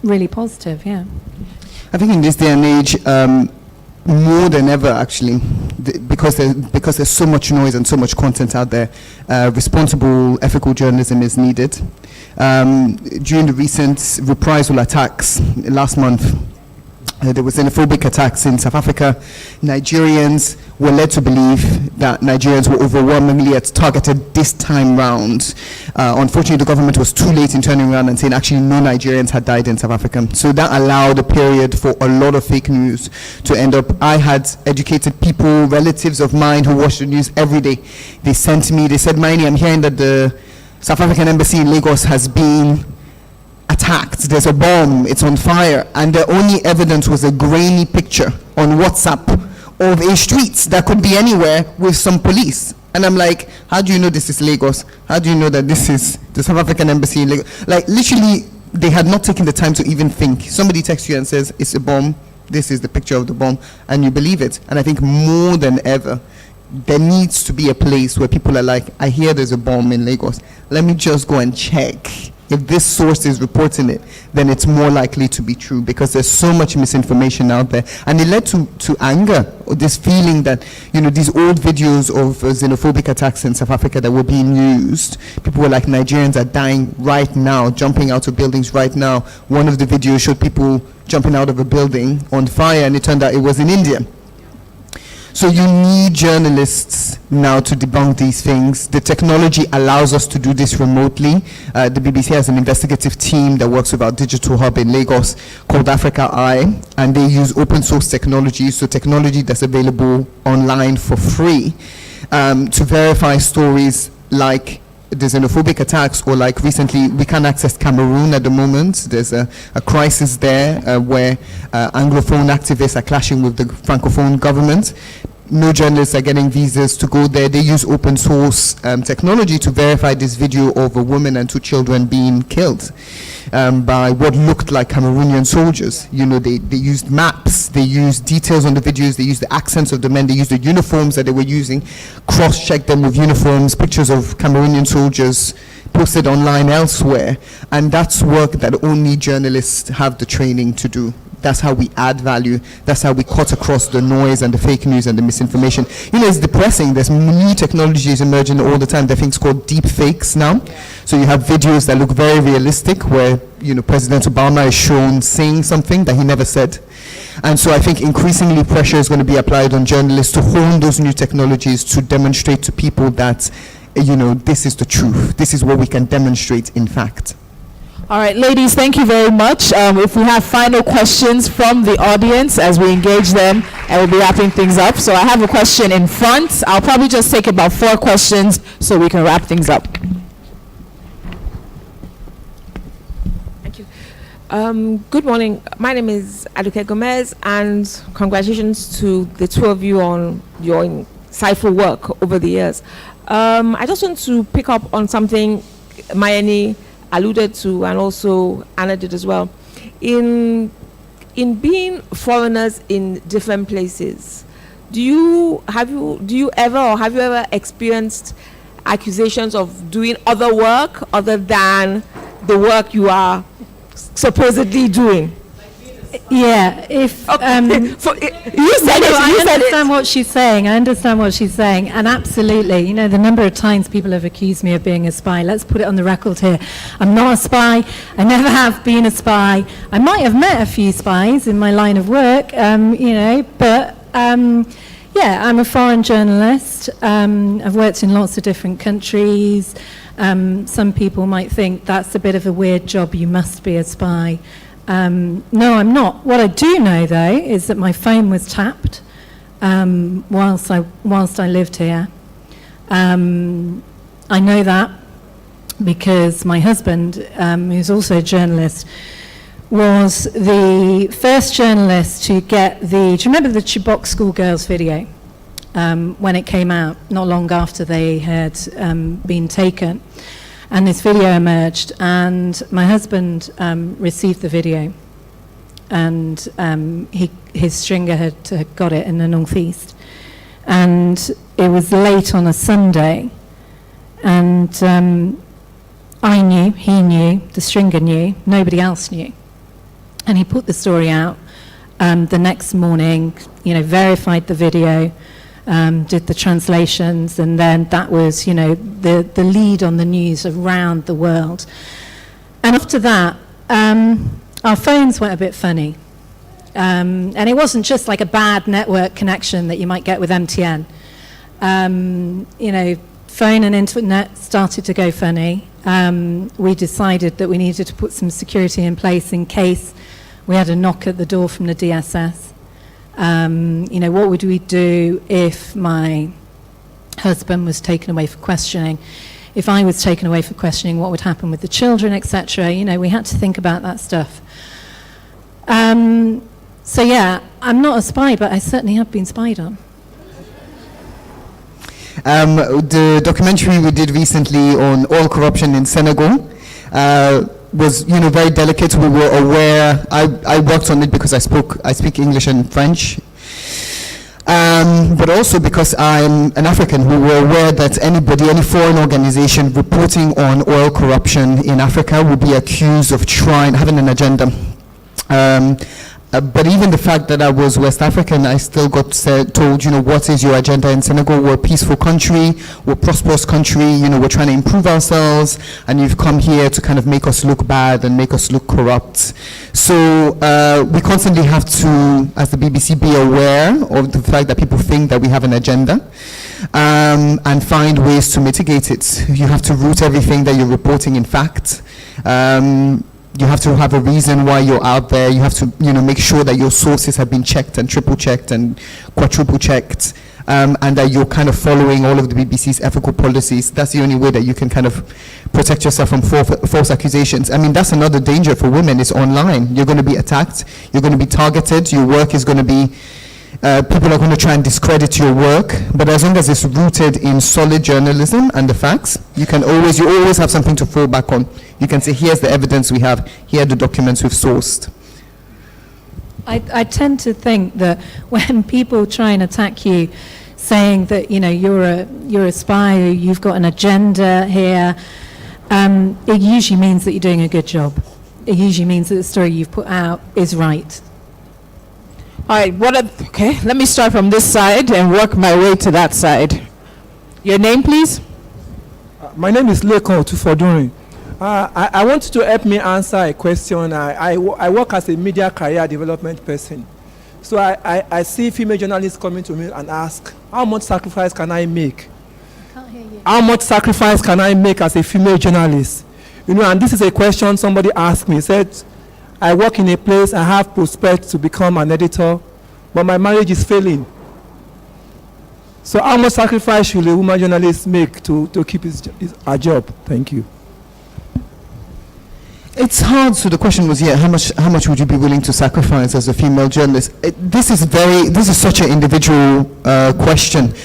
Speaker 10: really positive, yeah.
Speaker 7: I think in this day and age, more than ever, actually, because there's so much noise and so much content out there, responsible, ethical journalism is needed. During the recent reprisal attacks last month, there was xenophobic attacks in South Africa. Nigerians were led to believe that Nigerians were overwhelmingly targeted this time round. Unfortunately, the government was too late in turning around and saying actually no Nigerians had died in South Africa. So that allowed a period for a lot of fake news to end up. I had educated people, relatives of mine who watch the news every day. They sent me, they said, Mayeni, I'm hearing that the South African embassy in Lagos has been attacked, there's a bomb, it's on fire, and the only evidence was a grainy picture on WhatsApp of a street that could be anywhere with some police. And I'm like, how do you know this is Lagos? How do you know that this is the South African embassy in Lagos? Like, literally, they had not taken the time to even think. Somebody texts you and says, it's a bomb, this is the picture of the bomb, and you believe it. And I think more than ever, there needs to be a place where people are like, I hear there's a bomb in Lagos, let me just go and check. If this source is reporting it, then it's more likely to be true, because there's so much misinformation out there. And it led to anger, or this feeling that, you know, these old videos of xenophobic attacks in South Africa that were being used, people were like, Nigerians are dying right now, jumping out of buildings right now. One of the videos showed people jumping out of a building on fire, and it turned out it was in India. So you need journalists now to debunk these things. The technology allows us to do this remotely. The BBC has an investigative team that works with our digital hub in Lagos called Africa Eye, and they use open source technology, so technology that's available online for free, to verify stories like the xenophobic attacks, or like recently, we can't access Cameroon at the moment. There's a crisis there where Anglophone activists are clashing with the Francophone government. No journalists are getting visas to go there. They use open source technology to verify this video of a woman and 2 children being killed by what looked like Cameroonian soldiers. You know, they used maps, they used details on the videos, they used the accents of the men, they used the uniforms that they were using, cross-checked them with uniforms, pictures of Cameroonian soldiers posted online elsewhere. And that's work that only journalists have the training to do. That's how we add value. That's how we cut across the noise and the fake news and the misinformation. You know, it's depressing. There's new technologies emerging all the time. There are things called deep fakes now. So you have videos that look very realistic where, you know, President Obama is shown saying something that he never said. And so I think increasingly pressure is going to be applied on journalists to hone those new technologies to demonstrate to people that, you know, this is the truth. This is what we can demonstrate in fact.
Speaker 1: All right, ladies, thank you very much. If we have final questions from the audience as we engage them, and we'll be wrapping things up. So I have a question in front. I'll probably just take about 4 questions so we can wrap things up.
Speaker 13: Thank you. Good morning. My name is Aduke Gomez, and congratulations to the 2 of you on your insightful work over the years. I just want to pick up on something Mayeni alluded to, and also Anna did as well. In being foreigners in different places, do you ever experienced accusations of doing other work other than the work you are supposedly doing?
Speaker 10: Yeah, if I understand what she's saying. I understand what she's saying, and absolutely, you know, the number of times people have accused me of being a spy. Let's put it on the record here. I'm not a spy. I never have been a spy. I might have met a few spies in my line of work, you know, but yeah, I'm a foreign journalist. I've worked in lots of different countries. Some people might think that's a bit of a weird job. You must be a spy. No, I'm not. What I do know, though, is that my phone was tapped whilst I lived here. I know that because my husband, who's also a journalist, was the first journalist to get do you remember the Chibok schoolgirls video? When it came out, not long after they had been taken. And this video emerged, and my husband received the video. and his stringer had got it in the northeast, and it was late on a Sunday, and I knew, he knew, the stringer knew, nobody else knew, and he put the story out the next morning, verified the video, did the translations, and then that was, the lead on the news around the world. And after that, our phones went a bit funny. And it wasn't just like a bad network connection that you might get with MTN. Phone and internet started to go funny. We decided that we needed to put some security in place in case we had a knock at the door from the DSS. What would we do if my husband was taken away for questioning? If I was taken away for questioning, what would happen with the children, etc.? We had to think about that stuff. So yeah, I'm not a spy, but I certainly have been spied on.
Speaker 7: The documentary we did recently on oil corruption in Senegal was, very delicate. We were aware. I worked on it because I speak English and French. But also because I'm an African, we were aware that any foreign organization reporting on oil corruption in Africa would be accused of having an agenda. But even the fact that I was West African, I still got told, what is your agenda in Senegal? We're a peaceful country, we're a prosperous country, we're trying to improve ourselves, and you've come here to kind of make us look bad and make us look corrupt. So we constantly have to, as the BBC, be aware of the fact that people think that we have an agenda, and find ways to mitigate it. You have to root everything that you're reporting in fact. You have to have a reason why you're out there. You have to, make sure that your sources have been checked and triple-checked and quadruple-checked, and that you're kind of following all of the BBC's ethical policies. That's the only way that you can kind of protect yourself from false accusations. I mean, that's another danger for women. It's online. You're going to be attacked. You're going to be targeted. Your work is going to be... people are going to try and discredit your work, but as long as it's rooted in solid journalism and the facts, you always have something to fall back on. You can say, here's the evidence we have, here are the documents we've sourced.
Speaker 10: I tend to think that when people try and attack you, saying that you're a spy or you've got an agenda here, it usually means that you're doing a good job. It usually means that the story you've put out is right.
Speaker 1: All right, okay, let me start from this side and work my way to that side. Your name, please?
Speaker 14: My name is Lekon Tufodunrin. I want you to help me answer a question. I work as a media career development person. So I see female journalists coming to me and ask, how much sacrifice can I make?
Speaker 10: I can't hear you.
Speaker 14: How much sacrifice can I make as a female journalist? And this is a question somebody asked me. Said, I work in a place, I have prospects to become an editor, but my marriage is failing. So how much sacrifice should a woman journalist make to keep her job? Thank you.
Speaker 7: It's hard. So the question was, how much would you be willing to sacrifice as a female journalist? This is such an individual question.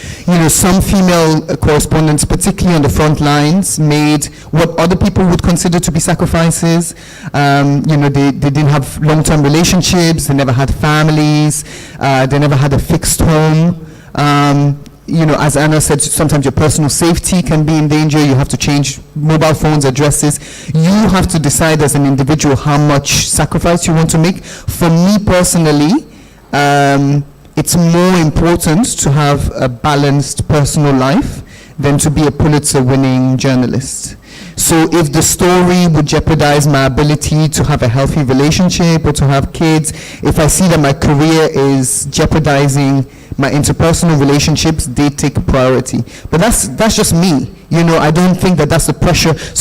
Speaker 7: Some female correspondents, particularly on the front lines, made what other people would consider to be sacrifices. They didn't have long-term relationships. They never had families. They never had a fixed home. As Anna said, sometimes your personal safety can be in danger. You have to change mobile phones, addresses. You have to decide as an individual how much sacrifice you want to make. For me personally, it's more important to have a balanced personal life than to be a Pulitzer-winning journalist. So if the story would jeopardize my ability to have a healthy relationship or to have kids, if I see that my career is jeopardizing my interpersonal relationships, they take priority. But that's just me. I don't think that that's the pressure. For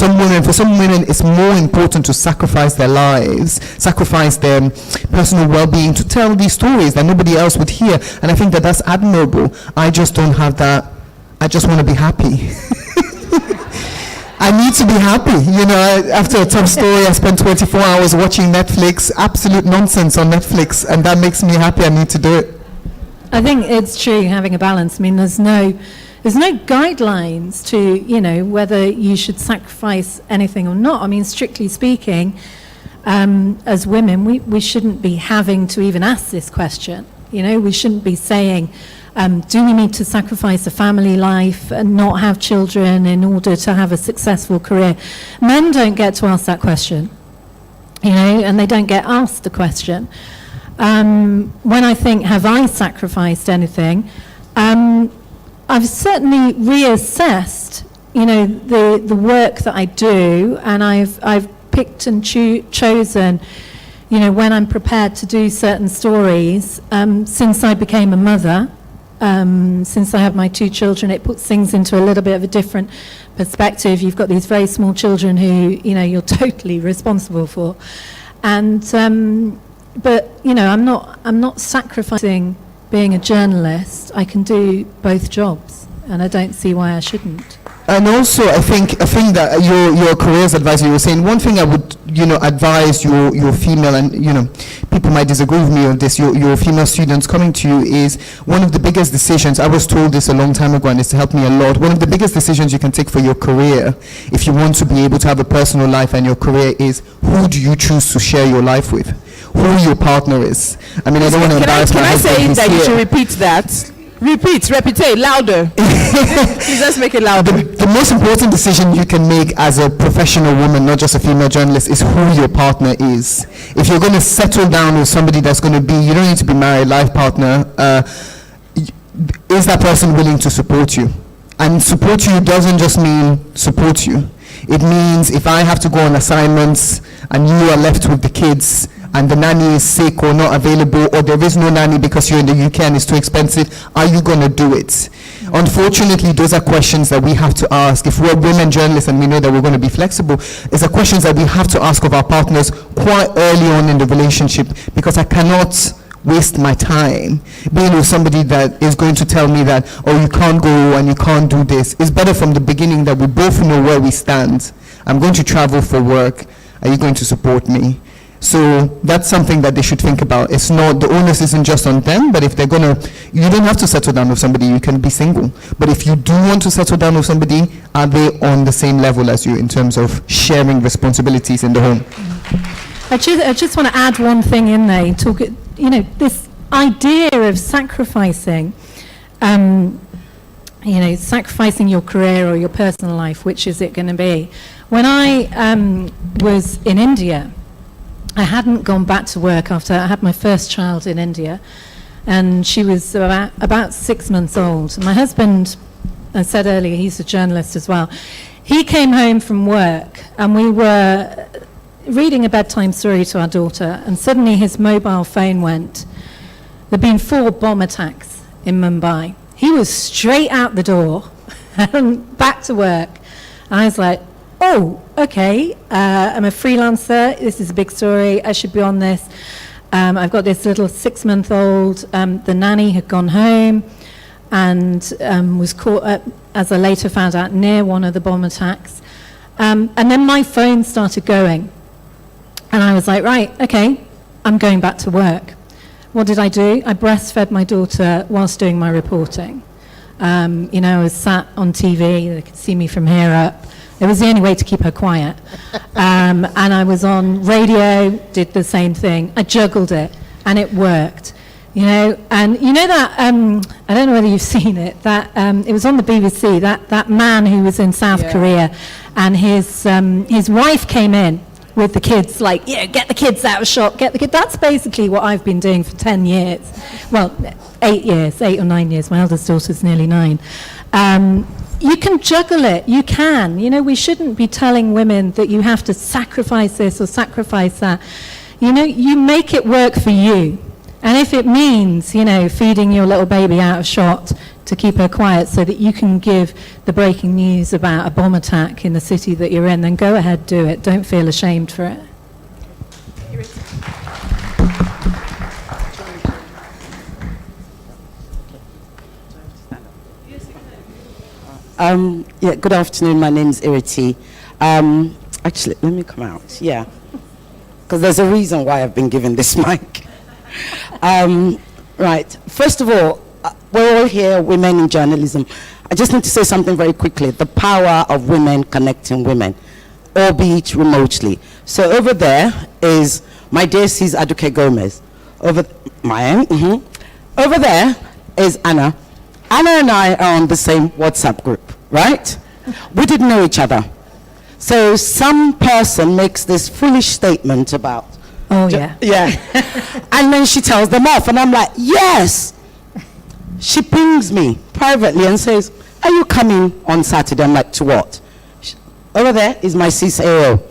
Speaker 7: some women, it's more important to sacrifice their lives, sacrifice their personal well-being to tell these stories that nobody else would hear. And I think that that's admirable. I just don't have that. I just want to be happy. I need to be happy. After a tough story, I spent 24 hours watching Netflix, absolute nonsense on Netflix, and that makes me happy. I need to do it.
Speaker 10: I think it's true, having a balance. I mean, there's no guidelines to, whether you should sacrifice anything or not. I mean, strictly speaking, as women, we shouldn't be having to even ask this question. You know, we shouldn't be saying, do we need to sacrifice a family life and not have children in order to have a successful career? Men don't get to ask that question, you know, and they don't get asked the question. When I think, have I sacrificed anything? I've certainly reassessed, you know, the work that I do, and I've picked and chosen, you know, when I'm prepared to do certain stories. Since I became a mother, since I have my 2 children, it puts things into a little bit of a different perspective. You've got these very small children who, you know, you're totally responsible for, and but you know, I'm not sacrificing being a journalist. I can do both jobs, and I don't see why I shouldn't.
Speaker 7: And also, I think that your careers advisor, you were saying, one thing I would, you know, advise your female, and, you know, people might disagree with me on this, your female students coming to you, is one of the biggest decisions, I was told this a long time ago, and it's helped me a lot, one of the biggest decisions you can take for your career, if you want to be able to have a personal life and your career, is who do you choose to share your life with? Who your partner is. I mean, I don't want to embarrass my husband.
Speaker 1: Can I say that you should repeat that? Repeat, louder. Please, let's make it louder.
Speaker 7: The most important decision you can make as a professional woman, not just a female journalist, is who your partner is. If you're going to settle down with somebody that's going to be, you don't need to be married, life partner, is that person willing to support you? And support you doesn't just mean support you. It means if I have to go on assignments and you are left with the kids, and the nanny is sick or not available, or there is no nanny because you're in the UK and it's too expensive, are you going to do it? Unfortunately, those are questions that we have to ask. If we're women journalists and we know that we're going to be flexible, these are questions that we have to ask of our partners quite early on in the relationship, because I cannot waste my time being with somebody that is going to tell me that, oh, you can't go and you can't do this. It's better from the beginning that we both know where we stand. I'm going to travel for work. Are you going to support me? So that's something that they should think about. It's not, the onus isn't just on them, but if they're gonna, you don't have to settle down with somebody, you can be single. But if you do want to settle down with somebody, are they on the same level as you in terms of sharing responsibilities in the home?
Speaker 10: I just want to add one thing in there. You know, this idea of sacrificing, you know, sacrificing your career or your personal life, which is it going to be? When I was in India, I hadn't gone back to work after I had my first child in India, and she was about 6 months old. My husband, I said earlier, he's a journalist as well. He came home from work, and we were reading a bedtime story to our daughter, and suddenly his mobile phone went. There'd been 4 bomb attacks in Mumbai. He was straight out the door and back to work. And I was like, oh, okay, I'm a freelancer, this is a big story, I should be on this. I've got this little 6-month-old, the nanny had gone home and was caught up, as I later found out, near one of the bomb attacks. And then my phone started going. And I was like, right, okay, I'm going back to work. What did I do? I breastfed my daughter whilst doing my reporting. You know, I was sat on TV, they could see me from here up. It was the only way to keep her quiet. And I was on radio, did the same thing. I juggled it, and it worked. You know, and you know that, I don't know whether you've seen it, that it was on the BBC, that man who was in South Korea, and his wife came in with the kids, like, yeah, get the kids out of shot, get the kids. That's basically what I've been doing for 10 years. Well, 8 years, 8 or 9 years. My eldest daughter's nearly 9. You can juggle it, you can. You know, we shouldn't be telling women that you have to sacrifice this or sacrifice that. You know, you make it work for you. And if it means, you know, feeding your little baby out of shot to keep her quiet so that you can give the breaking news about a bomb attack in the city that you're in, then go ahead, do it. Don't feel ashamed for it.
Speaker 12: Yeah, good afternoon. My name is Iriti. Actually, let me come out. Yeah, because there's a reason why I've been given this mic. Right. First of all, we're all here, women in journalism. I just need to say something very quickly. The power of women connecting women, albeit remotely. So over there is my dear sis Aduke Gomez. Over Over there is Anna. Anna and I are on the same WhatsApp group, right? We didn't know each other. So some person makes this foolish statement about,
Speaker 10: oh yeah.
Speaker 12: And then she tells them off, and I'm like, yes. She pings me privately and says, are you coming on Saturday? I'm like, to what? Over there is my CSAO.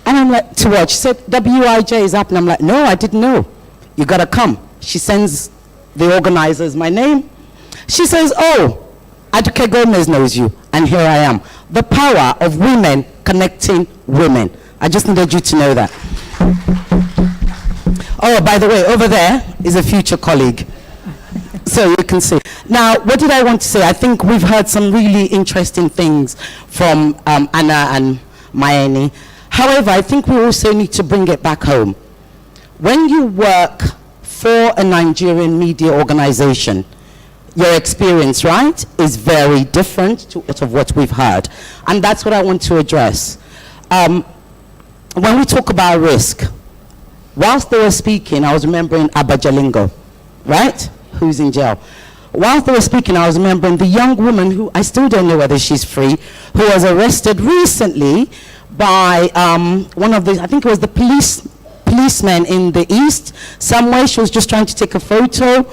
Speaker 12: And I'm like, to what? She said, WIJ is up. And I'm like, no, I didn't know. You gotta come. She sends the organizers my name. She says, oh, Aduke Gomez knows you. And here I am. The power of women connecting women. I just needed you to know that. Oh, by the way, over there is a future colleague. So you can see. Now, what did I want to say? I think we've heard some really interesting things from Anna and Mayeni. However, I think we also need to bring it back home. When you work for a Nigerian media organization, your experience, right, is very different to what we've heard. And that's what I want to address. When we talk about risk, whilst they were speaking, I was remembering Abajalingo, right, who's in jail. Whilst they were speaking, I was remembering the young woman who, I still don't know whether she's free, who was arrested recently by one of the, I think it was the policemen in the east, somewhere. She was just trying to take a photo.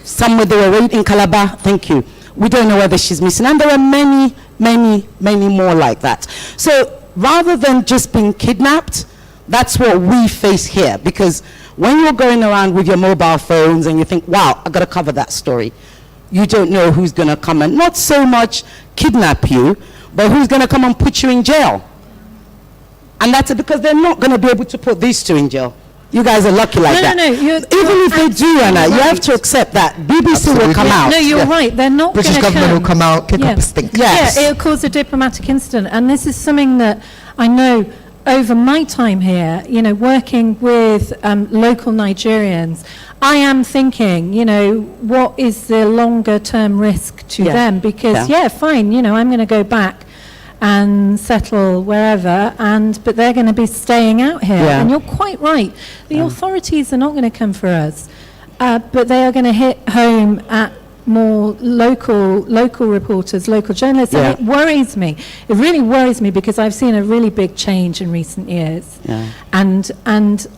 Speaker 12: Somewhere they were right in Calabar. Thank you. We don't know whether she's missing. And there are many, many, many more like that. So rather than just being kidnapped, that's what we face here. Because when you're going around with your mobile phones and you think, wow, I've got to cover that story, you don't know who's going to come and not so much kidnap you, but who's going to come and put you in jail. And that's because they're not going to be able to put these two in jail. You guys are lucky like that.
Speaker 10: No,
Speaker 12: even if they do, Anna, you have to accept that BBC will come out.
Speaker 10: No, you're right. They're not going to come.
Speaker 7: British government will come out, kick up a stink.
Speaker 12: Yes.
Speaker 10: Yeah, it'll cause a diplomatic incident. And this is something that I know over my time here, you know, working with local Nigerians, I am thinking, you know, what is the longer term risk to them? Because, fine, you know, I'm going to go back and settle wherever, but they're going to be staying out here. And you're quite right. The authorities are not going to come for us, but they are going to hit home at more local reporters, local journalists, and it worries me. It really worries me because I've seen a really big change in recent years. And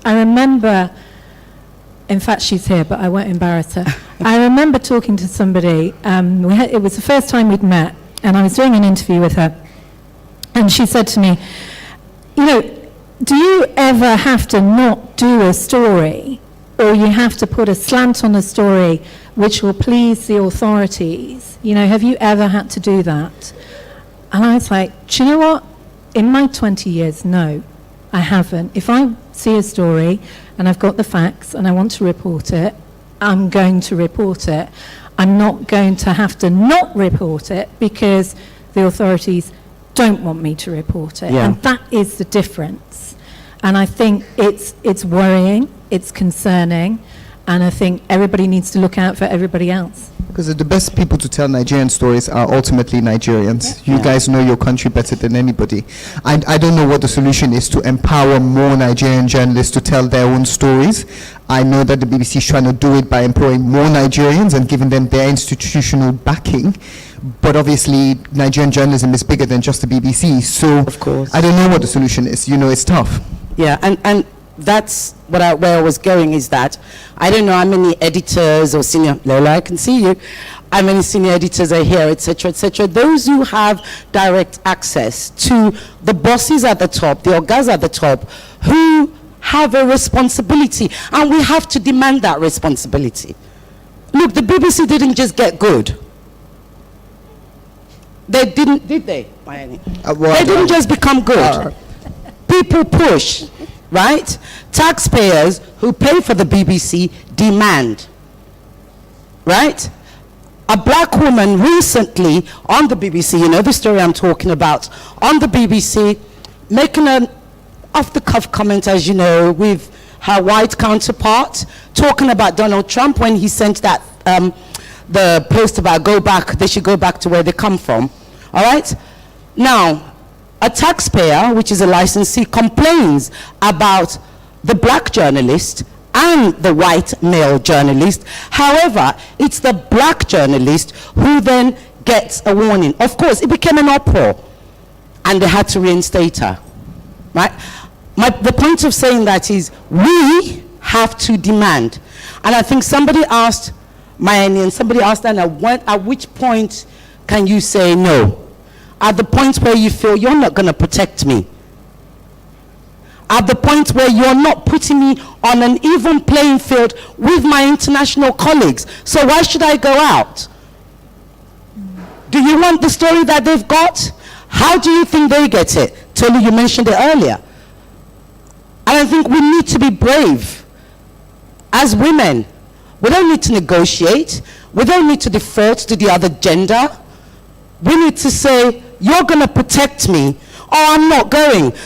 Speaker 10: I remember, in fact, she's here, but I won't embarrass her. I remember talking to somebody. It was the first time we'd met, and I was doing an interview with her. And she said to me, you know, do you ever have to not do a story, or you have to put a slant on a story which will please the authorities? You know, have you ever had to do that? And I was like, do you know what? In my 20 years, no, I haven't. If I see a story and I've got the facts and I want to report it, I'm going to report it. I'm not going to have to not report it because the authorities don't want me to report it. And that is the difference. And I think it's worrying, it's concerning, and I think everybody needs to look out for everybody else.
Speaker 7: Because the best people to tell Nigerian stories are ultimately Nigerians. You guys know your country better than anybody. I don't know what the solution is to empower more Nigerian journalists to tell their own stories. I know that the BBC is trying to do it by employing more Nigerians and giving them their institutional backing. But obviously, Nigerian journalism is bigger than just the BBC. So of course, I don't know what the solution is. You know, it's tough.
Speaker 12: Yeah, and that's where I was going, is that I don't know how many editors or senior, Lola, I can see you, how many senior editors are here, etc., etc. Those who have direct access to the bosses at the top, the orgas at the top, who have a responsibility, and we have to demand that responsibility. Look, the BBC didn't just get good. They didn't, did they? They didn't just become good. People push, right? Taxpayers who pay for the BBC demand, right? A black woman recently on the BBC, you know the story I'm talking about, on the BBC, making an off-the-cuff comment, as you know, with her white counterpart, talking about Donald Trump when he sent that, the post about they should go back to where they come from, all right? Now, a taxpayer, which is a licensee, complains about the black journalist and the white male journalist. However, it's the black journalist who then gets a warning. Of course, it became an uproar, and they had to reinstate her, right? The point of saying that is we have to demand. And I think somebody asked Mayeni and somebody asked Anna, at which point can you say no? At the point where you feel you're not going to protect me. At the point where you're not putting me on an even playing field with my international colleagues. So why should I go out? Do you want the story that they've got? How do you think they get it? Tolu, you mentioned it earlier. And I think we need to be brave as women. We don't need to negotiate. We don't need to default to the other gender. We need to say, you're going to protect me, or I'm not going. And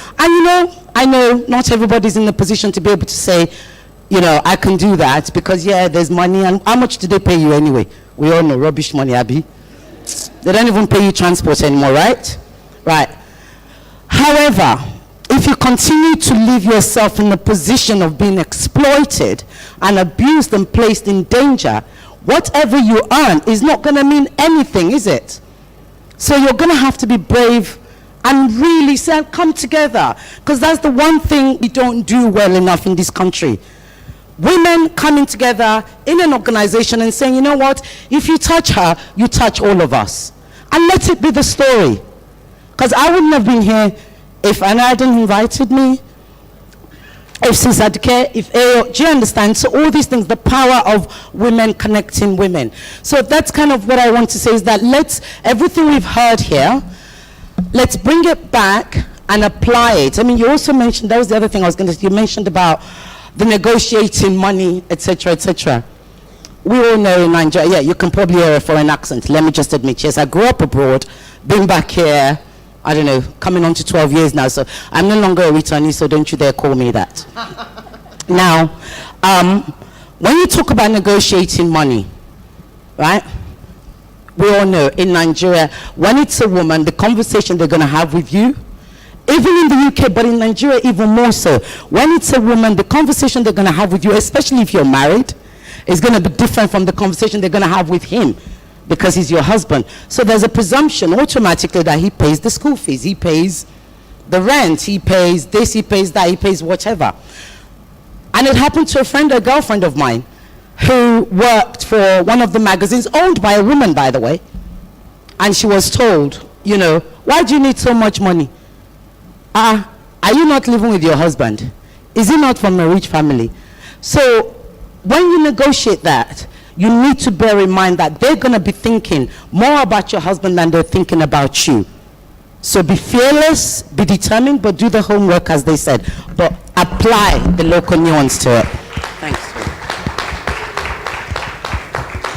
Speaker 12: I know not everybody's in the position to be able to say, I can do that because, yeah, there's money. And how much do they pay you anyway? We all know rubbish money, Abby. They don't even pay you transport anymore, right? Right. However, if you continue to leave yourself in the position of being exploited and abused and placed in danger, whatever you earn is not going to mean anything, is it? So you're going to have to be brave and really say, come together. Because that's the one thing we don't do well enough in this country. Women coming together in an organization and saying, you know what, if you touch her, you touch all of us. And let it be the story. Because I wouldn't have been here if Anna hadn't invited me, if Sisadike, if Ayo, do you understand? So all these things, the power of women connecting women. So that's kind of what I want to say is that everything we've heard here, let's bring it back and apply it. I mean, you also mentioned, that was the other thing I was going to say, you mentioned about the negotiating money, etc., etc. We all know in Nigeria, yeah, you can probably hear a foreign accent. Let me just admit, yes, I grew up abroad, been back here, I don't know, coming on to 12 years now, so I'm no longer a returnee, so don't you dare call me that. Now, when you talk about negotiating money, right, we all know in Nigeria, when it's a woman, the conversation they're going to have with you, even in the UK, but in Nigeria even more so, when it's a woman, the conversation they're going to have with you, especially if you're married, is going to be different from the conversation they're going to have with him, because he's your husband. So there's a presumption automatically that he pays the school fees, he pays the rent, he pays this, he pays that, he pays whatever. And it happened to a girlfriend of mine, who worked for one of the magazines, owned by a woman, by the way. And she was told, why do you need so much money? Are you not living with your husband? Is he not from a rich family? So when you negotiate that, you need to bear in mind that they're going to be thinking more about your husband than they're thinking about you. So be fearless, be determined, but do the homework as they said. But apply the local nuance to it. Thanks.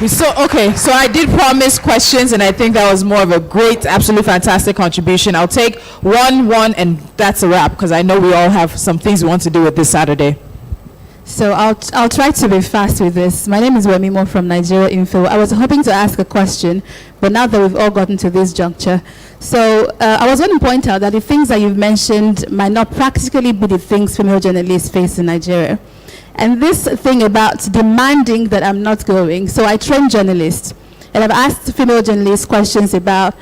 Speaker 1: So I did promise questions, and I think that was more of a great, absolute fantastic contribution. I'll take one, and that's a wrap, because I know we all have some things we want to do with this Saturday.
Speaker 15: So I'll try to be fast with this. My name is Wemimo from Nigeria Info. I was hoping to ask a question, but now that we've all gotten to this juncture. So I was going to point out that the things that you've mentioned might not practically be the things female journalists face in Nigeria. And this thing about demanding that I'm not going, so I train journalists, and I've asked female journalists questions about,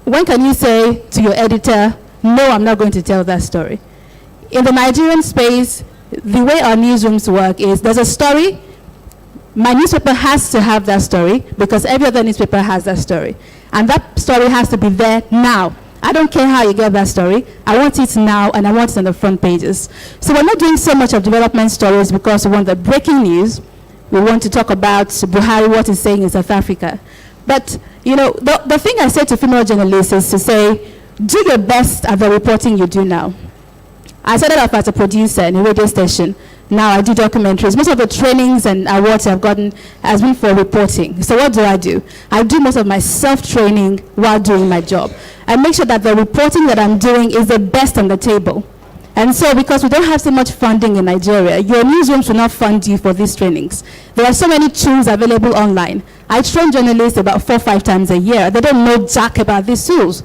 Speaker 15: when can you say to your editor, no, I'm not going to tell that story? In the Nigerian space, the way our newsrooms work is there's a story, my newspaper has to have that story because every other newspaper has that story. And that story has to be there now. I don't care how you get that story. I want it now, and I want it on the front pages. So we're not doing so much of development stories because we want the breaking news. We want to talk about Buhari, what he's saying in South Africa. But, the thing I say to female journalists is to say, do your best at the reporting you do now. I started off as a producer in a radio station. Now I do documentaries. Most of the trainings and awards I've gotten has been for reporting. So what do? I do most of my self-training while doing my job. I make sure that the reporting that I'm doing is the best on the table. And so because we don't have so much funding in Nigeria, your newsrooms will not fund you for these trainings. There are so many tools available online. I train journalists about 4 or 5 times a year. They don't know jack about these tools.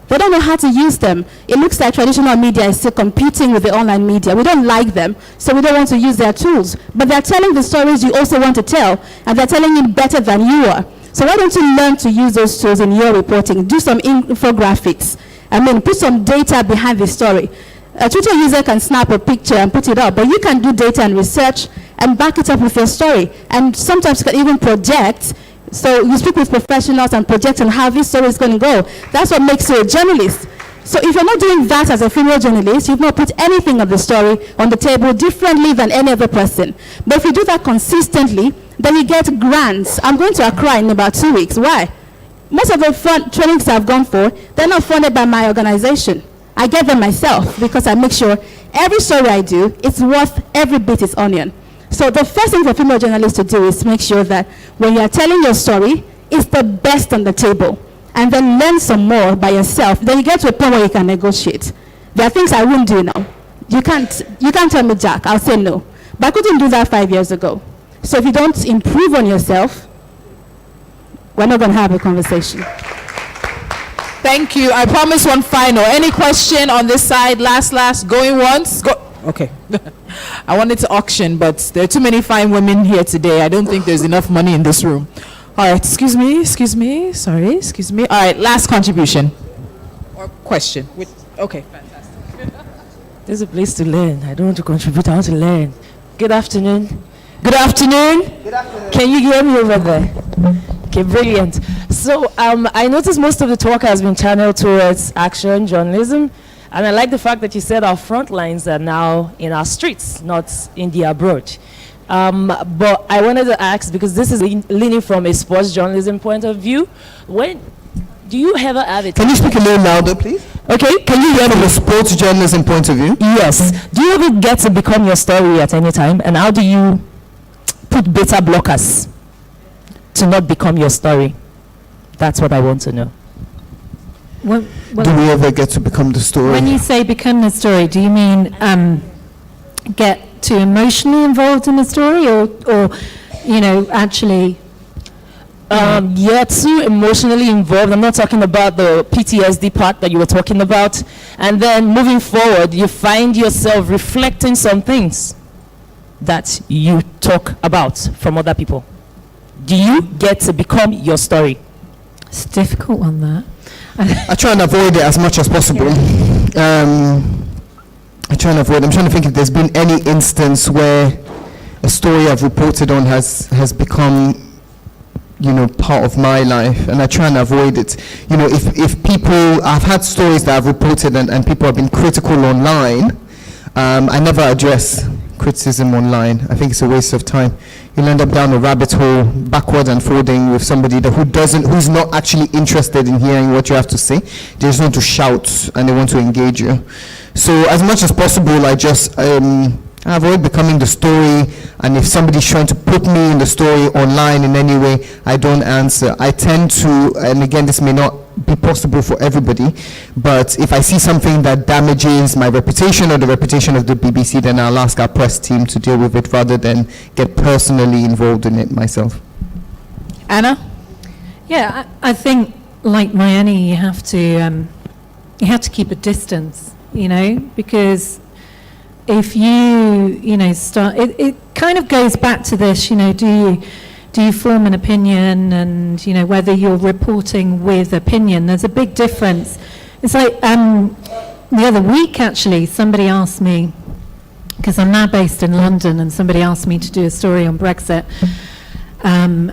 Speaker 15: They don't know how to use them. It looks like traditional media is still competing with the online media. We don't like them, so we don't want to use their tools. But they're telling the stories you also want to tell, and they're telling it better than you are. So why don't you learn to use those tools in your reporting? Do some infographics. Put some data behind the story. A Twitter user can snap a picture and put it up, but you can do data and research and back it up with your story. And sometimes you can even project. So you speak with professionals and project on how this story is going to go. That's what makes you a journalist. So if you're not doing that as a female journalist, you've not put anything of the story on the table differently than any other person. But if you do that consistently, then you get grants. I'm going to Accra in about 2 weeks. Why? Most of the trainings I've gone for, they're not funded by my organization. I get them myself because I make sure every story I do, it's worth every bit its onion. So the first thing for female journalists to do is make sure that when you are telling your story, it's the best on the table. And then learn some more by yourself. Then you get to a point where you can negotiate. There are things I wouldn't do now. You can't tell me, Jack, I'll say no. But I couldn't do that 5 years ago. So if you don't improve on yourself, we're not going to have a conversation.
Speaker 1: Thank you. I promise one final. Any question on this side? Last, going once? Go. Okay. I wanted to auction, but there are too many fine women here today. I don't think there's enough money in this room. All right, excuse me. Sorry, excuse me. All right, last contribution. Or question. Okay, fantastic.
Speaker 16: There's a place to learn. I don't want to contribute, I want to learn. Good afternoon.
Speaker 1: Good afternoon.
Speaker 16: Good afternoon. Can you hear me over there? Okay, brilliant. So I noticed most of the talk has been channeled towards action journalism. And I like the fact that you said our front lines are now in our streets, not in the abroad. But I wanted to ask, because this is leaning from a sports journalism point of view, when do you ever have it?
Speaker 7: Can you speak a little louder, please?
Speaker 16: Okay, can you hear
Speaker 7: From
Speaker 16: me?
Speaker 7: a sports journalism point of view?
Speaker 16: Yes. Do you ever get to become your story at any time? And how do you put beta blockers to not become your story? That's what I want to know.
Speaker 6: Well,
Speaker 7: Do we ever get to become the story?
Speaker 10: When you say become the story, do you mean get too emotionally involved in the story, or actually?
Speaker 16: You're too emotionally involved. I'm not talking about the PTSD part that you were talking about. And then moving forward, you find yourself reflecting some things that you talk about from other people. Do you get to become your story?
Speaker 10: It's a difficult one, that.
Speaker 7: I try and avoid it as much as possible. I'm trying to think if there's been any instance where a story I've reported on has become, part of my life, and I try and avoid it. If people, I've had stories that I've reported and people have been critical online, I never address criticism online. I think it's a waste of time. You'll end up down a rabbit hole, backward and forwarding with somebody who's not actually interested in hearing what you have to say. They just want to shout and they want to engage you. So as much as possible, I just I avoid becoming the story, and if somebody's trying to put me in the story online in any way, I don't answer. I tend to, and again, this may not be possible for everybody, but if I see something that damages my reputation or the reputation of the BBC, then I'll ask our press team to deal with it rather than get personally involved in it myself.
Speaker 1: Anna?
Speaker 10: Yeah, I think, like Mayeni, you have to keep a distance, because if you start, it kind of goes back to this, do you form an opinion, and whether you're reporting with opinion. There's a big difference. It's like the other week, actually, somebody asked me, because I'm now based in London, and somebody asked me to do a story on Brexit, and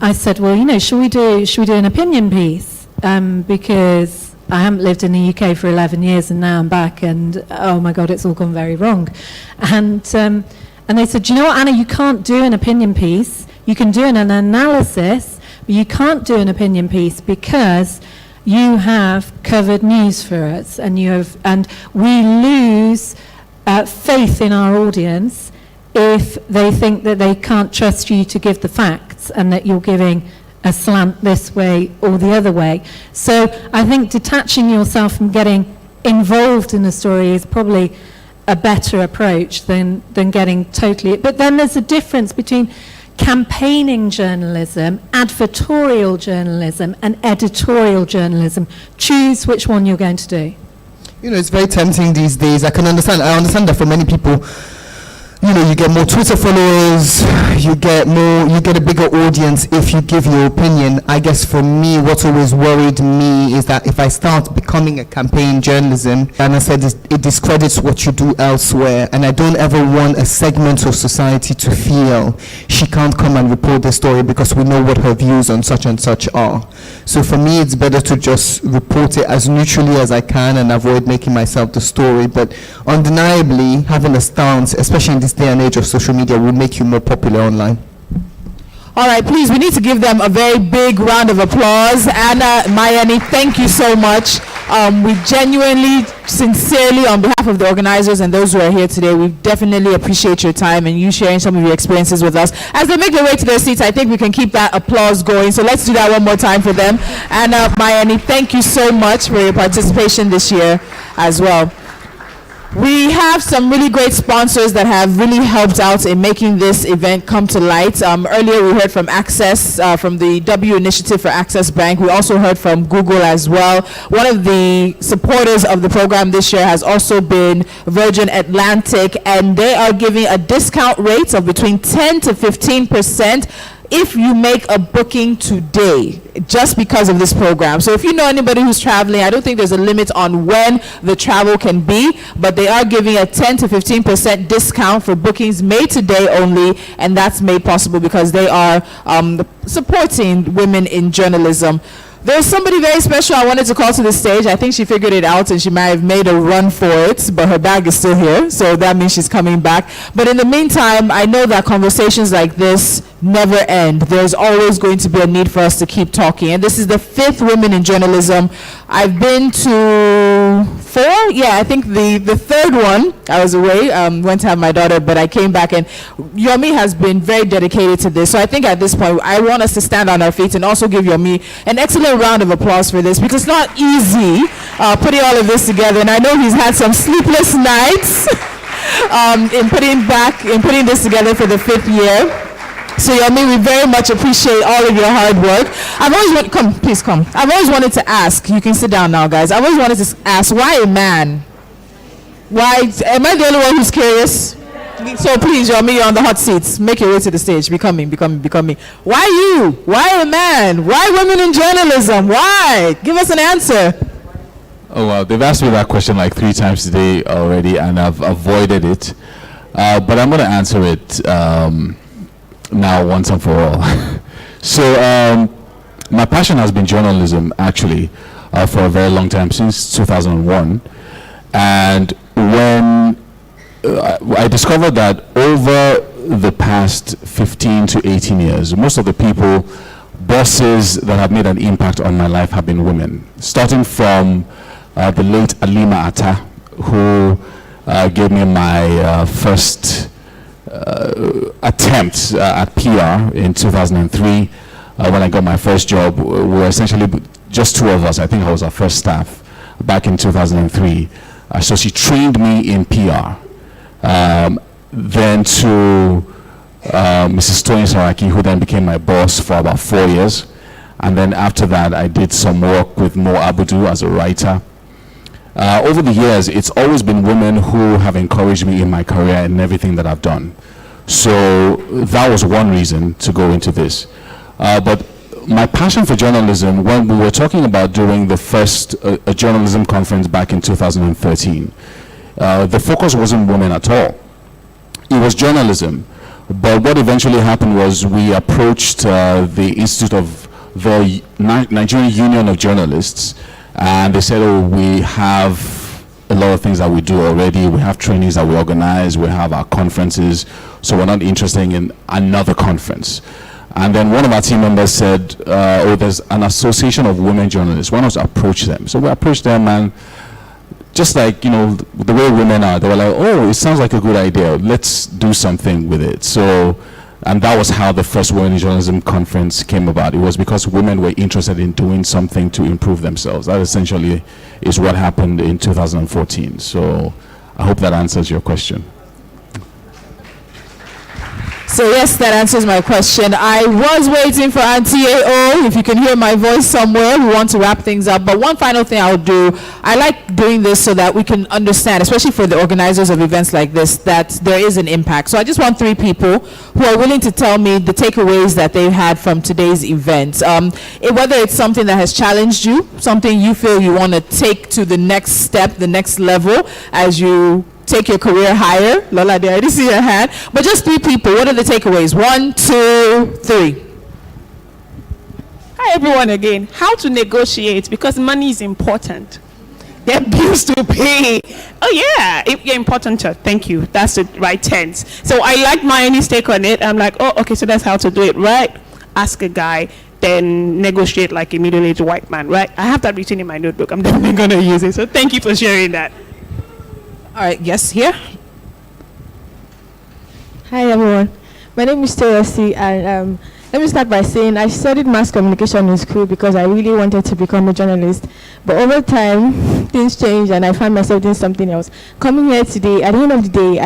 Speaker 10: I said, well, should we do an opinion piece, because I haven't lived in the UK for 11 years, and now I'm back, and oh my God, it's all gone very wrong. And they said, do you know what, Anna, you can't do an opinion piece. You can do an analysis, but you can't do an opinion piece because you have covered news for us, and we lose faith in our audience if they think that they can't trust you to give the facts, and that you're giving a slant this way or the other way. So I think detaching yourself from getting involved in the story is probably a better approach than getting totally. But then there's a difference between campaigning journalism, advertorial journalism, and editorial journalism. Choose which one you're going to do.
Speaker 7: You know, it's very tempting these days. I understand that for many people, you know, you get more Twitter followers, you get a bigger audience if you give your opinion. I guess for me, what's always worried me is that if I start becoming a campaign journalism, and I said it discredits what you do elsewhere, and I don't ever want a segment of society to feel she can't come and report the story because we know what her views on such and such are. So for me, it's better to just report it as neutrally as I can and avoid making myself the story. But undeniably, having a stance, especially in this day and age of social media, will make you more popular online.
Speaker 1: All right, please, we need to give them a very big round of applause. Anna, Mayeni, thank you so much. We genuinely, sincerely, on behalf of the organizers and those who are here today, we definitely appreciate your time and you sharing some of your experiences with us. As they make their way to their seats, I think we can keep that applause going. So let's do that one more time for them. Anna, Mayeni, thank you so much for your participation this year as well. We have some really great sponsors that have really helped out in making this event come to light. Earlier we heard from Access, from the W Initiative for Access Bank. We also heard from Google as well. One of the supporters of the program this year has also been Virgin Atlantic, and they are giving a discount rate of between 10 to 15% if you make a booking today, just because of this program. So if you know anybody who's traveling, I don't think there's a limit on when the travel can be, but they are giving a 10 to 15% discount for bookings made today only, and that's made possible because they are supporting women in journalism. There's somebody very special I wanted to call to the stage. I think she figured it out and she might have made a run for it, but her bag is still here, so that means she's coming back. But in the meantime, I know that conversations like this never end. There's always going to be a need for us to keep talking. And this is the 5th Women in Journalism. I've been to 4? Yeah, I think the 3rd one, I was away, went to have my daughter, but I came back, and Yomi has been very dedicated to this. So I think at this point, I want us to stand on our feet and also give Yomi an excellent round of applause for this, because it's not easy putting all of this together. And I know he's had some sleepless nights in putting this together for the 5th year. So Yomi, we very much appreciate all of your hard work. I've always wanted to ask, you can sit down now, guys. I've always wanted to ask, why a man? Why, am I the only one who's curious? So please, Yomi, you're on the hot seats. Make your way to the stage. Becoming. Why you? Why a man? Why women in journalism? Why? Give us an answer.
Speaker 2: Oh, well, they've asked me that question like 3 times today already, and I've avoided it. But I'm going to answer it now once and for all. So my passion has been journalism, actually, for a very long time, since 2001. And when I discovered that over the past 15 to 18 years, most of the people, bosses that have made an impact on my life have been women. Starting from the late Alima Atta, who gave me my first attempt at PR in 2003. When I got my first job, we were essentially just 2 of us. I think I was our first staff back in 2003. So she trained me in PR. Then to Mrs. Toyin Saraki, who then became my boss for about 4 years. And then after that, I did some work with Mo Abudu as a writer. Over the years, it's always been women who have encouraged me in my career and everything that I've done. So that was one reason to go into this. But my passion for journalism, when we were talking about doing the first journalism conference back in 2013, the focus wasn't women at all. It was journalism. But what eventually happened was we approached the Institute of the Nigerian Union of Journalists, and they said, oh, we have a lot of things that we do already. We have trainings that we organize. We have our conferences. So we're not interested in another conference. And then one of our team members said, oh, there's an association of women journalists. Why not approach them? So we approached them, and just like, you know, the way women are, they were like, oh, it sounds like a good idea. Let's do something with it. So, and that was how the first Women in Journalism conference came about. It was because women were interested in doing something to improve themselves. That essentially is what happened in 2014. So I hope that answers your question.
Speaker 1: So yes, that answers my question. I was waiting for Auntie AO. If you can hear my voice somewhere, we want to wrap things up. But one final thing I'll do, I like doing this so that we can understand, especially for the organizers of events like this, that there is an impact. So I just want 3 people who are willing to tell me the takeaways that they've had from today's event. Whether it's something that has challenged you, something you feel you want to take to the next step, the next level as you take your career higher. Lola, I didn't see your hand. But just 3 people. What are the takeaways? 1, 2, 3.
Speaker 9: Hi everyone again. How to negotiate, because money is important. There are bills to pay. Oh yeah, you're important. Thank you. That's the right tense. So I like Mayeni's take on it. I'm like, oh, okay, so that's how to do it, right? Ask a guy, then negotiate like a middle-aged white man, right? I have that written in my notebook. I'm definitely going to use it. So thank you for sharing that.
Speaker 1: All right, yes, here.
Speaker 17: Hi everyone, my name is Tolu, and let me start by saying I studied mass communication in school because I really wanted to become a journalist. But over time, things changed and I found myself doing something else. Coming here today, at the end of the day,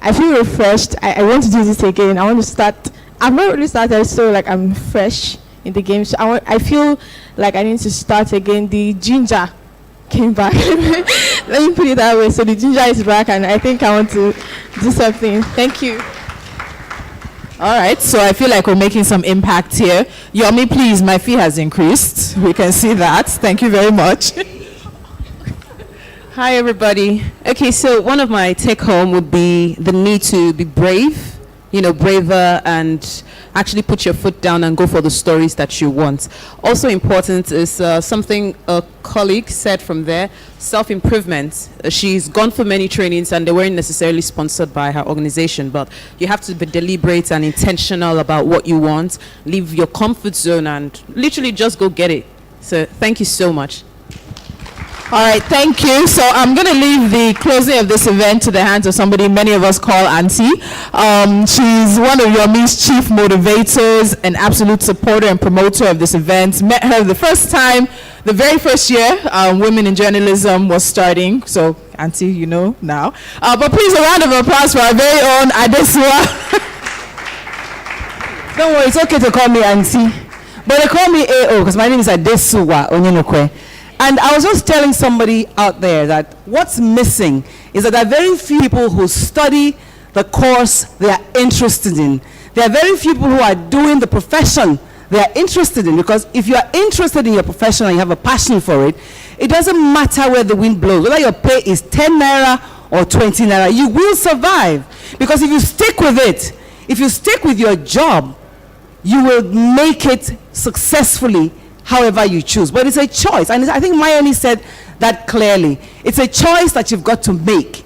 Speaker 17: I feel refreshed. I want to do this again. I want to start. I've not really started, so like I'm fresh in the game. So I feel like I need to start again. The ginger came back. Let me put it that way. So the ginger is back, and I think I want to do something. Thank you.
Speaker 1: All right, so I feel like we're making some impact here. Yomi, please, my fee has increased. We can see that. Thank you very much.
Speaker 18: Hi, everybody. Okay, so one of my take home would be the need to be brave, braver, and actually put your foot down and go for the stories that you want. Also important is something a colleague said from there, self-improvement. She's gone for many trainings and they weren't necessarily sponsored by her organization, but you have to be deliberate and intentional about what you want, leave your comfort zone and literally just go get it. So thank you so much.
Speaker 1: All right, thank you. So I'm going to leave the closing of this event to the hands of somebody many of us call Auntie. She's one of Yomi's chief motivators, an absolute supporter and promoter of this event. Met her the first time, the very first year Women in Journalism was starting. So Auntie, you know now. But please, a round of applause for our very own Adeleru.
Speaker 19: Don't worry, it's okay to call me Auntie. But they call me AO because my name is Adeleru Onyenokwe. And I was just telling somebody out there that what's missing is that there are very few people who study the course they are interested in. There are very few people who are doing the profession they are interested in, because if you are interested in your profession and you have a passion for it, it doesn't matter where the wind blows, whether your pay is 10 naira or 20 naira, you will survive. Because if you stick with it, if you stick with your job, you will make it successfully however you choose. But it's a choice, and I think Mayeni said that clearly. It's a choice that you've got to make.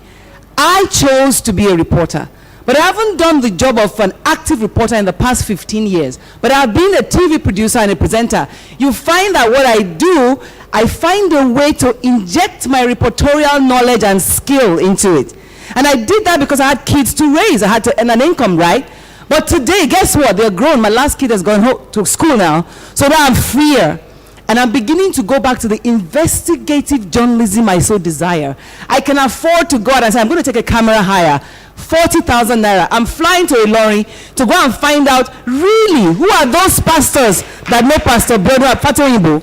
Speaker 19: I chose to be a reporter, but I haven't done the job of an active reporter in the past 15 years. But I've been a TV producer and a presenter. You find that what I do, I find a way to inject my reportorial knowledge and skill into it. And I did that because I had kids to raise. I had to earn an income, right? But today, guess what? They're grown. My last kid has gone home to school now. So now I'm freer. And I'm beginning to go back to the investigative journalism I so desire. I can afford to go out and say, I'm going to take a camera hire, 40,000 naira. I'm flying to Ilori to go and find out, really, who are those pastors that know Pastor Bruno at Fatoyinbo?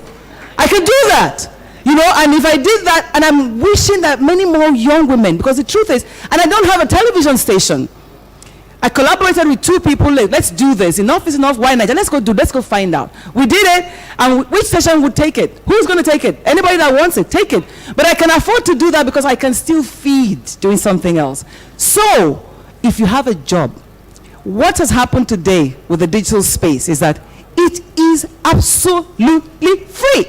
Speaker 19: I can do that. And if I did that, and I'm wishing that many more young women, because the truth is, and I don't have a television station. I collaborated with 2 people. Let's do this. Enough is enough. Why not? Let's go find out. We did it, and which station would take it? Who's going to take it? Anybody that wants it, take it. But I can afford to do that because I can still feed doing something else. So, if you have a job, what has happened today with the digital space is that it is absolutely free.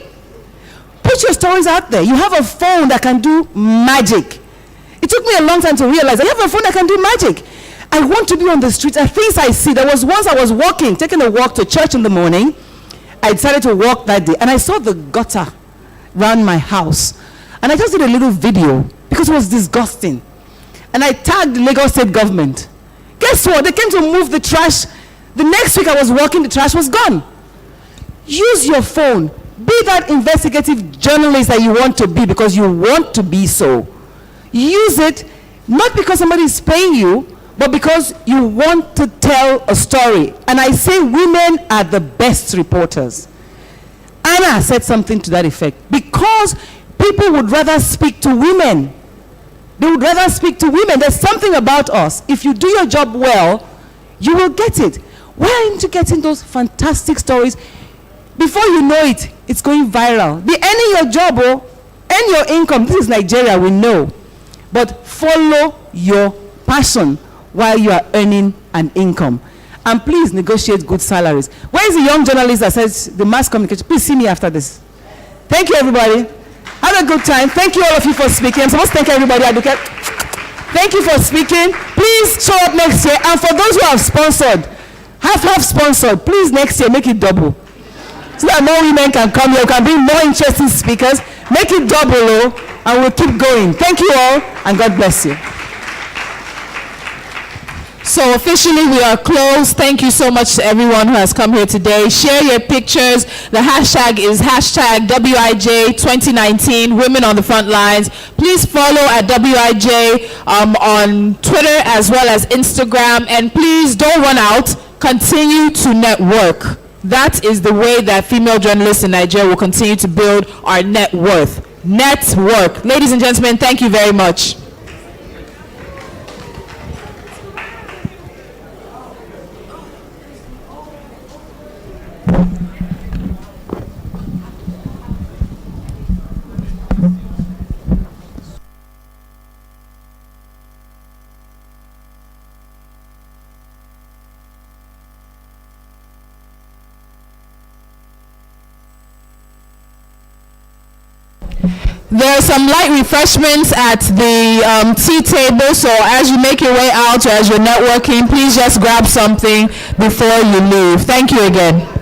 Speaker 19: Put your stories out there. You have a phone that can do magic. It took me a long time to realize I have a phone that can do magic. I want to be on the streets. Things I see. There was once I was walking, taking a walk to church in the morning. I decided to walk that day, and I saw the gutter around my house. And I just did a little video because it was disgusting. And I tagged the Lagos State government. Guess what? They came to move the trash. The next week I was walking, the trash was gone. Use your phone. Be that investigative journalist that you want to be, because you want to be so. Use it, not because somebody is paying you, but because you want to tell a story. And I say women are the best reporters. Anna said something to that effect. Because people would rather speak to women. They would rather speak to women. There's something about us. If you do your job well, you will get it. Why aren't you getting those fantastic stories? Before you know it, it's going viral. Be earning your job, earn your income. This is Nigeria, we know. But follow your passion while you are earning an income. And please negotiate good salaries. Where is the young journalist that says the mass communication? Please see me after this. Thank you, everybody. Have a good time. Thank you all of you for speaking. I'm supposed to thank everybody. Thank you for speaking. Please show up next year. And for those who have sponsored, half sponsored, please next year make it double. So that more women can come here, can bring more interesting speakers. Make it double, and we'll keep going. Thank you all, and God bless you.
Speaker 1: So officially we are closed. Thank you so much to everyone who has come here today. Share your pictures. The hashtag is hashtag WIJ 2019 Women on the Front Lines. Please follow at WIJ on Twitter as well as Instagram. And please don't run out. Continue to network. That is the way that female journalists in Nigeria will continue to build our net worth. Network. Ladies and gentlemen, thank you very much. There are some light refreshments at the tea table, so as you make your way out or as you're networking, please just grab something before you leave. Thank you again.